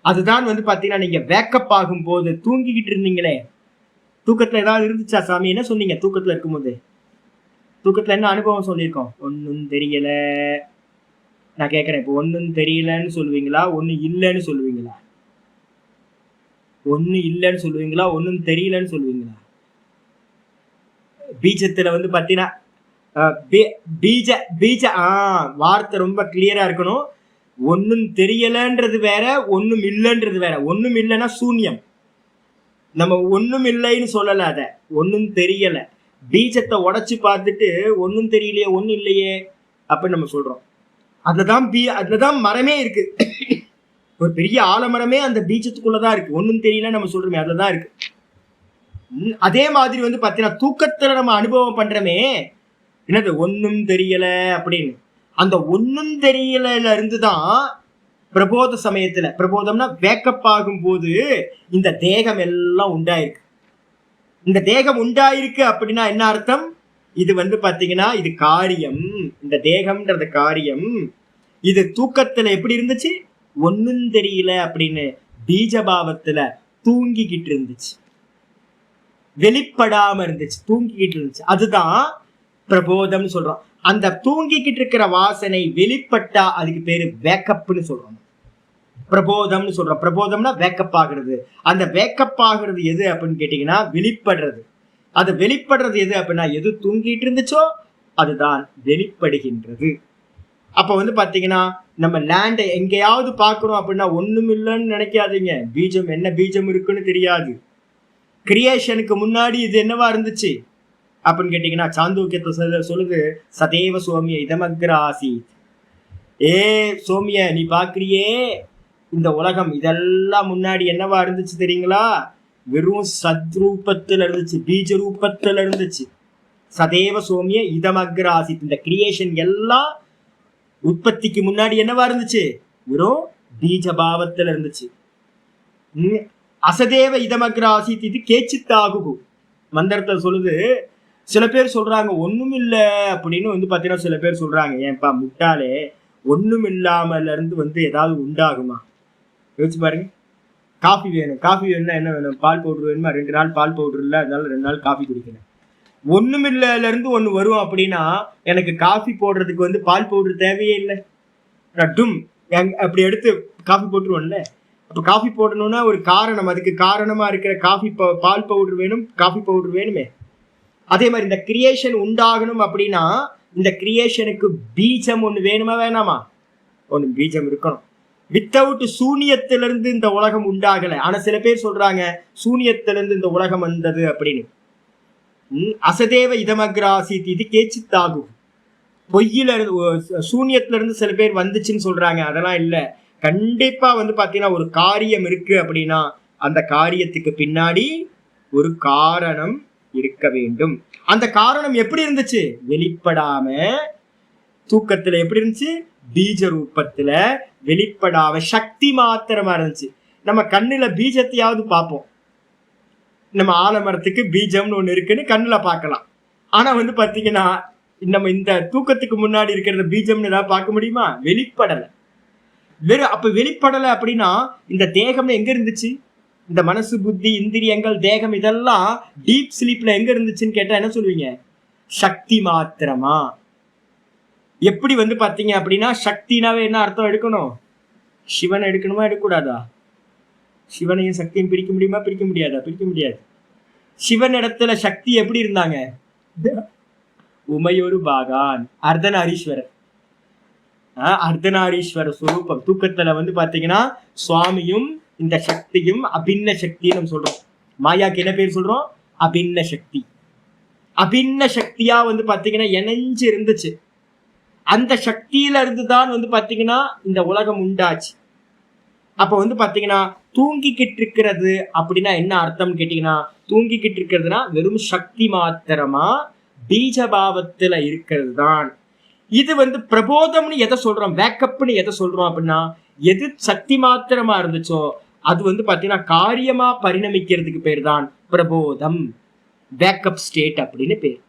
அதுதான் வந்து பாத்தீங்கன்னா நீங்க வேக்கப் ஆகும் போது தூங்கிக்கிட்டு இருந்தீங்களே, தூக்கத்துல ஏதாவது இருந்துச்சா சாமி? என்ன சொன்னீங்க? தூக்கத்துல இருக்கும்போது தூக்கத்துல என்ன அனுபவம் சொல்லியிருக்கோம்? ஒன்னும் தெரியல. நான் கேட்கறேன், இப்போ ஒன்னும் தெரியலன்னு சொல்லுவீங்களா, ஒண்ணு இல்லைன்னு சொல்லுவீங்களா? ஒண்ணு இல்லைன்னு சொல்லுவீங்களா, ஒன்னும் தெரியலன்னு சொல்லுவீங்களா? பீஜத்துல வந்து பாத்தீங்கன்னா பீஜ பீஜ வார்த்தை ரொம்ப கிளியரா இருக்கணும். ஒன்னும் தெரியலன்றது வேற, ஒன்னும் இல்லைன்றது வேற. ஒன்னும் இல்லைன்னா சூன்யம். நம்ம ஒன்னும் இல்லைன்னு சொல்லல, அத ஒன்னும் தெரியல. பீஜத்தை உடைச்சு பார்த்துட்டு ஒன்னும் தெரியலையே, ஒன்னும் இல்லையே அப்படின்னு நம்ம சொல்றோம். அதுலதான் மரமே இருக்கு. ஒரு பெரிய ஆலமரமே அந்த பீஜத்துக்குள்ளதான் இருக்கு. ஒன்னும் தெரியல நம்ம சொல்றோமே, அதுலதான் இருக்கு. அதே மாதிரி வந்து பாத்தீங்கன்னா தூக்கத்துல நம்ம அனுபவம் பண்றோமே, என்னது ஒன்னும் தெரியல அப்படின்னு. அந்த ஒன்னும் தெரியல இருந்துதான் பிரபோத சமயத்துல, பிரபோதம்னா வேக்கப் ஆகும் போது இந்த தேகம் எல்லாம் உண்டாயிருக்கு. இந்த தேகம் உண்டாயிருக்கு அப்படின்னா என்ன அர்த்தம்? இது வந்து பாத்தீங்கன்னா இது காரியம். இந்த தேகம்ன்றது காரியம். இது தூக்கத்துல எப்படி இருந்துச்சு? ஒன்னும் தெரியல அப்படின்னு பீஜபாவத்துல தூங்கிக்கிட்டு இருந்துச்சு, வெளிப்படாம இருந்துச்சு, தூங்கிக்கிட்டு இருந்துச்சு. அதுதான் பிரபோதம் சொல்றோம். அந்த தூங்கிக்கிட்டு இருக்கிற வாசனை வெளிப்பட்டா அதுக்கு பேரு வேக்கப்னு சொல்றோம், பிரபோதம்னு சொல்றோம். பிரபோதம்னா வேக்கப் ஆகுறது. அந்த வேக்கப் ஆகுறது எது அப்படின்னு கேட்டீங்கன்னா வெளிப்படுறது. அது வெளிப்படுறது எது அப்படின்னா எது தூங்கிட்டு இருந்துச்சோ அதுதான் வெளிப்படுகின்றது. அப்ப வந்து பாத்தீங்கன்னா நம்ம லேண்டை எங்கேயாவது பாக்குறோம் அப்படின்னா ஒண்ணும் இல்லைன்னு நினைக்காதீங்க. பீஜம் என்ன பீஜம் இருக்குன்னு தெரியாது. கிரியேஷனுக்கு முன்னாடி இது என்னவா இருந்துச்சு அப்படின்னு கேட்டீங்கன்னா சாந்தோக்கியத்தை சொல்லுது, சதேவ சோமிய இதமக்ர ஆசீத். ஏ சோமிய, நீ பாக்குறியே இந்த உலகம், இதெல்லாம் முன்னாடி என்னவா இருந்துச்சு தெரியுங்களா? வெறும் சத்ரூபத்துல இருந்துச்சு, பீஜ ரூபத்துல இருந்துச்சு. சதேவ சோமிய இதமக்ர ஆசீத். இந்த கிரியேஷன் எல்லாம் உற்பத்திக்கு முன்னாடி என்னவா இருந்துச்சு? வெறும் பீஜபாவத்துல இருந்துச்சு. அசதேவ இதமக்ர ஆசீத் இது கேச்சித்தாகு மந்திரத்துல சொல்லுது. சில பேர் சொல்றாங்க ஒண்ணும் இல்ல அப்படின்னு வந்து பாத்தீங்கன்னா சில பேர் சொல்றாங்க, ஏன்பா முட்டாளே, ஒண்ணும் இல்லாமல இருந்து வந்து ஏதாவது உண்டாகுமா? யோசிச்சு பாருங்க. காஃபி வேணும், காஃபி வேணும்னா என்ன வேணும்? பால் பவுடர் வேணுமா? 2 நாள் பால் பவுடர் இல்லை, அதனால 2 நாள் காஃபி குடிக்கிறேன். ஒண்ணும் இல்லைல இருந்து ஒண்ணு வரும் அப்படின்னா எனக்கு காஃபி போடுறதுக்கு வந்து பால் பவுடர் தேவையே இல்லை. டும் அப்படி எடுத்து காஃபி போட்டுருவோம்ல. அப்ப காஃபி போடணும்னா ஒரு காரணம், அதுக்கு காரணமா இருக்கிற காஃபி பால் பவுடர் வேணும், காஃபி பவுடர் வேணுமே. அதே மாதிரி இந்த கிரியேஷன் உண்டாகணும் அப்படின்னா இந்த கிரியேஷனுக்கு பீஜம் ஒண்ணு வேணுமா வேணாமா? ஒண்ணு பீஜம் இருக்கணும். வித்தவுட் சூனியத்திலிருந்து இந்த உலகம் உண்டாகல. ஆனா சில பேர் சொல்றாங்க சூனியத்திலிருந்து இந்த உலகம் வந்தது அப்படின்னு. அசதேவ இதமக்ராசித் இது கேச்சித்தாகும். பொய்யில இருந்து சூனியத்துல இருந்து சில பேர் வந்துச்சுன்னு சொல்றாங்க. அதெல்லாம் இல்ல. கண்டிப்பா வந்து பாத்தீங்கன்னா ஒரு காரியம் இருக்கு அப்படின்னா அந்த காரியத்துக்கு பின்னாடி ஒரு காரணம் இருக்க வேண்டும். அந்த காரணம் எப்படி இருந்துச்சு? வெளிப்படாம தூக்கத்துல எப்படி இருந்துச்சு? பீஜ ரூபத்துல வெளிப்படாம சக்தி மாத்திரமா இருந்துச்சு. நம்ம கண்ணுல பீஜத்தையாவது பார்ப்போம். நம்ம ஆலமரத்துக்கு பீஜம்னு ஒண்ணு இருக்குன்னு கண்ணுல பார்க்கலாம். ஆனா வந்து பாத்தீங்கன்னா நம்ம இந்த தூக்கத்துக்கு முன்னாடி இருக்கிற பீஜம்னு ஏதாவது பார்க்க முடியுமா? வெளிப்படல. அப்ப வெளிப்படல அப்படின்னா இந்த தேகம் எங்க இருந்துச்சு? இந்த மனசு, புத்தி, இந்திரியங்கள், தேகம் இதெல்லாம் டீப் ஸ்லீப்ல எங்க இருந்துச்சுன்னு கேட்டா என்ன சொல்லுவீங்க? சக்தி மாத்திரமா. எப்படி வந்து பாத்தீங்க அப்படின்னா சக்தினாவே என்ன அர்த்தம் எடுக்கணும்? சிவன் எடுக்கணுமா எடுக்கக்கூடாதா? சிவனையும் சக்தியும் பிரிக்க முடியுமா? பிரிக்க முடியாதா? பிரிக்க முடியாது. சிவன் இடத்துல சக்தி எப்படி இருந்தாங்க? உமையொரு பாகான், அர்த்தநாரீஸ்வரர். அர்த்தநாரீஸ்வர ஸ்வரூபம். தூக்கத்துல வந்து பாத்தீங்கன்னா சுவாமியும் இந்த சக்தியும் அபின்ன சக்தின்னு நம்ம சொல்றோம். மாயாக்கு என்ன பேர் சொல்றோம்? அபின்ன சக்தி. அபின்ன சக்தியா வந்து பாத்தீங்கன்னா இணைஞ்சு இருந்துச்சு. அந்த சக்தியில இருந்துதான் வந்து பாத்தீங்கன்னா இந்த உலகம் உண்டாச்சு. அப்ப வந்து பாத்தீங்கன்னா தூங்கிக்கிட்டு இருக்கிறது அப்படின்னா என்ன அர்த்தம் கேட்டீங்கன்னா, தூங்கிக்கிட்டு இருக்கிறதுனா வெறும் சக்தி மாத்திரமா பீஜபாவத்துல இருக்கிறது தான். இது வந்து பிரபோதம்னு எதை சொல்றோம்? வேக்கப்னு எதை சொல்றோம் அப்படின்னா எது சக்தி மாத்திரமா இருந்துச்சோ அது வந்து பாத்தீங்கன்னா காரியமா பரிணமிக்கிறதுக்கு பேர் தான் பிரபோதம், வேக்கப் ஸ்டேட் அப்படின்னு பேர்.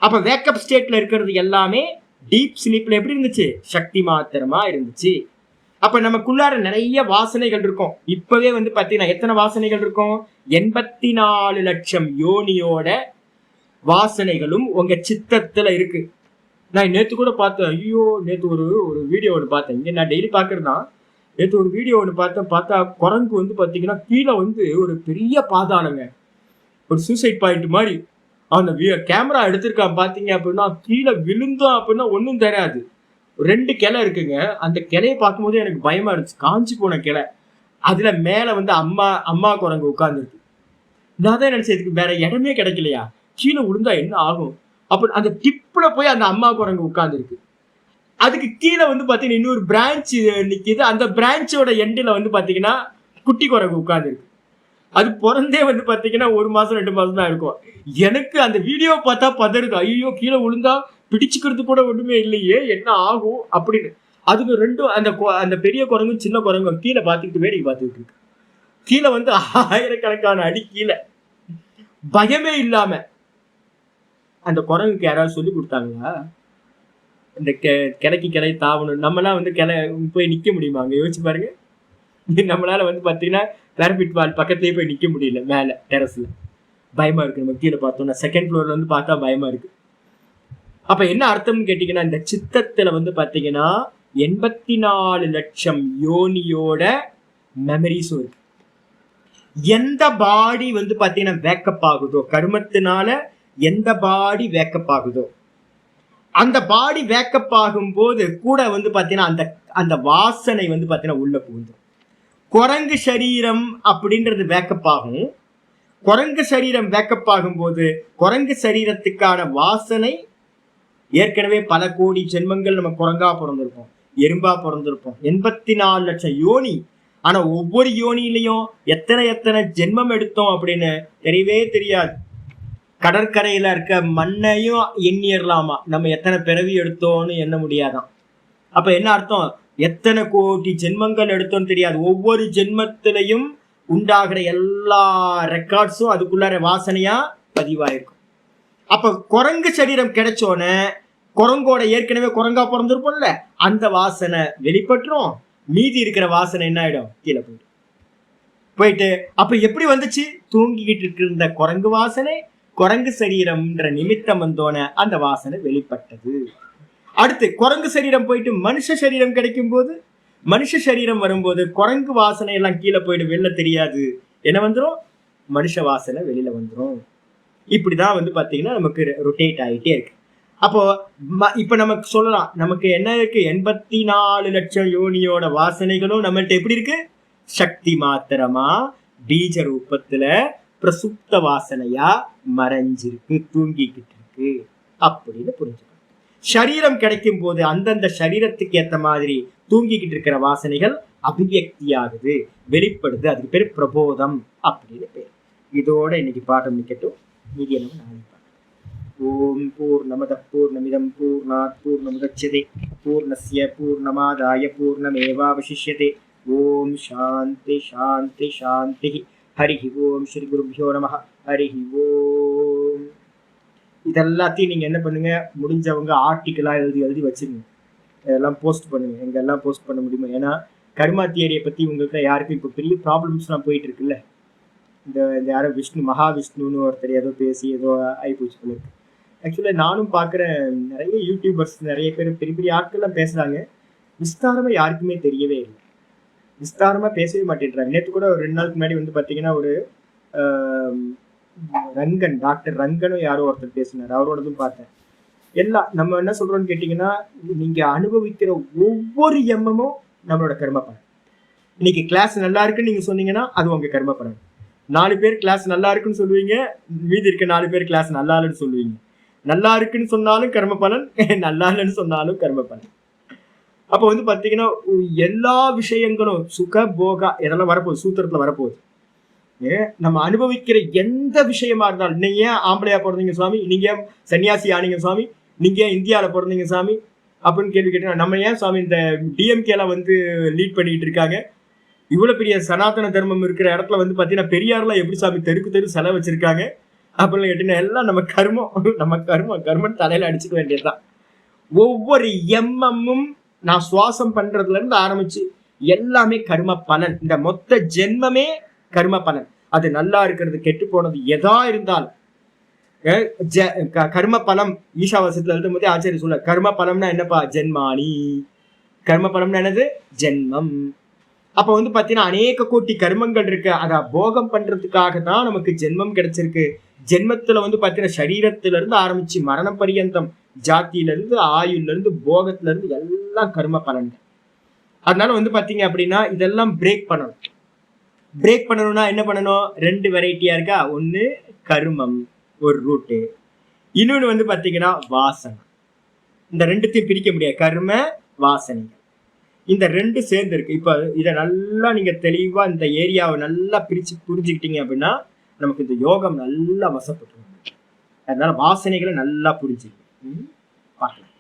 அப்ப வேக்கப் ஸ்டேட்ல இருக்கிறது எல்லாமே டீப் ஸ்லீப்ல எப்படி இருந்துச்சு? சக்தி மாத்திரமா இருந்துச்சு. அப்ப நமக்குள்ளார நிறைய வாசனைகள் இருக்கும். இப்பவே வந்து பாத்தீங்கன்னா எத்தனை வாசனைகள் இருக்கும்? 84 லட்சம் யோனியோட வாசனைகளும் உங்க சித்தத்துல இருக்கு. நான் நேத்து கூட பார்த்தேன். ஐயோ, நேத்து ஒரு ஒரு வீடியோ ஒன்று பார்த்தேன். இங்க நான் டெய்லி பாக்குறதுதான். நேத்து ஒரு வீடியோ ஒன்று பார்த்தா குரங்கு வந்து பாத்தீங்கன்னா கீழே வந்து ஒரு பெரிய பாதாளங்க, ஒரு சூசைட் பாயிண்ட் மாதிரி அந்த கேமரா எடுத்திருக்கான். பாத்தீங்க அப்படின்னா கீழே விழுந்தோம் அப்படின்னா ஒன்றும் தெரியாது. 2 கிளை இருக்குங்க. அந்த கிளையை பார்க்கும்போது எனக்கு பயமா இருந்துச்சு. காஞ்சி போன கிளை. அதுல மேல வந்து அம்மா குரங்கு உட்கார்ந்துருக்கு. நான் தான் நினைச்சேன், இதுக்கு வேற இடமே கிடைக்கலையா, கீழே விழுந்தா என்ன ஆகும் அப்ப அந்த டிப்ல போய் அந்த அம்மா குரங்கு உட்கார்ந்து இருக்கு. அதுக்கு கீழே வந்து பாத்தீங்கன்னா இன்னொரு பிரான்ச் நிக்குது. அந்த பிரான்ச்சோட எண்டில் வந்து பாத்தீங்கன்னா குட்டி குரங்கு உட்கார்ந்து இருக்கு. அது பிறந்தே வந்து பாத்தீங்கன்னா 1 மாசம் 2 மாசம் தான் இருக்கும். எனக்கு அந்த வீடியோ பார்த்தா பதறுது. ஐயோ, கீழே விழுந்தா பிடிச்சுக்கிறது கூட ஒண்ணுமே இல்லையே, என்ன ஆகும் அப்படின்னு. அதுக்கு ரெண்டும் அந்த பெரிய குரங்கும் சின்ன குரங்கும் கீழே பார்த்துக்கிட்டு வேடிக்கை பார்த்துக்கிட்டு இருக்கு. கீழே வந்து ஆயிரக்கணக்கான அடி கீழே, பயமே இல்லாம. அந்த குரங்குக்கு யாராவது சொல்லி கொடுத்தாங்களா இந்த கிளைக்கு கிளை தாவணும்? நம்மளாம் வந்து போய் நிக்க முடியுமா? அங்க யோசிச்சு பாருங்க. நம்மளால வந்து பாத்தீங்கன்னா பேரபிட் வால் பக்கத்துலயே போய் நிக்க முடியல. மேல டெரஸ்ல பயமா இருக்கு. நம்ம கீழே பார்த்தோம்னா செகண்ட் ஃப்ளோர்ல வந்து பார்த்தா பயமா இருக்கு. அப்ப என்ன அர்த்தம்னு கேட்டீங்கன்னா, இந்த சித்தத்துல வந்து பாத்தீங்கன்னா 84 லட்சம் யோனியோட மெமரிஸும் இருக்கு. எந்த பாடி வந்து பாத்தீங்கன்னா வேக்கப் ஆகுதோ, கர்மத்தினால எந்த பாடி வேக்கப் ஆகுதோ, அந்த பாடி வேக்கப் ஆகும் போது கூட வந்து பாத்தீங்கன்னா அந்த வாசனை வந்து பாத்தீங்கன்னா உள்ள புகுந்துடும். குரங்கு சரீரம் அப்படின்றது வேக்கப் ஆகும். குரங்கு சரீரம் வேக்கப் ஆகும் போது குரங்கு சரீரத்துக்கான வாசனை ஏற்கனவே பல கோடி ஜென்மங்கள் நம்ம குரங்கா பிறந்திருப்போம், எறும்பா பிறந்திருப்போம். 84 லட்சம் யோனி. ஆனா ஒவ்வொரு யோனிலையும் எத்தனை ஜென்மம் எடுத்தோம் அப்படின்னு தெரியவே தெரியாது. கடற்கரையில இருக்க மண்ணையும் எண்ணிடலாமா, நம்ம எத்தனை பிறவி எடுத்தோம்னு எண்ண முடியாதான். அப்ப என்ன அர்த்தம்? எத்தனை கோடி ஜென்மங்கள் எடுத்தோம்னு தெரியாது. ஒவ்வொரு ஜென்மத்திலையும் உண்டாகிற எல்லா ரெக்கார்ட்ஸும் அதுக்குள்ளார வாசனையா பதிவாயிருக்கும். அப்ப குரங்கு சரீரம் கிடைச்சோன்னு குரங்கோட ஏற்கனவே குரங்கா பிறந்திருப்போம்ல, அந்த வாசனை வெளிப்பட்டுரும். மீதி இருக்கிற வாசனை என்ன ஆயிடும்? கீழே போயிட்டு அப்ப எப்படி வந்துச்சு? தூங்கிக்கிட்டு இருந்த குரங்கு வாசனை குரங்கு சரீரம்ன்ற நிமித்தம் வந்தோன அந்த வாசனை வெளிப்பட்டது. அடுத்து குரங்கு சரீரம் போயிட்டு மனுஷ சரீரம் கிடைக்கும் போது, மனுஷ சரீரம் வரும்போது குரங்கு வாசனை எல்லாம் கீழே போயிட்டு வெளில தெரியாது. என்ன வந்துடும்? மனுஷ வாசனை வெளியில வந்துடும். இப்படிதான் வந்து பாத்தீங்கன்னா நமக்கு ரொட்டேட் ஆகிட்டே இருக்கு. அப்போ இப்ப நமக்கு சொல்லலாம், நமக்கு என்ன இருக்கு? 84 லட்சம் யோனியோட வாசனைகளும் நம்மள்ட்ட எப்படி இருக்கு? சக்தி மாத்திரமா பீஜ ரூபத்துல பிரசுப்த வாசனையா மறைஞ்சிருக்கு, தூங்கிக்கிட்டு இருக்கு அப்படின்னு புரிஞ்சுக்கணும். சரீரம் கிடைக்கும் போது அந்தந்த சரீரத்துக்கு ஏத்த மாதிரி தூங்கிக்கிட்டு இருக்கிற வாசனைகள் அபிவியக்தி ஆகுது, வெளிப்படுது. அதுக்கு பேர் பிரபோதம் அப்படின்னு பேர். இதோட இன்னைக்கு பாடம் நிக்கட்டும். மீதி நம்ம நாளைக்கு. ஓம் பூர்ணமத பூர்ணமிதம் பூர்ணாத் பூர்ணமுதச்யதே பூர்ணஸ்ய பூர்ணமாதாய பூர்ணமேவாவசிஷ்யதே. ஓம் சாந்தி சாந்தி சாந்தி. ஹரி ஓம். ஸ்ரீ குருபியோ நமஹ. ஹரி ஓம். இதெல்லாத்தையும் நீங்க என்ன பண்ணுங்க, முடிஞ்சவங்க ஆர்டிக்கலா எழுதி வச்சிருங்க. இதெல்லாம் போஸ்ட் பண்ணுங்க, எங்கெல்லாம் போஸ்ட் பண்ண முடியுமோ. ஏன்னா கர்மா தியரியை பத்தி உங்களுக்கு யாருக்கும் இப்போ பெரிய ப்ராப்ளம்ஸ்லாம் போயிட்டு இருக்குல்ல. இந்த யாரோ மகாவிஷ்ணுன்னு ஒருத்தர் ஏதோ பேசி ஏதோ ஆயிப்போச்சு போல இருக்கு. ஆக்சுவலாக நானும் பார்க்குறேன், நிறைய யூடியூபர்ஸ் நிறைய பேர் பெரிய பெரிய ஆட்கள்லாம் பேசுகிறாங்க. விஸ்தாரமாக யாருக்குமே தெரியவே இல்லை, விஸ்தாரமாக பேசவே மாட்டேன்றாங்க. நேற்று கூட ஒரு 2 நாளுக்கு முன்னாடி வந்து பார்த்தீங்கன்னா ஒரு ரங்கன், டாக்டர் ரங்கனும் யாரோ ஒருத்தர் பேசினார், அவரோடதும் பார்த்தேன். எல்லாம் நம்ம என்ன சொல்கிறோன்னு கேட்டிங்கன்னா, நீங்கள் அனுபவிக்கிற ஒவ்வொரு எண்ணமும் நம்மளோட கர்ம பலன். இன்னைக்கு கிளாஸ் நல்லா இருக்குன்னு நீங்கள் சொன்னீங்கன்னா அது உங்கள் கர்ம பலன். 4 பேர் கிளாஸ் நல்லா இருக்குன்னு சொல்லுவீங்க, மீதி இருக்க 4 பேர் கிளாஸ் நல்லா இல்லைன்னு சொல்லுவீங்க. நல்லா இருக்குன்னு சொன்னாலும் கர்ம பலன், நல்லா இல்லைன்னு சொன்னாலும் கர்ம பலன். அப்போ வந்து பார்த்தீங்கன்னா எல்லா விஷயங்களும் சுக போகா இதெல்லாம் வரப்போகுது, சூத்திரத்துல வரப்போகுது. நம்ம அனுபவிக்கிற எந்த விஷயமா இருந்தாலும், நீங்க ஏன் ஆம்பளையா பிறந்தீங்க சுவாமி, நீங்க ஏன் சன்னியாசி ஆனீங்க சுவாமி, நீங்க ஏன் இந்தியாவில் பிறந்தீங்க சாமி அப்படின்னு கேள்வி கேட்டீங்கன்னா, நம்ம ஏன் சுவாமி இந்த டிஎம்கேலாம் வந்து லீட் பண்ணிட்டு இருக்காங்க, இவ்வளவு பெரிய சனாதன தர்மம் இருக்கிற இடத்துல வந்து பாத்தீங்கன்னா பெரியார்லாம் எப்படி சாமி தெருக்கு செலவு வச்சிருக்காங்க அப்படின்னு கேட்டீங்கன்னா, எல்லாம் நம்ம கர்மம், நம்ம கர்மம் தலையில அடிச்சுக்க வேண்டியதுதான். ஒவ்வொரு எம்மமும் நான் சுவாசம் பண்றதுல இருந்து ஆரம்பிச்சு எல்லாமே கர்ம பலன். இந்த மொத்த ஜென்மமே கர்ம பலன். அது நல்லா இருக்கிறது, கெட்டு போனது எதா இருந்தாலும் கர்ம பலம் ஈஷாவாசத்துல எழுதும் போதே ஆச்சாரிய சொல்ல கர்ம பலம்னா என்னப்பா ஜென்மானி. கர்ம பலம்னா என்னது ஜென்மம். அப்ப வந்து பாத்தீங்கன்னா அநேக கோட்டி கர்மங்கள் இருக்கு. அதை போகம் பண்றதுக்காக தான் நமக்கு ஜென்மம் கிடைச்சிருக்கு. ஜென்மத்துல வந்து பாத்தீங்கன்னா சரீரத்துல இருந்து ஆரம்பிச்சு மரணம் பரியந்தம், ஜாத்தியில இருந்து ஆயுள்ல இருந்து போகத்துல இருந்து எல்லாம் கர்ம பலன்கள். அதனால வந்து பாத்தீங்க அப்படின்னா இதெல்லாம் பிரேக் பண்ணணும். பிரேக் பண்ணணும்னா என்ன பண்ணணும்? 2 வெரைட்டியா இருக்கா. ஒண்ணு கர்மம், ஒரு ரூட்டு. இன்னொன்னு வந்து பாத்தீங்கன்னா வாசனை. இந்த 2த்தையும் பிரிக்க முடியாது. கர்ம வாசனை இந்த 2 சேர்ந்து இருக்கு. இப்ப இதை நல்லா நீங்க தெளிவா இந்த ஏரியாவை நல்லா பிரிச்சு புரிஞ்சுக்கிட்டீங்க அப்படின்னா நமக்கு இந்த யோகம் நல்லா வசப்பட்டு. அதனால வாசனைகளை நல்லா புரிஞ்சுக்கணும். பார்க்கலாம்.